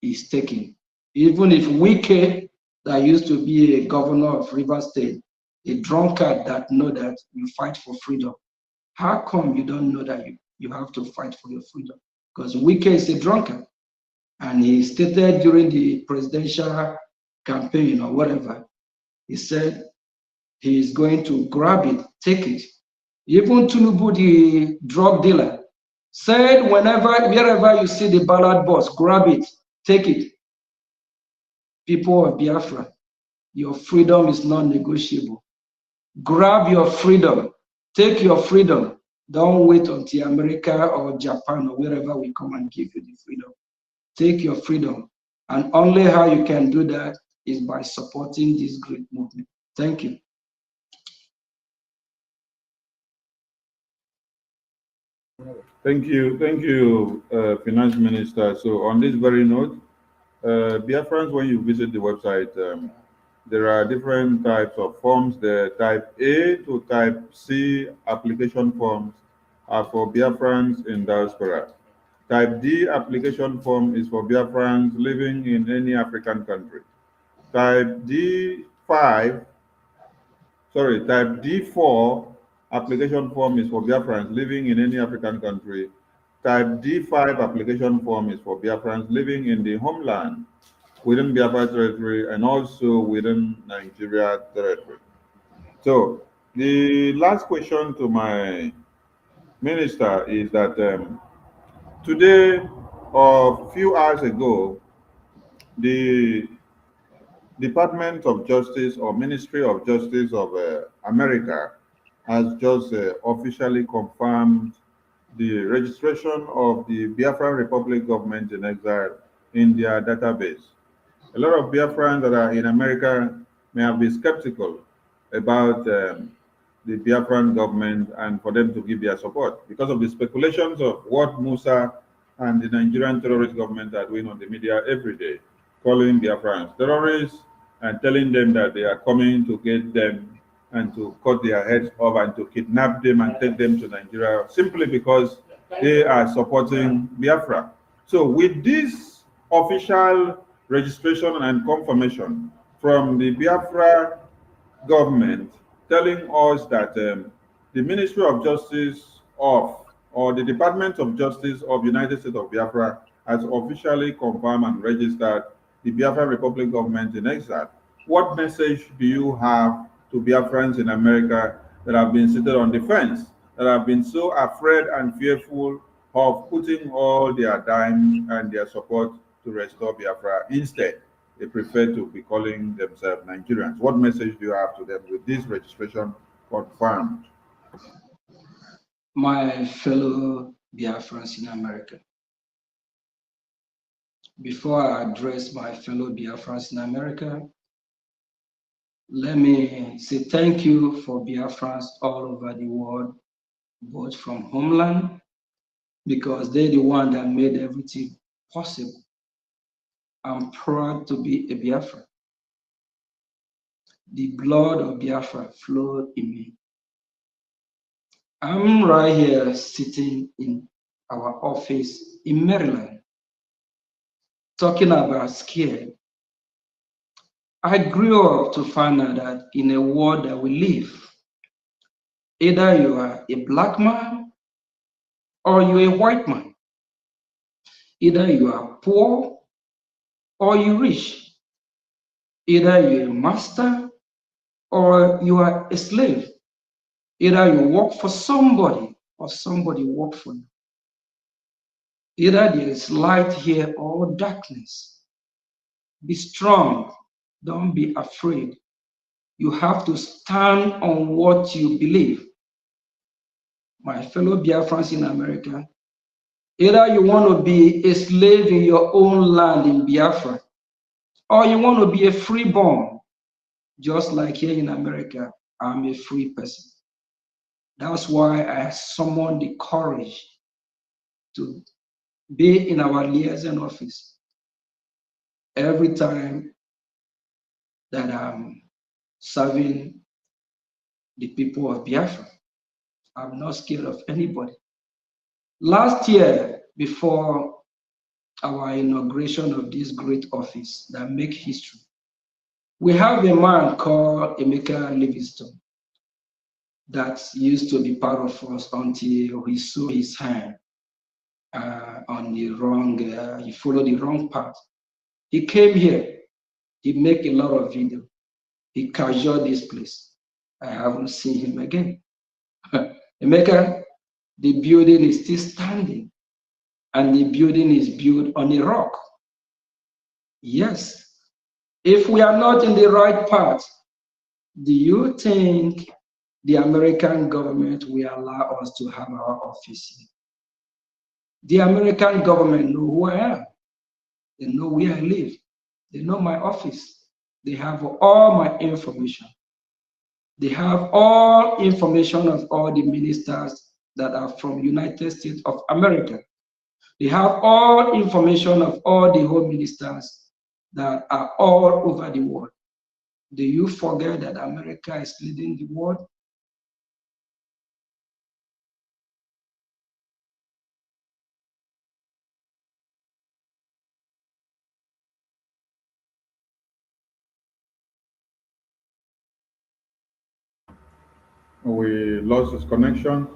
it's taking. Even if Wike, that used to be a governor of Rivers State, a drunkard that know that you fight for freedom, how come you don't know that you have to fight for your freedom? Because Wike is a drunkard, and he stated during the presidential campaign or whatever, he said he is going to grab it, take it. Even Tinubu, the drug dealer, said wherever you see the ballot box, grab it, take it. People of Biafra, your freedom is not negotiable. Grab your freedom, take your freedom. Don't wait until America or Japan or wherever we come and give you the freedom. Take your freedom. And only how you can do that is by supporting this great movement. Thank you. Thank you, Finance Minister. So on this very note, Biafrans, when you visit the website, there are different types of forms. The type A to type C application forms are for Biafrans in diaspora. Type D application form is for Biafrans living in any African country. Type D4 application form is for Biafrans living in any African country. Type D5 application form is for Biafrans living in the homeland, within Biafra territory, and also within Nigeria territory. So the last question to my minister is that today, or a few hours ago, the Department of Justice or Ministry of Justice of America has just officially confirmed the registration of the Biafran Republic government in exile in their database. A lot of Biafrans that are in America may have been skeptical about the Biafran government and for them to give their support because of the speculations of what Musa and the Nigerian terrorist government are doing on the media every day, calling Biafrans terrorists and telling them that they are coming to get them and to cut their heads off and to kidnap them and take them to Nigeria simply because they are supporting Biafra. So with this official registration and confirmation from the Biafra government telling us that the Ministry of Justice or the Department of Justice of United States of Biafra has officially confirmed and registered the Biafra Republic government in exile. What message do you have to Biafrans in America that have been seated on the fence, that have been so afraid and fearful of putting all their dimes and their support to restore Biafra? Instead, they prefer to be calling themselves Nigerians. What message do you have to them with this registration confirmed? My fellow Biafrans in America, before I address my fellow Biafrans in America, let me say thank you for Biafrans all over the world, both from homeland, because they're the one that made everything possible. I'm proud to be a Biafran. The blood of Biafra flowed in me. I'm right here sitting in our office in Maryland, talking about scared. I grew up to find out that in a world that we live, either you are a black man or you're a white man. Either you are poor or you're rich. Either you're a master or you are a slave. Either you work for somebody or somebody work for you. Either there is light here or darkness. Be strong. Don't be afraid. You have to stand on what you believe. My fellow Biafrans in America, either you want to be a slave in your own land in Biafra, or you want to be a freeborn, just like here in America, I'm a free person. That's why I summoned the courage to be in our liaison office every time that I'm serving the people of Biafra. I'm not scared of anybody. Last year, before our inauguration of this great office that make history, we have a man called Emeka Livingstone that used to be part of us until he saw his hand on the wrong, he followed the wrong path. He came here, he make a lot of video. He casualed this place. I haven't seen him again. Emeka, the building is still standing, and the building is built on a rock. Yes, if we are not in the right path, do you think the American government will allow us to have our office here? The American government know who I am. They know where I live. They know my office. They have all my information. They have all information of all the ministers that are from United States of America. They have all information of all the home ministers that are all over the world. Do you forget that America is leading the world? We lost his connection.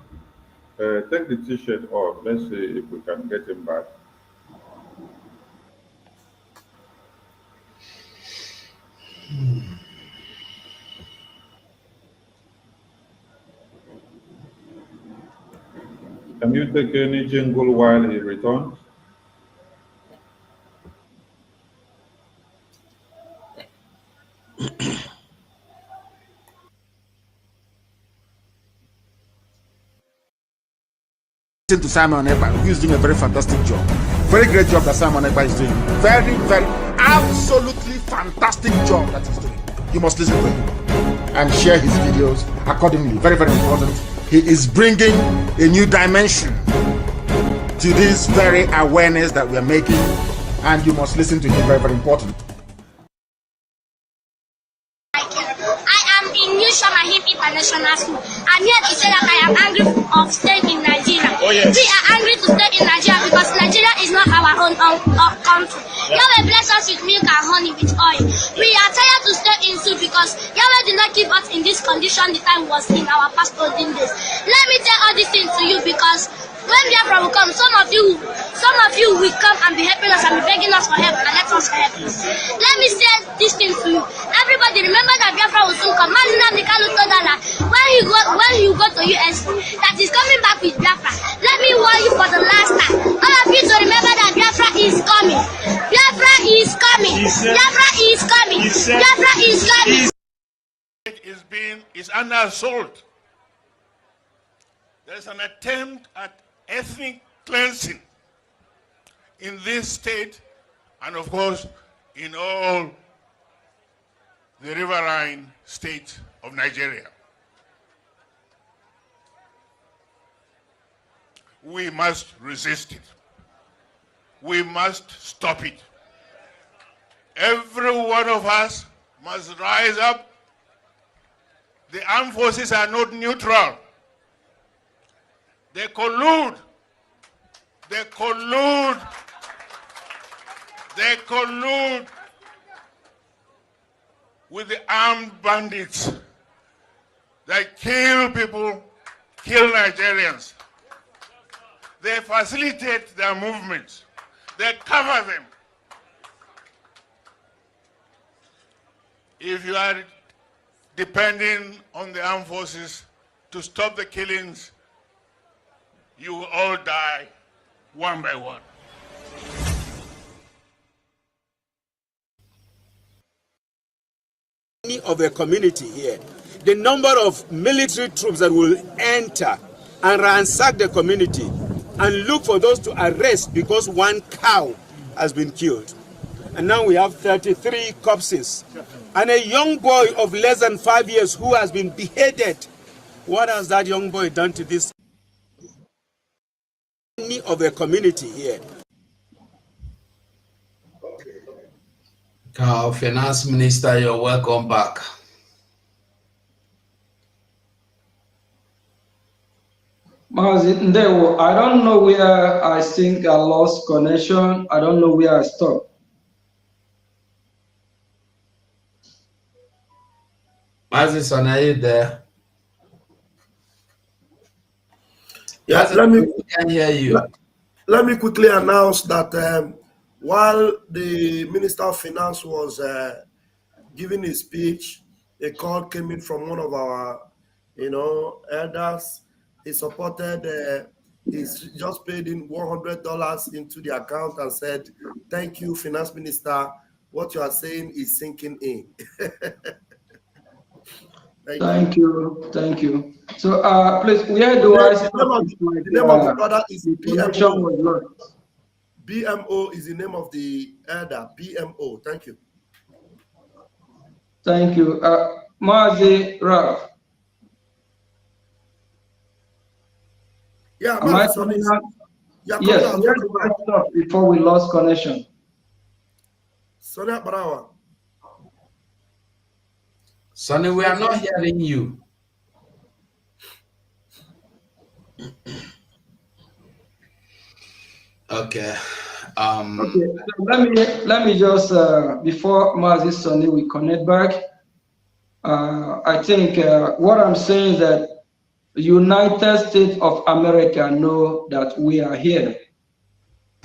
Take the t-shirt off. Let's see if we can get him back. Can you take any jingle while he returns? To Simon Ekpa, who's doing a very fantastic job. Very great job that Simon Ekpa is doing. Very, absolutely fantastic job that he's doing. You must listen to him and share his videos accordingly. Very, very important. He is bringing a new dimension to this very awareness that we are making, and you must listen to him. Very, very important. International School. I'm here to say that I am angry of staying in Nigeria. Oh, yes. We are angry to stay in Nigeria because Nigeria is not our own country. Yeah. Yahweh bless us with milk and honey with oil. We are tired to stay in soup because Yahweh did not keep us in this condition the time was in our past olden days. Let me tell all these things to you because when Biafra will come, some of you will come and be helping us and be begging us for help and let us help you. Let me say this thing to you. Everybody remember that Biafra will soon come. Mazina Mikalu told her that when you go to US, that is coming back with Biafra. Let me warn you for the last time. All of you to remember that Biafra is coming. Biafra is coming. Biafra is coming. Biafra is coming. Is under assault. There's an attempt at ethnic cleansing in this state and of course in all the riverine states of Nigeria. We must resist it. We must stop it. Every one of us must rise up. The armed forces are not neutral. They collude. They collude. They collude with the armed bandits. They kill people, kill Nigerians. They facilitate their movements. They cover them. If you are depending on the armed forces to stop the killings, you will all die one by one. Of a community here, the number of military troops that will enter and ransack the community and look for those to arrest because one cow has been killed. And now we have 33 corpses and a young boy of less than 5 years who has been beheaded. What has that young boy done to this of a community here? Finance Minister, you're welcome back. I don't know where I think I lost connection. I don't know where I stopped. Mazison, are you there? Yeah, Mazison, we can hear you. Let me quickly announce that while the Minister of Finance was giving his speech, a call came in from one of our, elders. He supported. He's just paid in $100 into the account and said, "Thank you, Finance Minister. What you are saying is sinking in." Thank you. Thank you. So, please, where do I start? The name of the brother is BMO. BMO is the name of the elder. BMO. Thank you. Thank you. Mazi Ralph. Yeah, yes, where do I stop before we lost connection? Sonia Barawa. Sonny, we are not hearing you. Okay. Okay. So let me just before Mazi Sonny we connect back. I think what I'm saying is that the United States of America know that we are here.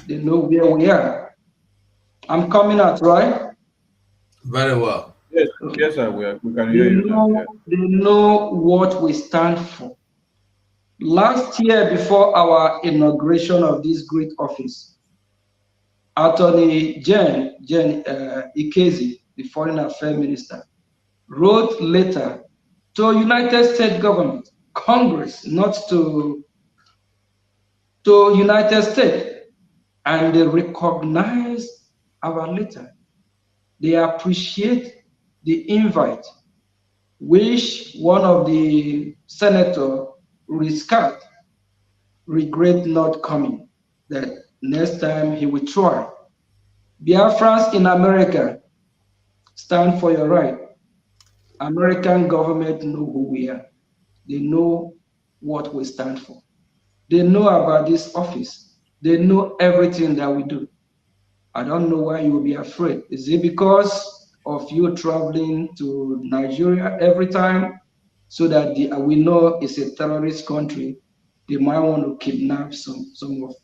They know where we are. I'm coming out, right? Very well. Yes, okay. Yes, sir. We can hear you. They know what we stand for. Last year, before our inauguration of this great office, Attorney Jen Ikezi, the Foreign Affairs Minister, wrote a letter to United States government, Congress, not to United States, and they recognize our letter. They appreciate the invite, which one of the senators, Riskat, regret not coming. that next time he will try. Biafrans in America, stand for your right. American government know who we are. They know what we stand for. They know about this office. They know everything that we do. I don't know why you will be afraid. Is it because of you traveling to Nigeria every time so that we know it's a terrorist country? They might want to kidnap some of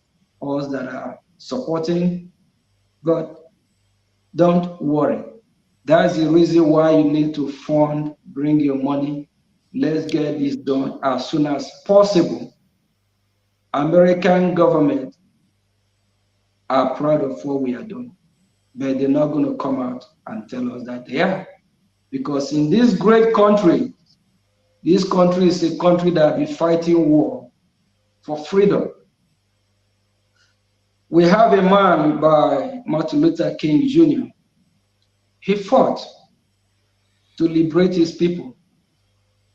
us that are supporting, but don't worry. That's the reason why you need to fund, bring your money. Let's get this done as soon as possible. American government are proud of what we are doing, but they're not going to come out and tell us that they are. Because in this great country, this country is a country that will be fighting war for freedom. We have a man by Martin Luther King Jr. He fought to liberate his people,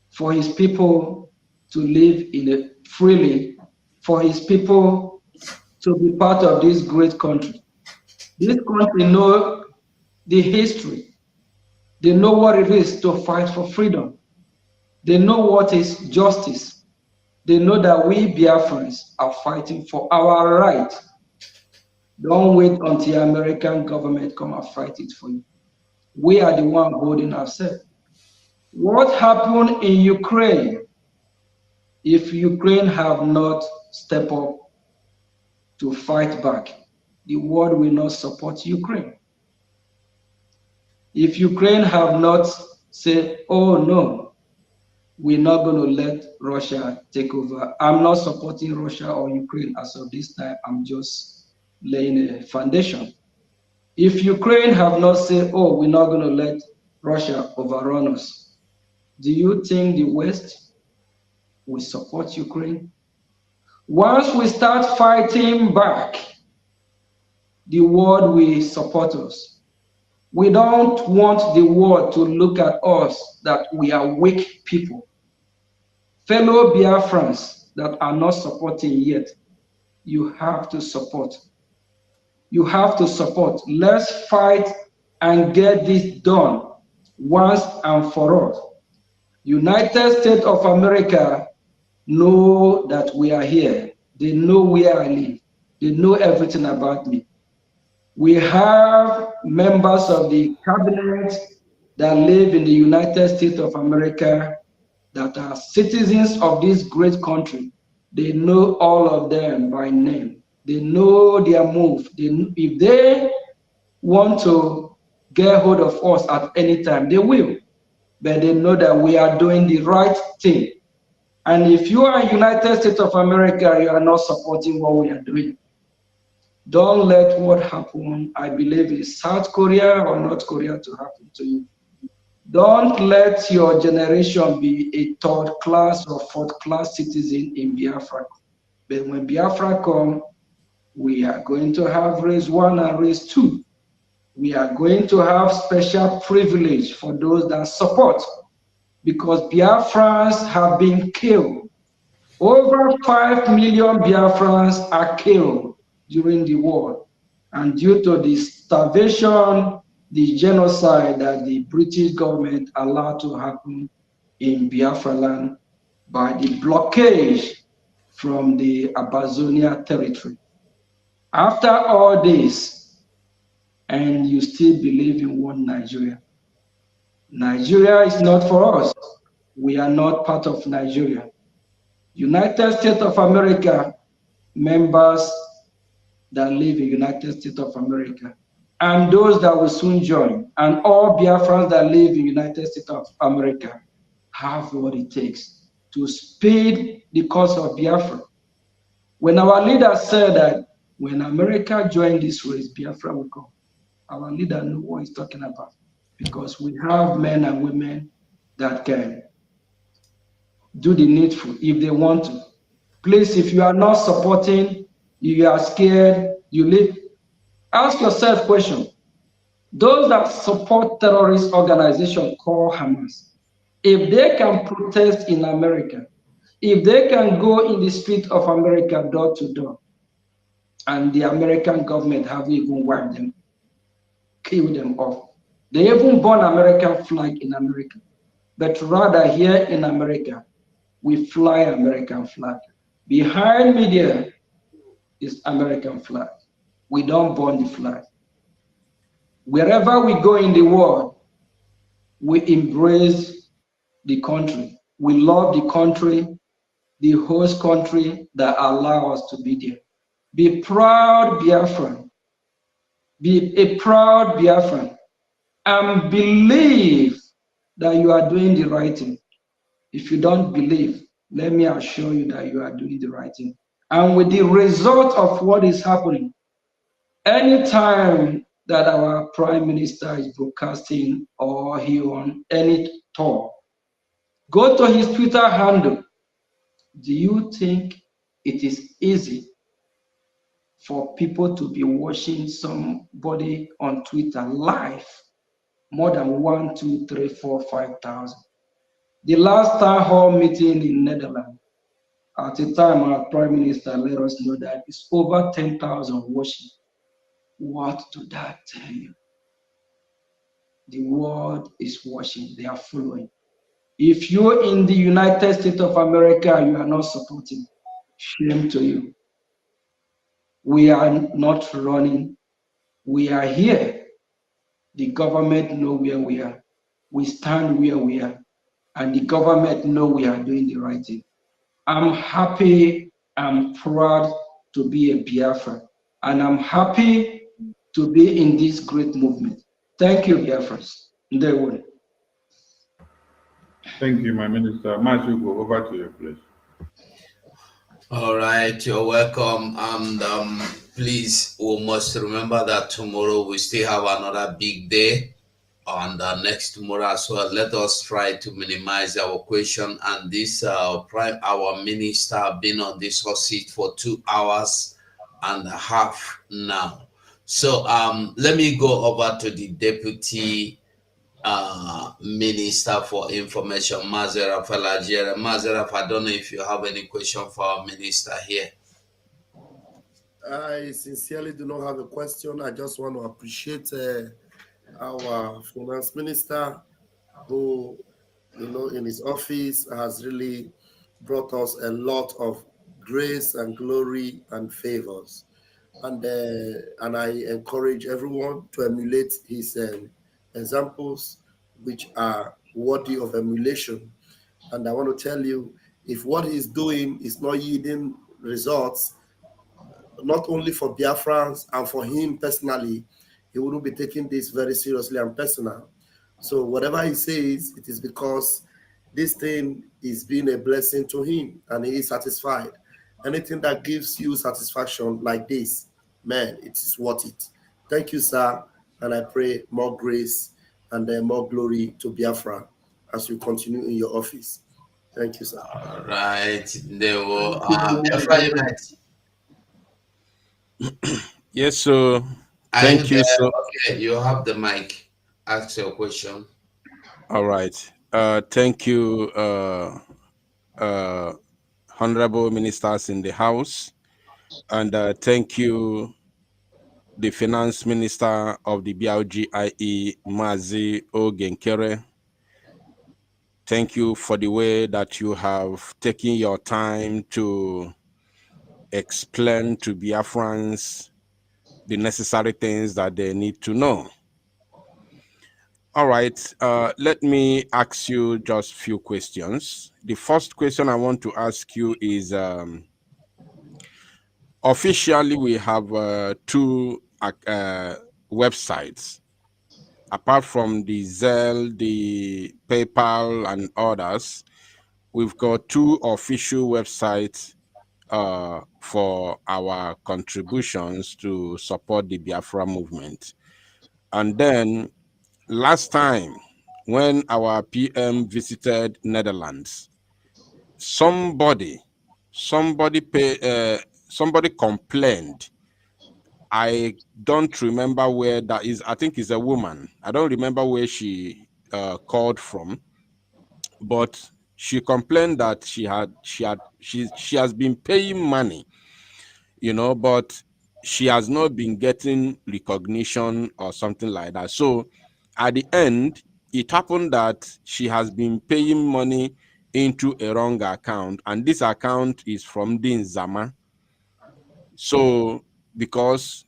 for his people to live freely, for his people to be part of this great country. This country knows the history. They know what it is to fight for freedom. They know what is justice. They know that we Biafrans are fighting for our right. Don't wait until American government come and fight it for you. We are the one holding ourselves. What happened in Ukraine? If Ukraine have not stepped up to fight back, the world will not support Ukraine. If Ukraine have not said, oh no, we're not going to let Russia take over. I'm not supporting Russia or Ukraine as of this time. I'm just laying a foundation. If Ukraine have not said, oh, we're not going to let Russia overrun us, do you think the West will support Ukraine? Once we start fighting back, the world will support us. We don't want the world to look at us that we are weak people. Fellow Biafrans that are not supporting yet, you have to support. You have to support. Let's fight and get this done once and for all. United States of America know that we are here. They know where I live. They know everything about me. We have members of the cabinet that live in the United States of America that are citizens of this great country. They know all of them by name. They know their move. If they want to get hold of us at any time, they will. But they know that we are doing the right thing. And if you are United States of America, you are not supporting what we are doing. Don't let what happened, I believe, in South Korea or North Korea to happen to you. Don't let your generation be a third class or fourth class citizen in Biafra. But when Biafra come, we are going to have race 1 and race 2. We are going to have special privilege for those that support, because Biafrans have been killed. Over 5 million Biafrans are killed during the war. And due to the starvation, the genocide that the British government allowed to happen in Biafra land by the blockade from the Amazonia territory. After all this, and you still believe in one Nigeria. Nigeria is not for us. We are not part of Nigeria. United States of America members that live in United States of America, and those that will soon join, and all Biafrans that live in United States of America have what it takes to speed the cause of Biafra. When our leader said that when America joined this race, Biafra will come, our leader knew what he's talking about, because we have men and women that can do the needful if they want to. Please, if you are not supporting, you are scared, you live, ask yourself a question. Those that support terrorist organization called Hamas, if they can protest in America, if they can go in the street of America door to door, and the American government haven't even wiped them, killed them off. They even burn American flag in America. But rather here in America, we fly American flag. Behind me there is American flag. We don't burn the flag. Wherever we go in the world, we embrace the country. We love the country, the host country that allow us to be there. Be proud Biafran. Be a proud Biafran. And believe that you are doing the right thing. If you don't believe, let me assure you that you are doing the right thing. And with the result of what is happening, anytime that our prime minister is broadcasting or he on any tour, go to his Twitter handle. Do you think it is easy for people to be watching somebody on Twitter live more than 1, 2, 3, 4, 5,000? The last town hall meeting in Netherlands, at the time our prime minister let us know that it's over 10,000 watching. What do that tell you? The world is watching, they are following. If you're in the United States of America, you are not supporting, shame to you. We are not running, we are here. The government know where we are. We stand where we are. And the government know we are doing the right thing. I'm happy, I'm proud to be a Biafra. And I'm happy to be in this great movement. Thank you, Biafras. Ndewo. Thank you, my minister. Mashugo, over to you, please. All right, you're welcome. And please, we must remember that tomorrow we still have another big day. And next tomorrow as well, let us try to minimize our question. And this our minister been on this hot seat for 2 hours and a half now. So let me go over to the deputy Minister for Information, Mazeraf Alajere. Mazeraf, I don't know if you have any question for our minister here. I sincerely do not have a question. I just want to appreciate our finance minister who, in his office has really brought us a lot of grace and glory and favors. And I encourage everyone to emulate his examples, which are worthy of emulation. And I want to tell you, if what he's doing is not yielding results, not only for Biafrans and for him personally, he wouldn't be taking this very seriously and personal. So whatever he says, it is because this thing is being a blessing to him and he is satisfied. Anything that gives you satisfaction like this, man, it is worth it. Thank you, sir. And I pray more grace and more glory to Biafra as you continue in your office. Thank you, sir. All right. There were Biafra Unite. Yes, so thank you. So okay, you have the mic. Ask your question. All right. Thank you, honorable ministers in the House, and thank you, the Finance Minister of the BLGIE, Mazi Ogenkere. Thank you for the way that you have taken your time to explain to Biafrans the necessary things that they need to know. All right, let me ask you just a few questions. The first question I want to ask you is, officially we have 2 websites. Apart from the Zelle, the PayPal, and others, we've got 2 official websites for our contributions to support the Biafra movement. And then last time when our PM visited Netherlands, somebody complained. I don't remember where that is. I think it's a woman. I don't remember where she called from, but she complained that she has been paying money, but she has not been getting recognition or something like that. So at the end, it happened that she has been paying money into a wrong account, and this account is from Din Zama. So because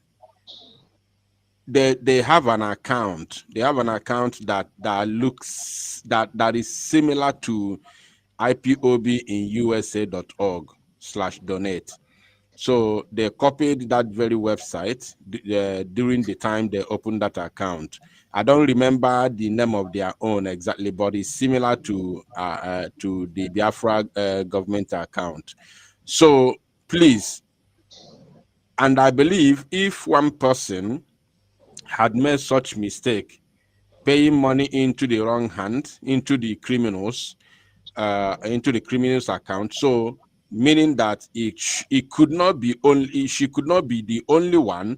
they have an account, that looks that is similar to ipobinusa.org/donate. So they copied that very website during the time they opened that account. I don't remember the name of their own exactly, but it's similar to the Biafra government account. So please, and I believe if one person had made such mistake, paying money into the wrong hand, into the criminals account, so meaning that it could not be only, she could not be the only one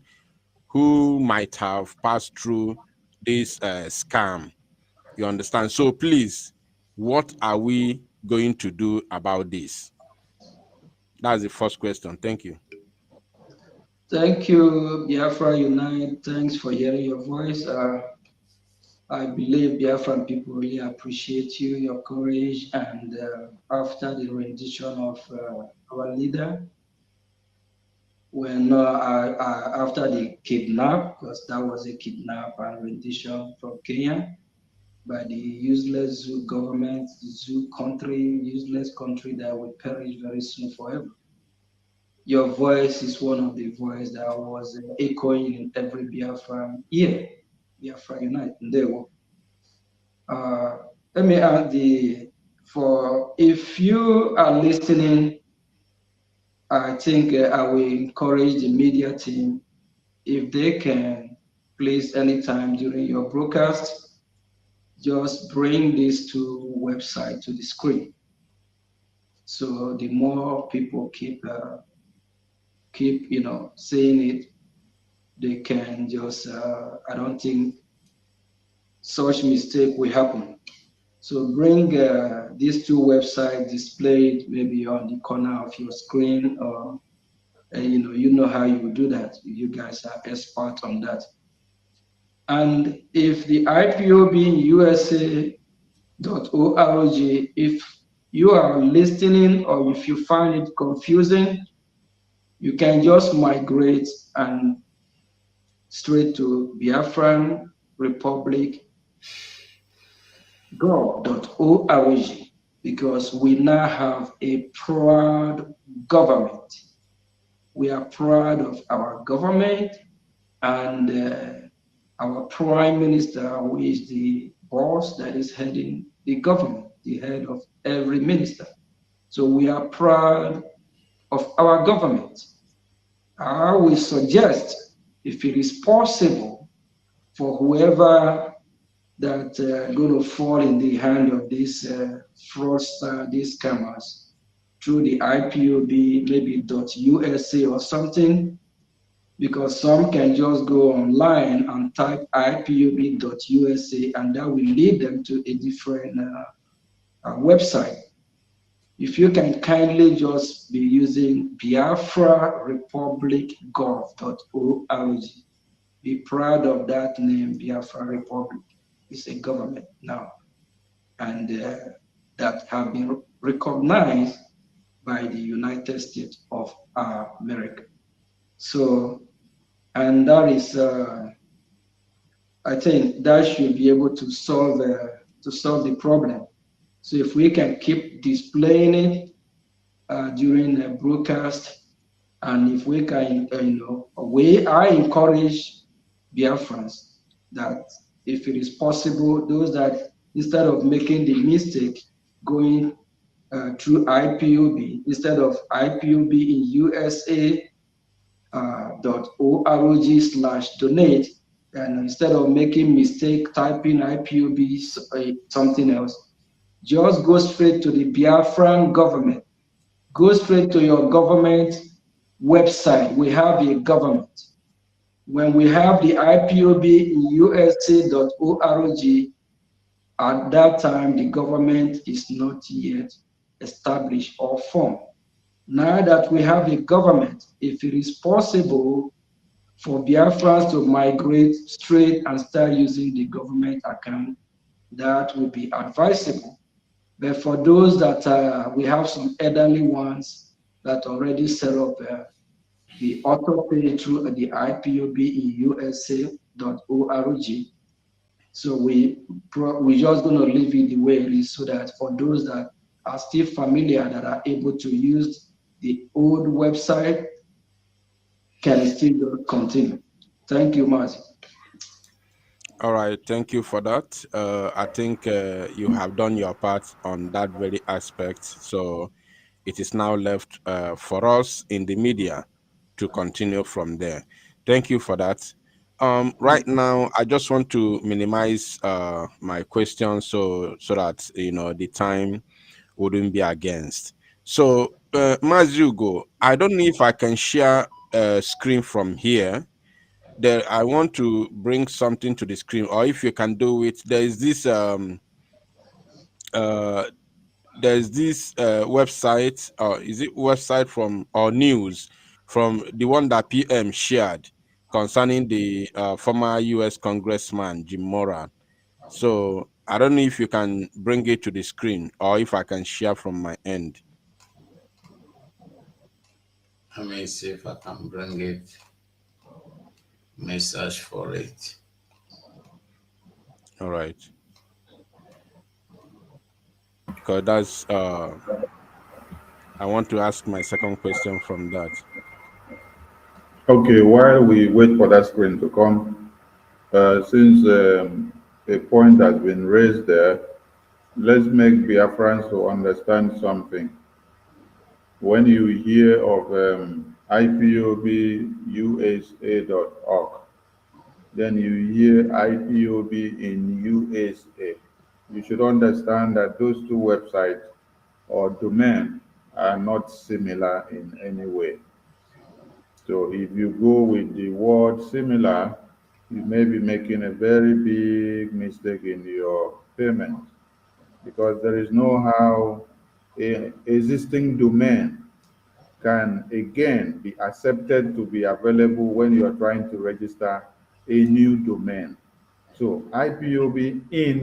who might have passed through this scam. You understand? So please, what are we going to do about this? That's the first question. Thank you. Thank you, Biafra Unite. Thanks for hearing your voice. I believe Biafran people really appreciate you, your courage, and after the rendition of our leader, when after the kidnap, because that was a kidnap and rendition from Kenya by the useless zoo government, zoo country, useless country that will perish very soon forever. Your voice is one of the voices that was echoing in every Biafran ear. Biafra Unite. Let me add if you are listening, I think I will encourage the media team, if they can, please, anytime during your broadcast, just bring this to website, to the screen. So the more people keep saying it, they can just, I don't think such mistake will happen. So bring these two websites displayed maybe on the corner of your screen, or you know how you do that. You guys are expert on that. And if the ipobinusa.org, if you are listening or if you find it confusing, you can just migrate and straight to Biafran Republic gov.org, because we now have a proud government. We are proud of our government, and our prime minister, who is the boss that is heading the government, the head of every minister. So we are proud of our government. I will suggest, if it is possible, for whoever that going to fall in the hand of these fraudsters, these scammers, through the IPOB, maybe .USA or something, because some can just go online and type IPOB.USA, and that will lead them to a different website. If you can kindly just be using Biafra Republic Gov.org, be proud of that name, Biafra Republic. It's a government now, and that have been recognized by the United States of America. So, and that is, I think that should be able to solve the problem. So if we can keep displaying it during the broadcast, and if we can, I encourage Biafrans that if it is possible, those that instead of making the mistake going through IPOB, instead of IPOB in USA.org/donate, and instead of making mistake typing IPOB something else, just go straight to the Biafran government. Go straight to your government website. We have a government. When we have the IPOB in USA.org, at that time, the government is not yet established or formed. Now that we have a government, if it is possible, For Biafrans to migrate straight and start using the government account, that would be advisable. But for those that we have some elderly ones that already set up the auto pay through the IPOB in USA.org. So we just going to leave it the way it is so that for those that are still familiar that are able to use the old website can still continue. Thank you, Marty. All right, thank you for that. I think you have done your part on that very aspect. So it is now left for us in the media to continue from there. Thank you for that. Right now, I just want to minimize my questions so that the time wouldn't be against. So, Mazugo, I don't know if I can share a screen from here. There, I want to bring something to the screen, or if you can do it, there is this website, or is it website from or news from the one that PM shared concerning the former U.S. Congressman Jim Moran. So I don't know if you can bring it to the screen or if I can share from my end. Let me see if I can bring it. Let me search for it. All right. Because that's I want to ask my second question from that. Okay, while we wait for that screen to come, since a point has been raised there, let's make Biafrans to understand something. When you hear of IPOBUSA.org, then you hear IPOB in USA. You should understand that those two websites or domain are not similar in any way. So if you go with the word similar, you may be making a very big mistake in your payment, because there is no how a existing domain can again be accepted to be available when you are trying to register a new domain. So IPOB in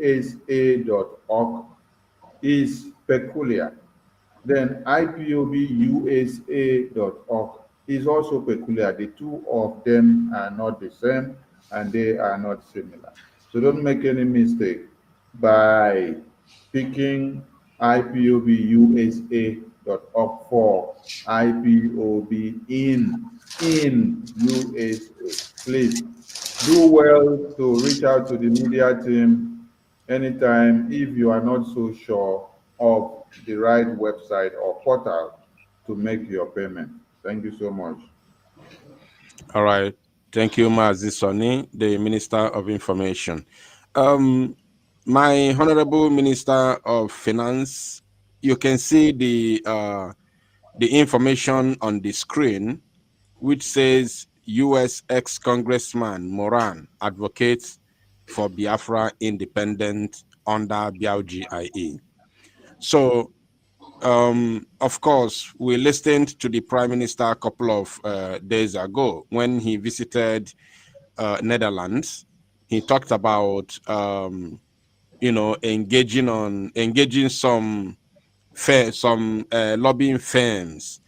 USA.org is peculiar. Then IPOBUSA.org is also peculiar. The two of them are not the same and they are not similar. So don't make any mistake by picking IPOBUSA.org for IPOB in USA. Please do well to reach out to the media team anytime if you are not so sure of the right website or portal to make your payment. Thank you so much. All right. Thank you, Mazi Soni, the Minister of Information. My Honorable Minister of Finance, you can see the information on the screen, which says U.S. ex-Congressman Moran advocates for Biafra independent under BIAE. So, of course, we listened to the Prime Minister a couple of days ago when he visited Netherlands. He talked about, engaging some lobbying firms,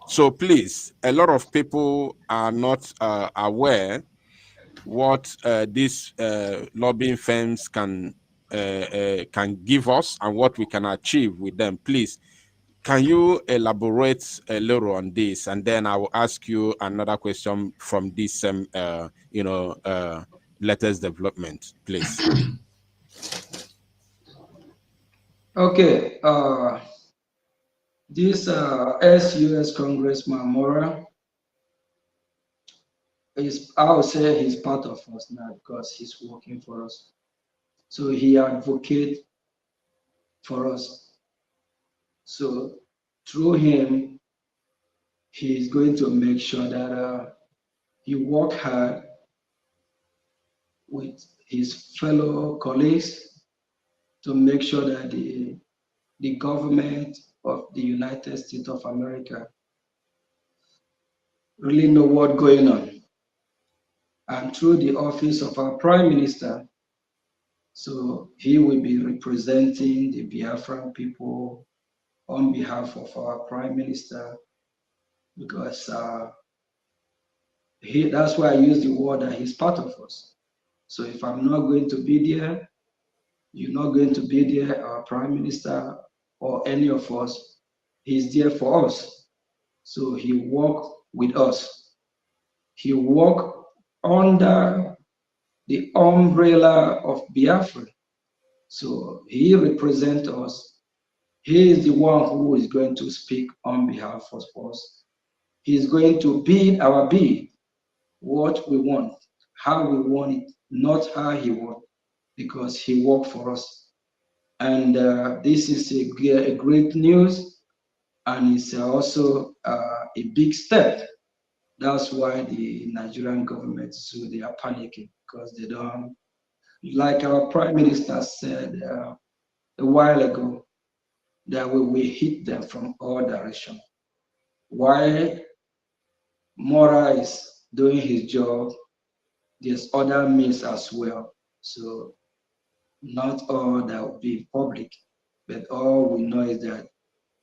So please, a lot of people are not aware what these lobbying firms can give us and what we can achieve with them. Please, can you elaborate a little on this, and then I will ask you another question from this latest development, please. Okay. This ex-US Congressman Mora is, I would say he's part of us now because he's working for us. So he advocates for us. So through him, he's going to make sure that he work hard with his fellow colleagues to make sure that the government of the United States of America really know what's going on. And through the office of our Prime Minister, so he will be representing the Biafran people on behalf of our Prime Minister, because that's why I use the word that he's part of us. So if I'm not going to be there, you're not going to be there, our Prime Minister or any of us, he's there for us. So he worked with us. He worked under the umbrella of Biafra. So he represents us. He is the one who is going to speak on behalf of us. He's going to bid our bid, what we want, how we want it, not how he wants, because he worked for us. And this is a great news, and it's also a big step. That's why the Nigerian government, so they are panicking, because they don't, like our Prime Minister said a while ago, that we will hit them from all directions. While Mora is doing his job, there's other means as well. So not all that will be public, but all we know is that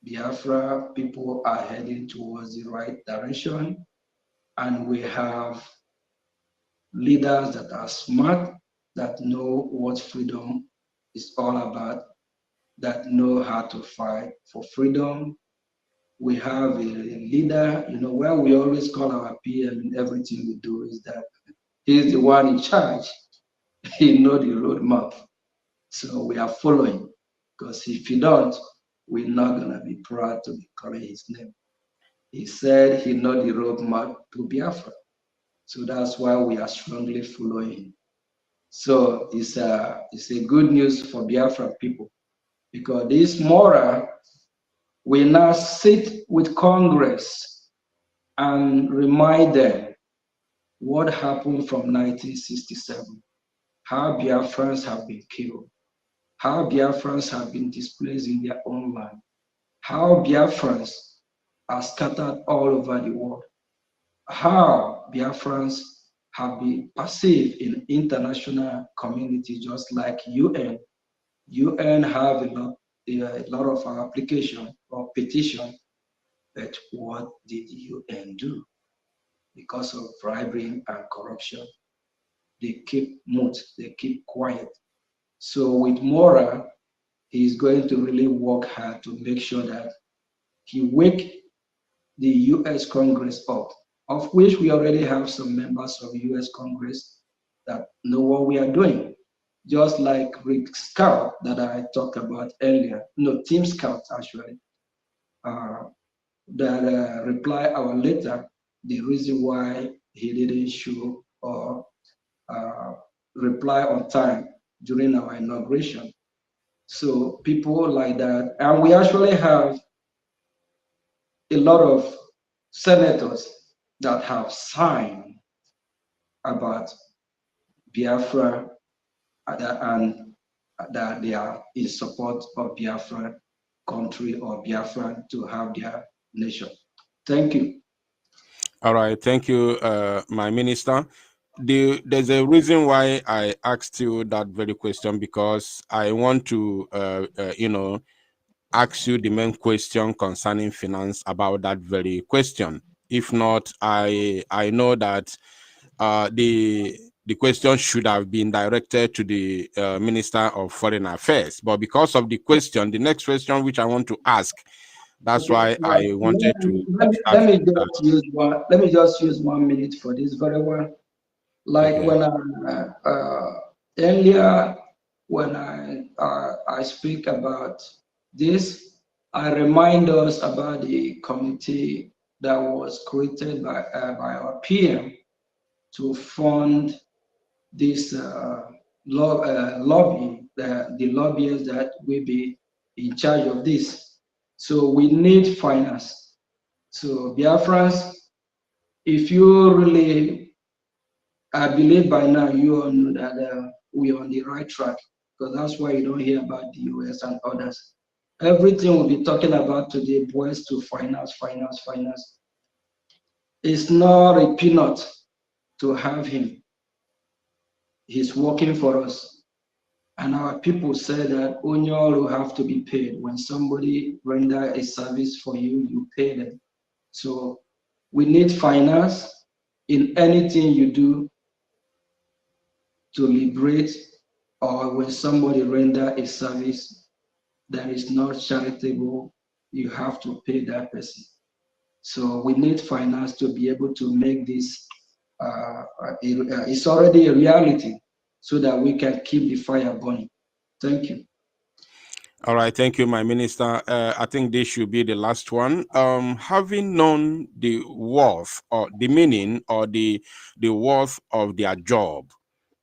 Biafra people are heading towards the right direction, and we have leaders that are smart, that know what freedom is all about, that know how to fight for freedom. We have a leader, where we always call our PM in everything we do is that he's the one in charge. He knows the roadmap. So we are following, because if you don't, we're not going to be proud to be calling his name. He said he knows the roadmap to Biafra. So that's why we are strongly following him. So it's a good news for Biafra people, because this Mora will now sit with Congress and remind them what happened from 1967, how Biafrans have been killed, how Biafrans have been displaced in their own land, how Biafrans are scattered all over the world, how Biafrans have been passive in international community, just like UN. UN have a lot of application or petition, but what did UN do? Because of bribery and corruption, they keep mute, they keep quiet. So with Mora, he's going to really work hard to make sure that he wake the US Congress up, of which we already have some members of US Congress that know what we are doing. Just like Rick Scout that I talked about earlier, no, Team Scout actually, that reply our letter, the reason why he didn't show or reply on time during our inauguration. So people like that, and we actually have a lot of senators that have signed about Biafra and that they are in support of Biafra country or Biafra to have their nation. Thank you. All right, thank you, my minister. There's a reason why I asked you that very question, because I want to, ask you the main question concerning finance about that very question. If not, I know that the question should have been directed to the Minister of Foreign Affairs, but because of the question, the next question which I want to ask, that's why I wanted to. Let me just use 1 minute for this very one. Like Okay. when I earlier when I speak about this, I remind us about the committee that was created by our PM to fund this lobby, the lobbyists that will be in charge of this. So we need finance. So Biafrans, if you really, I believe by now you all know that we are on the right track, because that's why you don't hear about the US and others. Everything we'll be talking about today boils to finance, finance, finance. It's not a peanut to have him. He's working for us. And our people say that Onyoro have to be paid. When somebody render a service for you, you pay them. So we need finance in anything you do to liberate, or when somebody render a service that is not charitable, you have to pay that person. So we need finance to be able to make this, it's already a reality, so that we can keep the fire burning. Thank you. All right, thank you, my minister. I think this should be the last one. Having known the worth or the meaning or the worth of their job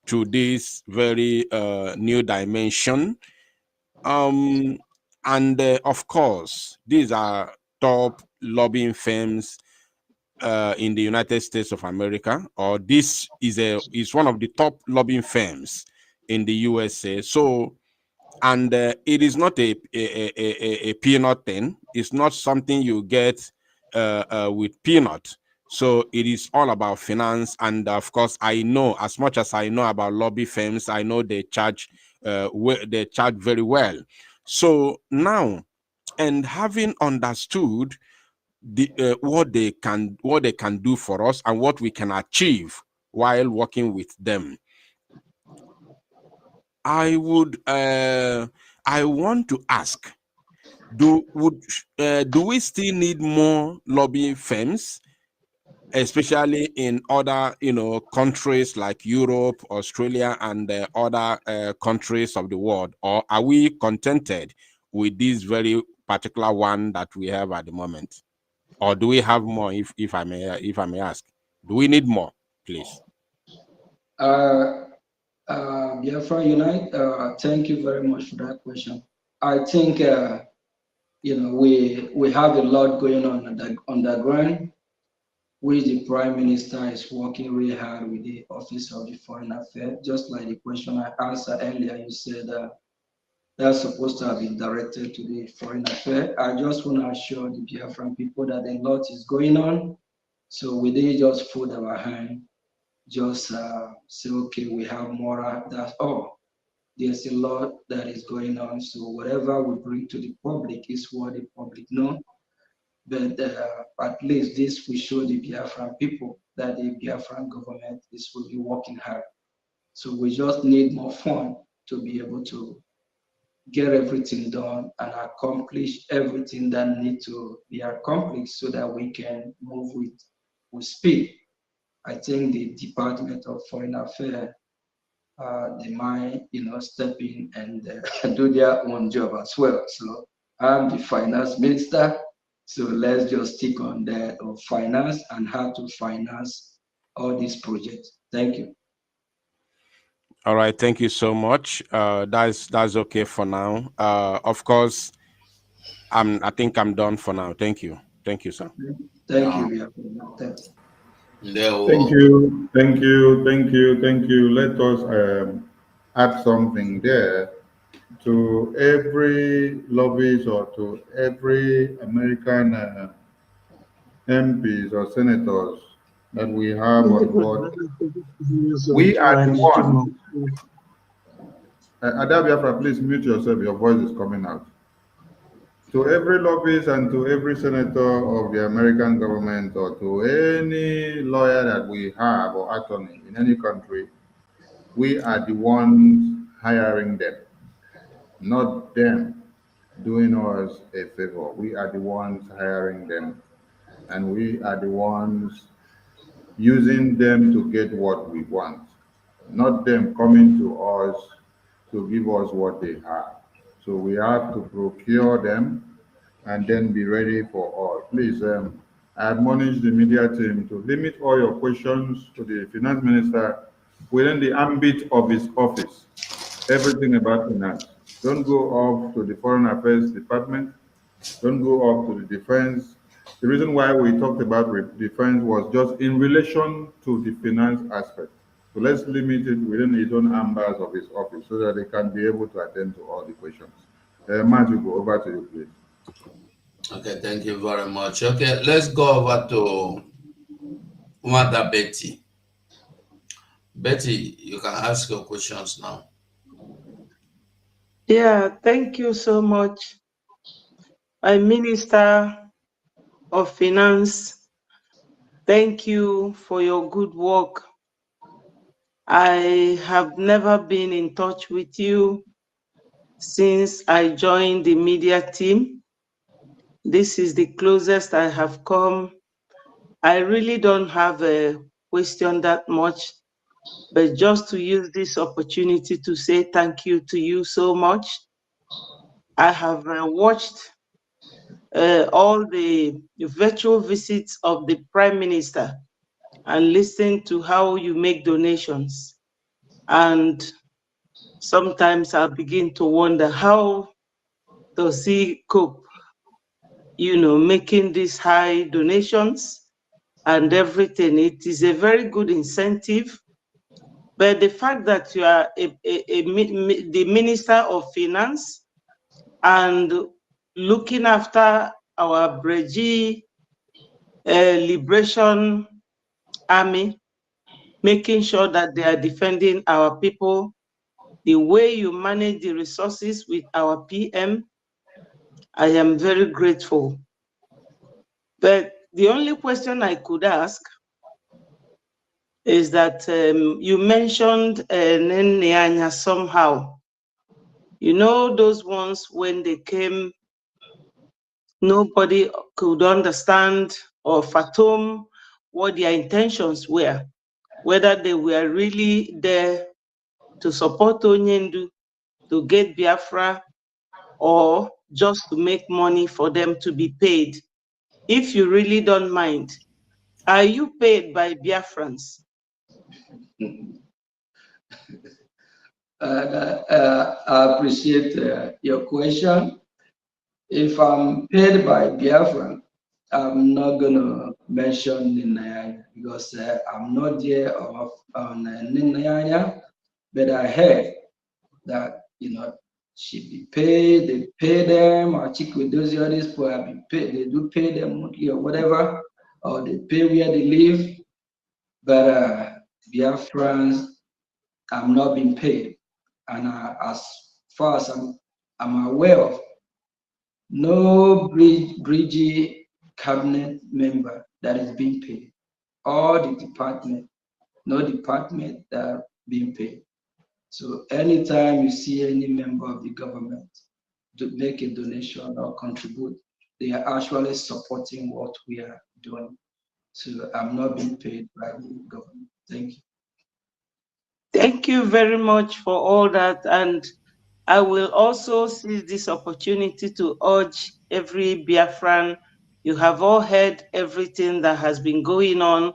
to this very new dimension, and of course, these are top lobbying firms in the United States of America, or this is one of the top lobbying firms in the USA. So, and it is not a peanut thing. It's not something you get with peanut. So it is all about finance, and of course, I know as much as I know about lobby firms. I know they charge very well. So now, and having understood the what they can do for us and what we can achieve while working with them, I want to ask, do we still need more lobbying firms, especially in other countries like Europe, Australia, and other countries of the world, or are we contented with this very particular one that we have at the moment? Or do we have more, if I may ask? Do we need more, please? Biafra Unite, thank you very much for that question. I think we have a lot going on the ground, which the Prime Minister is working really hard with the Office of the Foreign Affairs. Just like the question I answered earlier, you said that's supposed to have been directed to the Foreign Affairs. I just want to assure the Biafran people that a lot is going on. So we didn't just fold our hand, just say, okay, we have more, that's all. There's a lot that is going on. So whatever we bring to the public is what the public know. But at least this will show the Biafran people that the Biafran government is really working hard. So we just need more fund to be able to get everything done and accomplish everything that needs to be accomplished so that we can move with speed. I think the Department of Foreign Affairs, they might, step in and do their own job as well. So I'm the finance minister, so let's just stick on the finance and how to finance all these projects. Thank you. All right, thank you so much. That's okay for now. Of course, I think I'm done for now. Thank you, sir. Thank you. Thank you, thank you, thank you, thank you. Let us add something there to every lobbyist or to every American MPs or senators that we have on board. We are the ones. Ada Biafra, please mute yourself. Your voice is coming out. To every lobbyist and to every senator of the American government or to any lawyer that we have or attorney in any country, we are the ones hiring them, not them doing us a favor. We are the ones hiring them, and we are the ones using them to get what we want, not them coming to us to give us what they have. So we have to procure them and then be ready for all. Please, I admonish the media team to limit all your questions to the finance minister within the ambit of his office. Everything about finance. Don't go off to the Foreign Affairs Department. Don't go off to the defense. The reason why we talked about defense was just in relation to the finance aspect. So let's limit it within his own ambers of his office so that they can be able to attend to all the questions. Matthew, go over to you, please. Okay, thank you very much. Okay, let's go over to Mother Betty. Betty, you can ask your questions now. Yeah, thank you so much. I'm Minister of Finance. Thank you for your good work. I have never been in touch with you since I joined the media team. This is the closest I have come. I really don't have a question that much, but just to use this opportunity to say thank you to you so much. I have watched all the virtual visits of the Prime Minister and listened to how you make donations. And sometimes I begin to wonder, how does he cope, making these high donations and everything? It is a very good incentive. But the fact that you are the Minister of Finance and looking after our Breji Liberation Army, making sure that they are defending our people, the way you manage the resources with our PM, I am very grateful. But the only question I could ask is that you mentioned Nenyanya somehow. You know, those ones when they came, nobody could understand or fathom what their intentions were, whether they were really there to support Onyendu, to get Biafra, or just to make money for them to be paid. If you really don't mind, are you paid by Biafrans? I appreciate your question. If I'm paid by Biafra, I'm not going to mention Ninayanya because I'm not there on Ninayanya, but I heard that, she be paid, they pay them, or Chikwedozi, all these people have been paid, they do pay them monthly or whatever, or they pay where they live. But Biafrans, I'm not being paid. And as far as I'm aware of, no Bridgie cabinet member that is being paid. All the department, no department that are being paid. So anytime you see any member of the government to make a donation or contribute, they are actually supporting what we are doing. So I'm not being paid by the government. Thank you. Thank you very much for all that. And I will also seize this opportunity to urge every Biafran, you have all heard everything that has been going on,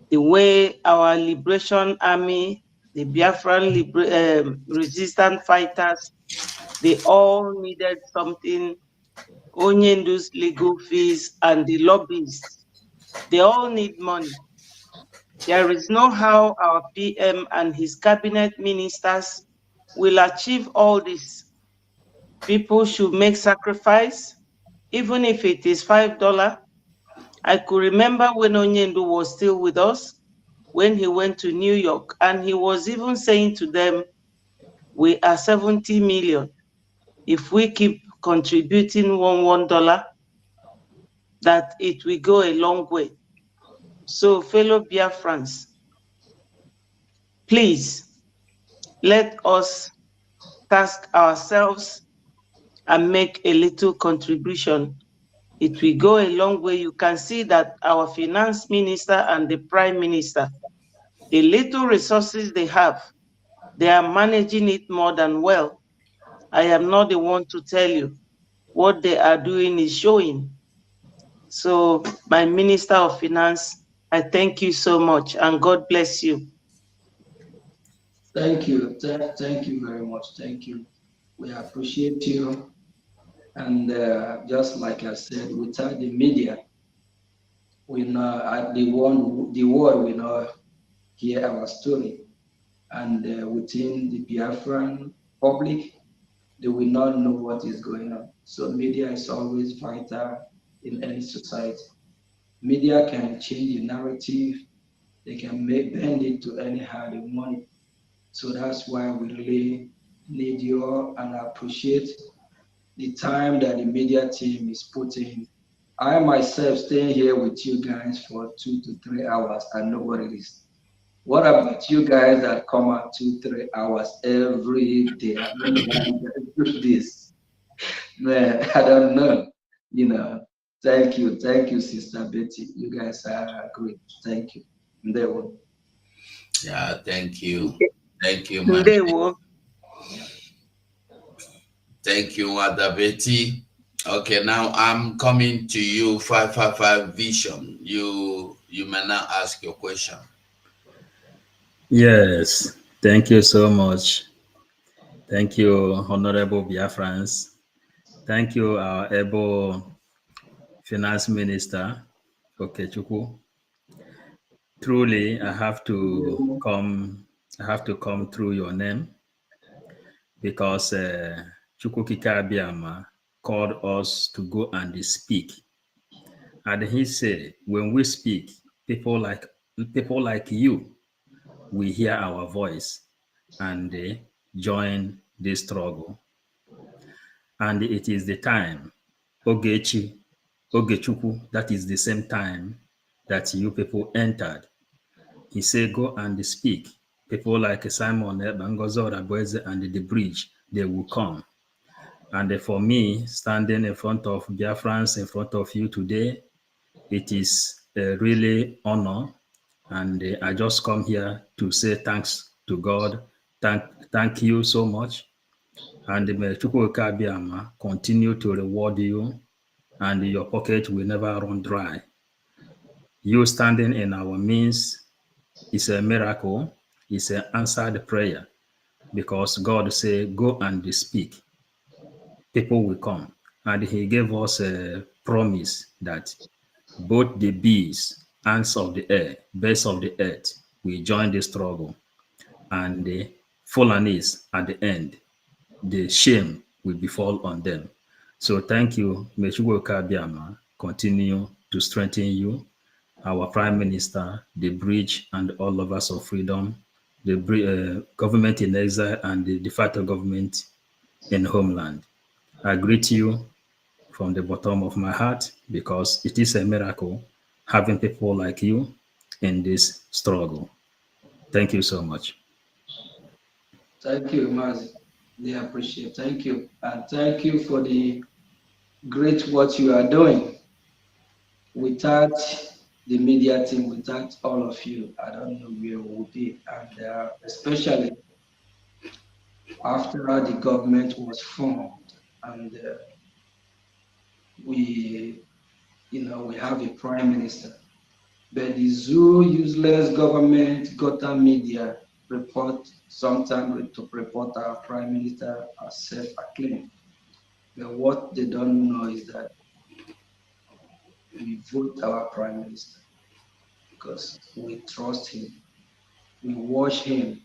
the way our liberation army, the Biafran resistant fighters, they all needed something, Onyendu's legal fees and the lobbyists, they all need money. There is no how our PM and his cabinet ministers will achieve all this. People should make sacrifice, even if it is $5. I could remember when Onyendu was still with us, when he went to New York, and he was even saying to them, we are 70 million. If we keep contributing $1, that it will go a long way. So, fellow Biafrans, please let us task ourselves and make a little contribution. It will go a long way. You can see that our finance minister and the prime minister, the little resources they have, they are managing it more than well. I am not the one to tell you. What they are doing is showing. So, my Minister of Finance, I thank you so much, and God bless you. Thank you. Thank you very much. Thank you. We appreciate you. And just like I said, without the media, we know the world will not hear our story. And within the Biafran public, they will not know what is going on. So media is always vital in any society. Media can change the narrative. They can bend it to anyhow they want it. So that's why we really need you and appreciate the time that the media team is putting. I myself staying here with you guys for 2 to 3 hours and know what it is. What about you guys that come out 2, 3 hours every day? I don't know how you guys do this. Man, I don't know. You know. Thank you, Sister Betty. You guys are great. Thank you. There we go. Yeah, thank you. Thank you, Thank you, Mother Betty. Okay, now I'm coming to you, 555 Vision. You may now ask your question. Yes, thank you so much. Thank you, Honorable Biafrans. Thank you, our able Finance Minister, Okechukwu. Truly, I have to come through your name because Chukwukika Abiyama called us to go and speak. And he said, when we speak, people like you, we hear our voice and they join this struggle. And it is the time, Ogechukwu, that is the same time that you people entered. He said, go and speak. People like Simon Bangozo Rabueze and the bridge, they will come. And for me, standing in front of Biafrans, in front of you today, it is a really honor. And I just come here to say thanks to God. Thank you so much. And may Chukwuka Abiyama continue to reward you, and your pocket will never run dry. You standing in our midst is a miracle. It's an answered prayer, because God said, go and speak. People will come. And he gave us a promise that both the bees, ants of the air, birds of the earth will join the struggle. And the Fulanis at the end, the shame will befall on them. So thank you. May Chukwuka Abiyama continue to strengthen you, our Prime Minister, the bridge, and all lovers of freedom, the government in exile, and the de facto government in homeland. I greet you from the bottom of my heart, because it is a miracle having people like you in this struggle. Thank you so much. Thank you, Mazi. They appreciate. Thank you. And thank you for the great what you are doing. Without the media team, without all of you, I don't know where we would be. And especially after the government was formed, and we have a prime minister. But the zoo useless government got a media report sometimes to report our prime minister as self-acclaimed. But what they don't know is that we vote our prime minister because we trust him. We watch him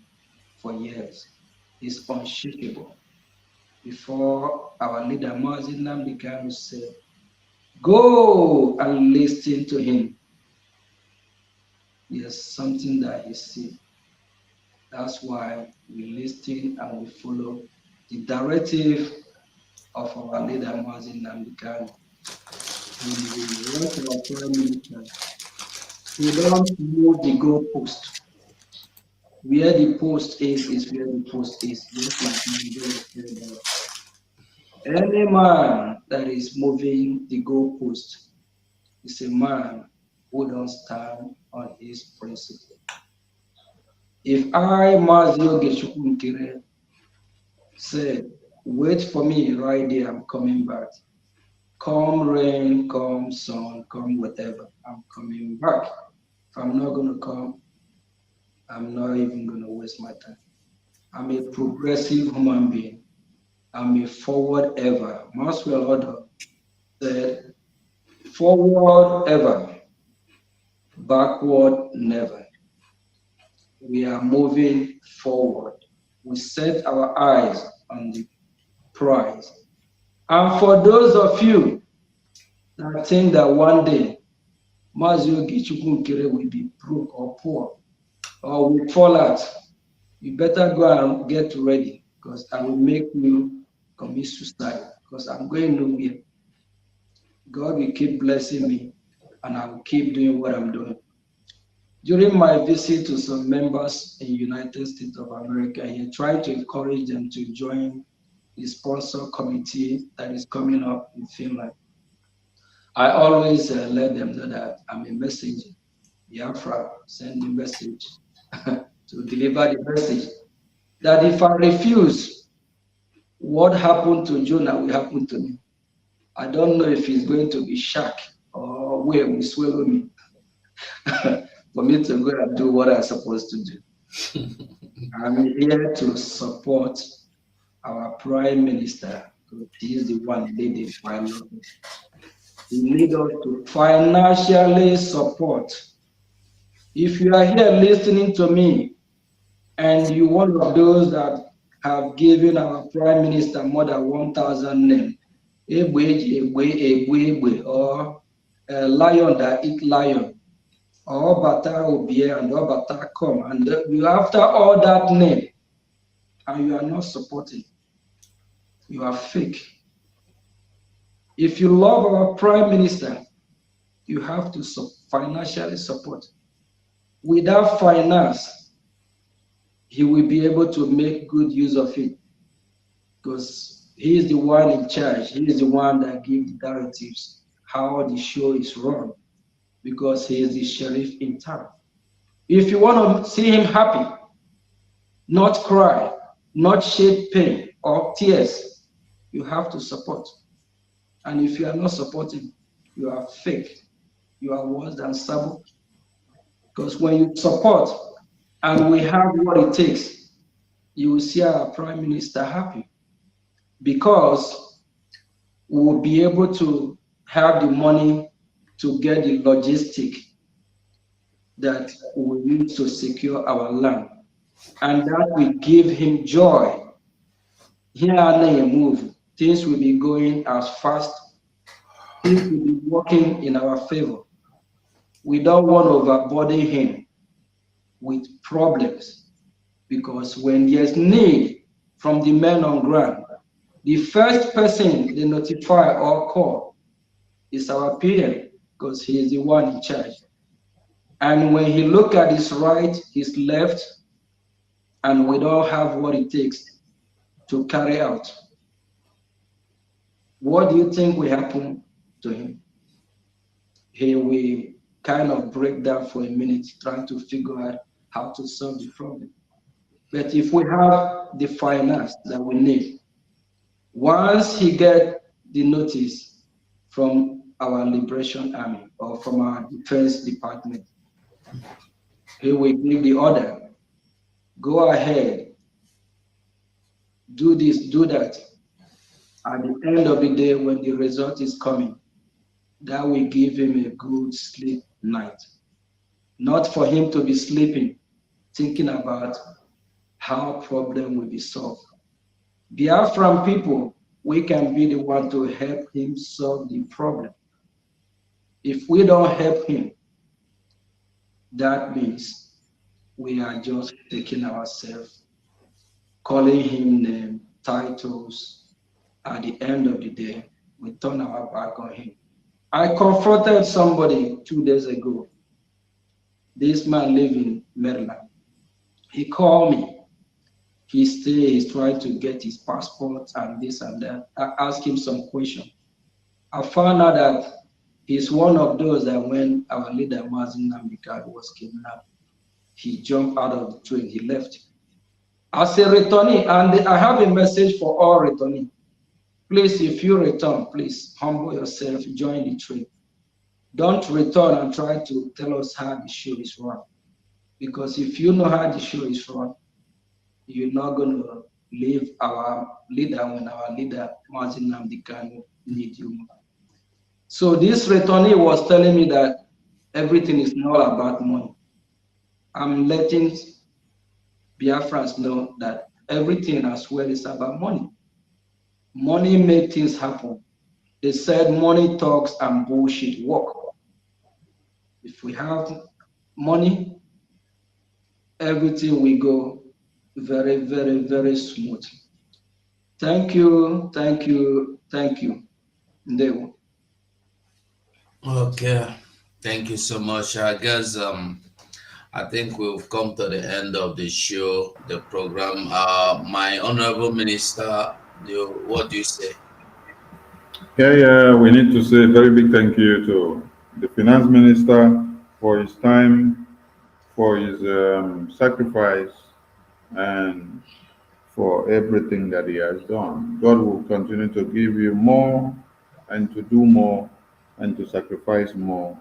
for years. He's unshakable. Before our leader Mazi Nnamdi Kanu said, go and listen to him. There's something that he said. That's why we listen and we follow the directive of our leader Mazi Nnamdi Kanu. And we want our prime minister. We don't move the goalpost. Where the post is where the post is. Just like my any man that is moving the goalpost is a man who don't stand on his principle. If I, Mazio Geshukun said, wait for me right there, I'm coming back. Come rain, come sun, come whatever, I'm coming back. If I'm not going to come, I'm not even going to waste my time. I'm a progressive human being. I'm a forward ever. Maxwell Order said, forward ever, backward never. We are moving forward. We set our eyes on the prize. And for those of you that think that one day Mazio Gichukun will be broke or poor or will fall out. You better go and get ready because I will make you commit suicide because I'm going nowhere. God will keep blessing me and I will keep doing what I'm doing. During my visit to some members in the United States of America, he tried to encourage them to join the sponsor committee that is coming up in Finland. I always let them know that I'm a messenger. Biafra send the message to deliver the message that if I refuse, what happened to Jonah will happen to me. I don't know if he's going to be shocked or where will swallow me for me to go and do what I'm supposed to do. I'm here to support our Prime Minister because he is the one leading final. We need us to financially support. If you are here listening to me and you're one of those that have given our Prime Minister more than 1,000 names, or a lion that eat lion, or Bata Obie and or Bata come, and you after all that name, and you are not supporting, you are fake. If you love our Prime Minister, you have to financially support. Without finance, he will be able to make good use of it because he is the one in charge. He is the one that gives the directives how the show is run because he is the sheriff in town. If you want to see him happy, not cry, not shed pain or tears, you have to support. And if you are not supporting, you are fake. You are worse than Sabo. Because when you support and we have what it takes, you will see our Prime Minister happy. Because we will be able to have the money to get the logistic that we need to secure our land. And that will give him joy. Here and there move, things will be going as fast, things will be working in our favor. We don't want to overburden him with problems because when there's need from the men on ground, the first person they notify or call is our PM because he is the one in charge. And when he look at his right, his left, and we don't have what it takes to carry out, what do you think will happen to him? He will kind of break down for a minute, trying to figure out how to solve the problem. But if we have the finance that we need, once he gets the notice from our Liberation Army or from our Defense Department, he will give the order, go ahead, do this, do that. At the end of the day, when the result is coming, that will give him a good sleep night. Not for him to be sleeping, thinking about how problem will be solved. Biafran people, we can be the one to help him solve the problem. If we don't help him, that means we are just taking ourselves, calling him names, titles. At the end of the day, we turn our back on him. I confronted somebody 2 days ago. This man lives in Maryland. He called me. He's trying to get his passport and this and that. I asked him some questions. I found out that he's one of those that when our leader Mazin Namdekano was kidnapped, he jumped out of the train, he left. As a returnee, and I have a message for all returnees. Please, if you return, please humble yourself, join the train. Don't return and try to tell us how the show is run. Because if you know how the show is run, you're not going to leave our leader when our leader, Mazin Namdekano, needs you more. So this returnee was telling me that everything is not about money. I'm letting Biafrans know that everything as well is about money. Money makes things happen. They said money talks and bullshit walk. If we have money, everything will go very, very, very smooth. Thank you, thank you, thank you. Ndewo. Okay, thank you so much. I guess I think we've come to the end of the show, the program. My honorable minister, what do you say? Yeah, we need to say a very big thank you to the finance minister for his time, for his sacrifice, and for everything that he has done. God will continue to give you more and to do more and to sacrifice more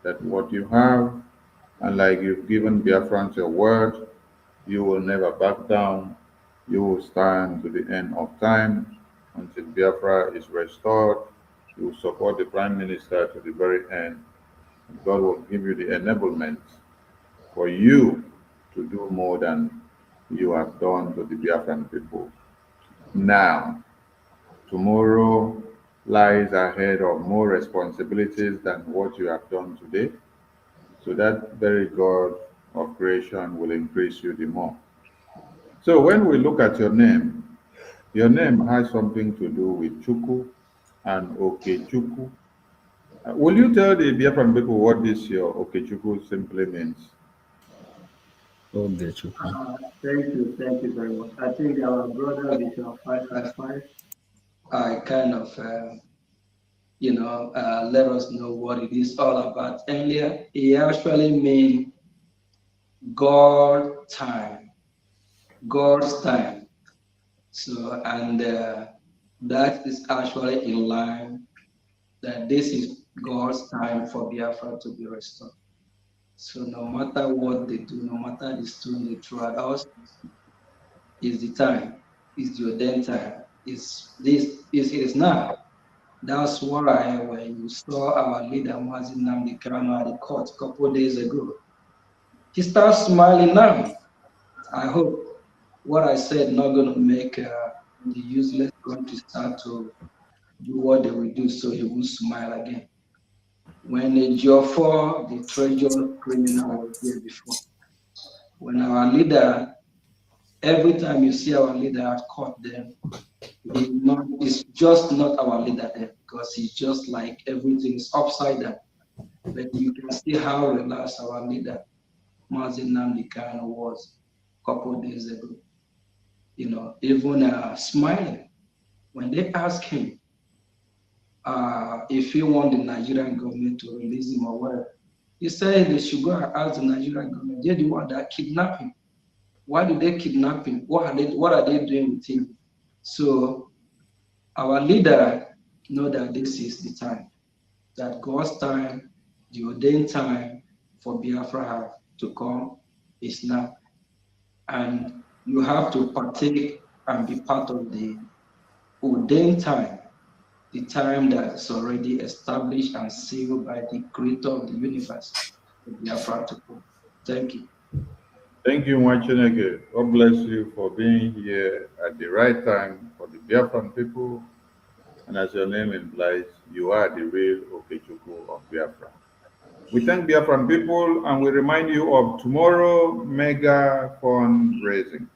than what you have. And like you've given Biafrans your word, you will never back down. You will stand to the end of time until Biafra is restored. You will support the Prime Minister to the very end. God will give you the enablement for you to do more than you have done to the Biafran people. Now, tomorrow lies ahead of more responsibilities than what you have done today. So that very God of creation will increase you the more. So when we look at your name has something to do with Chuku and Okechuku. Will you tell the Biafran people what this your Okechuku simply means? Thank you very much. I think our brother Bishop 555, I kind of, let us know what it is all about. Earlier, he actually mean God time, God's time. So, and that is actually in line that this is God's time for Biafra to be restored. So no matter what they do, no matter the stone they throw at us, is the time, is the ordained time, it is now. That's why when you saw our leader Mazi Nnamdi Kanu at the court a couple of days ago, he starts smiling now. I hope what I said not going to make the useless country start to do what they will do, so he will smile again. When Ejiofor, the treasure criminal, was there before, when our leader, every time you see our leader at court, then it's just not our leader there, because he's just like everything is upside down. But you can see how relaxed our leader, Mazi Nnamdi Kanu, was a couple of days ago. Even smiling. When they asked him if he want the Nigerian government to release him or whatever, he said they should go and ask the Nigerian government. They're the one that kidnapped him. Why did they kidnap him? What are they doing with him? So our leader know that this is the time, that God's time, the ordained time for Biafra to come is now. And you have to partake and be part of the ordained time, the time that's already established and sealed by the creator of the universe, for Biafra to come. Thank you. Thank you, Mwachineke. God bless you for being here at the right time for the Biafran people. And as your name implies, you are the real Okechuku of Biafra. We thank Biafran people and we remind you of tomorrow mega fundraising.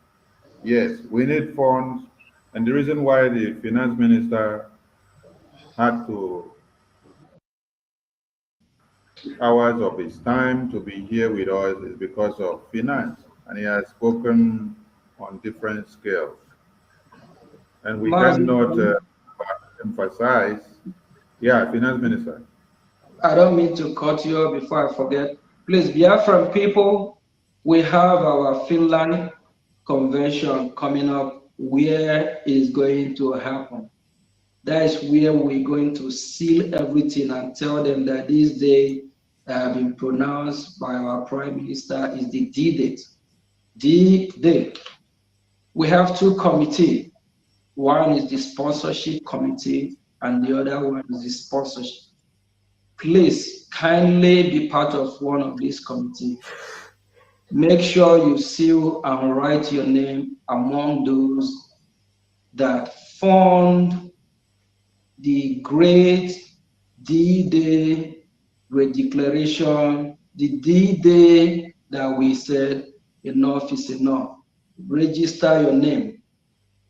Yes, we need funds. And the reason why the finance minister had to hours of his time to be here with us is because of finance. And he has spoken on different scales. And we cannot emphasize, finance minister. I don't mean to cut you off before I forget. Please, Biafran people, we have our Finland convention coming up, where is going to happen. That is where we're going to seal everything and tell them that this day have been pronounced by our Prime Minister is the D-Date. D-Day. We have two committees. One is the sponsorship committee and the other one is the sponsorship. Please kindly be part of one of these committees. Make sure you seal and write your name among those that fund the great D-Day redeclaration, the D-Day that we said enough is enough. Register your name.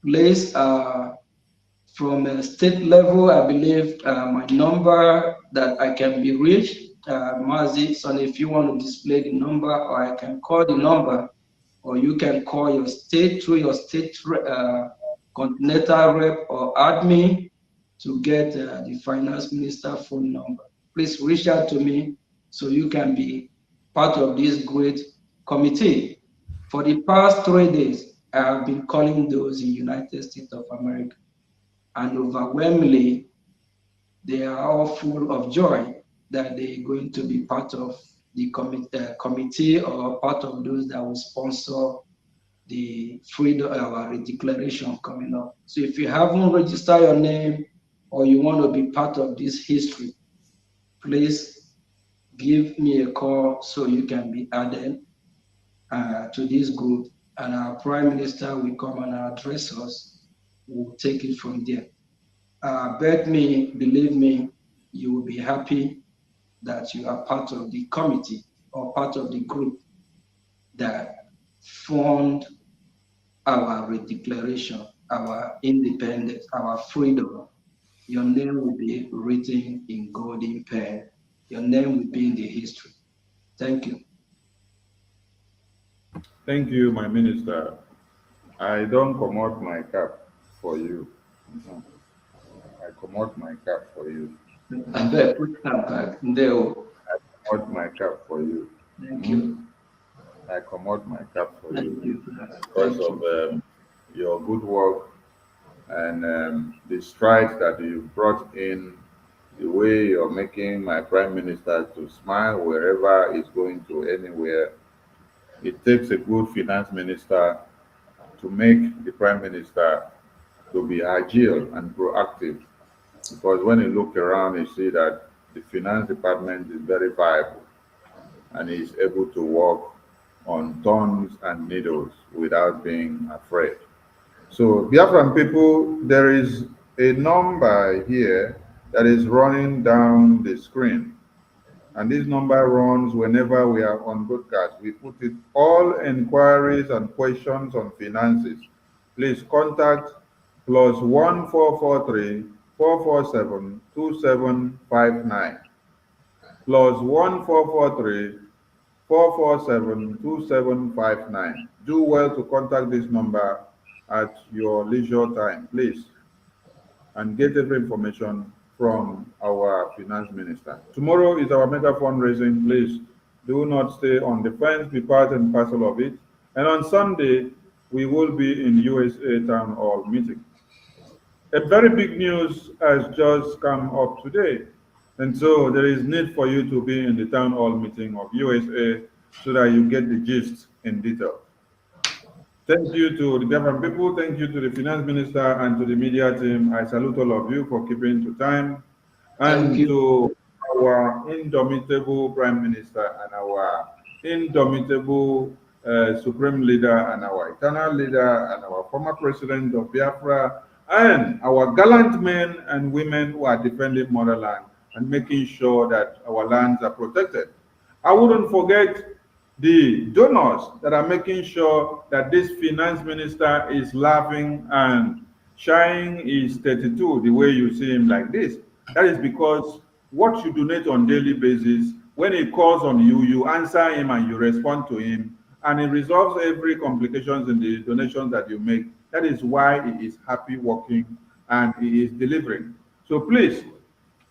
Place from a state level, I believe my number that I can be reached, Mazi, so if you want to display the number, or I can call the number, or you can call your state through your state continental rep or admin to get the finance minister phone number. Please reach out to me so you can be part of this great committee. For the past 3 days, I have been calling those in United States of America, and overwhelmingly, they are all full of joy that they're going to be part of the committee or part of those that will sponsor the freedom our declaration coming up. So if you haven't registered your name or you want to be part of this history, please give me a call so you can be added to this group, and our Prime Minister will come and address us. We'll take it from there. Bet me, believe me, you will be happy that you are part of the committee or part of the group that formed our redeclaration, our independence, our freedom. Your name will be written in golden pen. Your name will be in the history. Thank you. Thank you, my minister. I don't come out my cap for you. No. I come out my cap for you. I better put that back. No. I come out my cap for you. Thank you. I come out my cap for Thank you. because of your good work and the strides that you've brought in, the way you're making my prime minister to smile wherever he's going to anywhere. It takes a good finance minister to make the prime minister to be agile and proactive, because when you look around, you see that the finance department is very viable and is able to work on tons and needles without being afraid. So, Biafran people, there is a number here that is running down the screen. And this number runs whenever we are on broadcast. We put it all inquiries and questions on finances. Please contact +1443 447 2759. +1443 447 2759. Do well to contact this number at your leisure time, please, and get every information from our finance minister. Tomorrow is our mega fundraising. Please do not stay on the fence, be part and parcel of it. And on Sunday, we will be in USA Town Hall meeting. A very big news has just come up today. And so there is need for you to be in the town hall meeting of USA so that you get the gist in detail. Thank you to the government people, thank you to the finance minister and to the media team. I salute all of you for keeping to time. And to our indomitable prime minister and our indomitable supreme leader and our eternal leader and our former president of Biafra and our gallant men and women who are defending motherland and making sure that our lands are protected. I wouldn't forget the donors that are making sure that this finance minister is laughing and shine his 32 the way you see him like this. That is because what you donate on daily basis, when he calls on you, you answer him and you respond to him, and he resolves every complications in the donations that you make. That is why he is happy working and he is delivering. So please,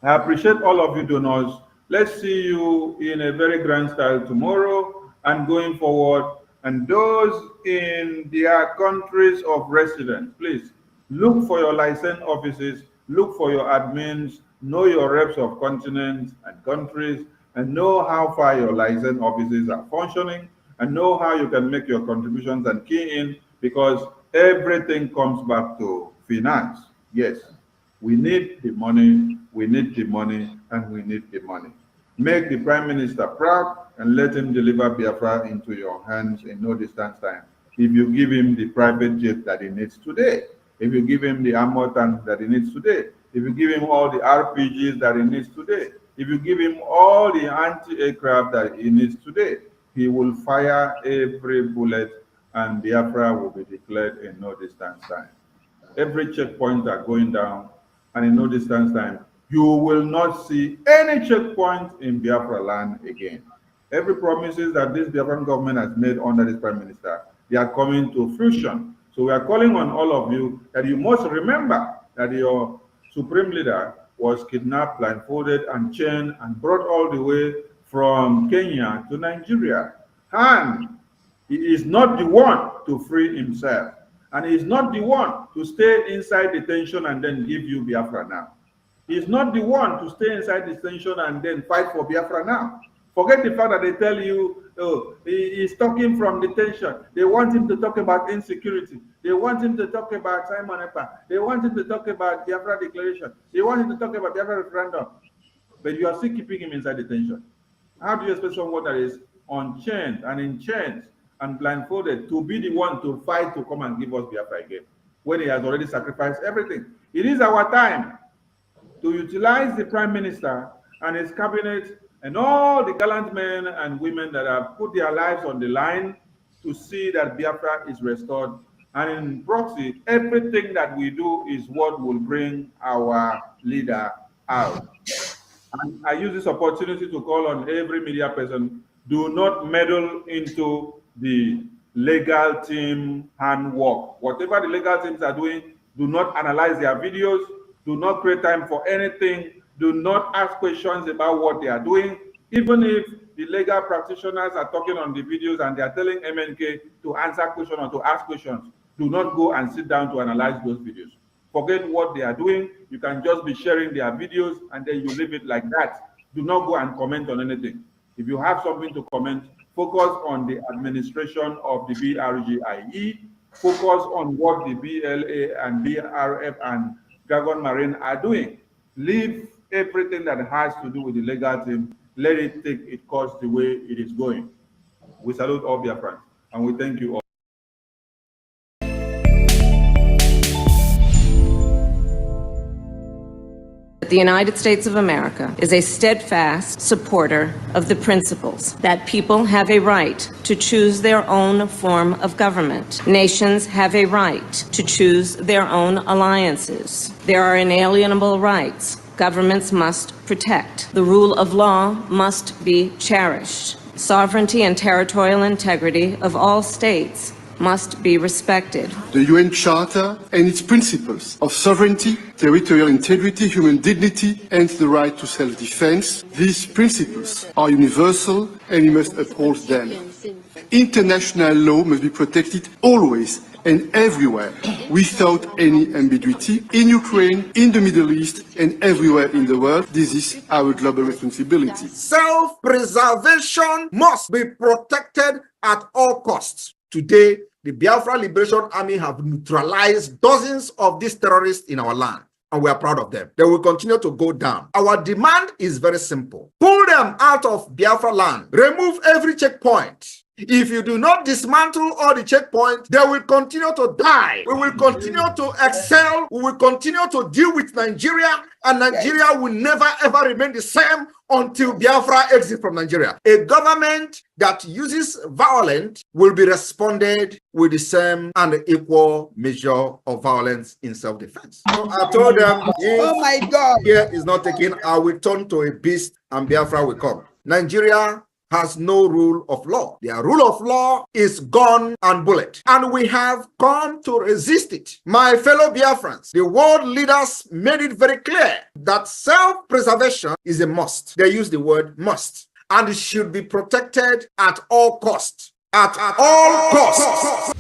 I appreciate all of you donors. Let's see you in a very grand style tomorrow and going forward. And those in their countries of residence, please look for your license offices, look for your admins, know your reps of continents and countries, and know how far your license offices are functioning, and know how you can make your contributions and key in, because everything comes back to finance. Yes, we need the money, we need the money, and we need the money. Make the Prime Minister proud and let him deliver Biafra into your hands in no distance time. If you give him the private jet that he needs today, if you give him the armor tank that he needs today, if you give him all the RPGs that he needs today, If you give him all the anti-aircraft that he needs today, he will fire every bullet and Biafra will be declared in no distance time. Every checkpoint are going down, and in no distance time, you will not see any checkpoint in Biafra land again. Every promises that this Biafran government has made under this Prime Minister, they are coming to fruition. So we are calling on all of you that you must remember that your supreme leader was kidnapped, blindfolded, and chained, and brought all the way from Kenya to Nigeria. And he is not the one to free himself. And he is not the one to stay inside detention and then give you Biafra now. He is not the one to stay inside detention and then fight for Biafra now. Forget the fact that they tell you, oh, he is talking from detention. They want him to talk about insecurity. They want him to talk about Simon Ekpa. They want him to talk about Biafra declaration. They want him to talk about Biafra referendum. But you are still keeping him inside detention. How do you expect someone that is unchained and in chains and blindfolded to be the one to fight to come and give us Biafra again, when he has already sacrificed everything? It is our time to utilize the Prime Minister and his cabinet and all the gallant men and women that have put their lives on the line to see that Biafra is restored. And in proxy, everything that we do is what will bring our leader out. And I use this opportunity to call on every media person, do not meddle into the legal team handwork. Whatever the legal teams are doing, do not analyze their videos, do not create time for anything, do not ask questions about what they are doing. Even if the legal practitioners are talking on the videos and they are telling MNK to answer questions or to ask questions, do not go and sit down to analyze those videos. Forget what they are doing. You can just be sharing their videos and then you leave it like that. Do not go and comment on anything. If you have something to comment, focus on the administration of the BRGIE, focus on what the BLA and BRF and Dragon Marine are doing. Leave everything that has to do with the legal team, let it take its course the way it is going. We salute all Biafrans and we thank you all. The United States of America is a steadfast supporter of the principles that people have a right to choose their own form of government. Nations have a right to choose their own alliances. There are inalienable rights governments must protect. The rule of law must be cherished. Sovereignty and territorial integrity of all states must be respected. The UN Charter and its principles of sovereignty, territorial integrity, human dignity, and the right to self-defense, these principles are universal and we must uphold them. International law must be protected always and everywhere, without any ambiguity, in Ukraine, in the Middle East, and everywhere in the world. This is our global responsibility. Self-preservation must be protected at all costs. Today, the Biafra Liberation Army have neutralized dozens of these terrorists in our land, and we are proud of them. They will continue to go down. Our demand is very simple. Pull them out of Biafra land. Remove every checkpoint. If you do not dismantle all the checkpoints, they will continue to die. We will continue to excel. We will continue to deal with Nigeria, and Nigeria will never ever remain the same until Biafra exits from Nigeria. A government that uses violence will be responded with the same and equal measure of violence in self-defense. So I told them, oh my God, here is not taken. I will turn to a beast and Biafra will come. Nigeria has no rule of law. Their rule of law is gun and bullet. And we have come to resist it. My fellow Biafrans, the world leaders made it very clear that self-preservation is a must. They use the word must. And it should be protected at all costs. At all costs.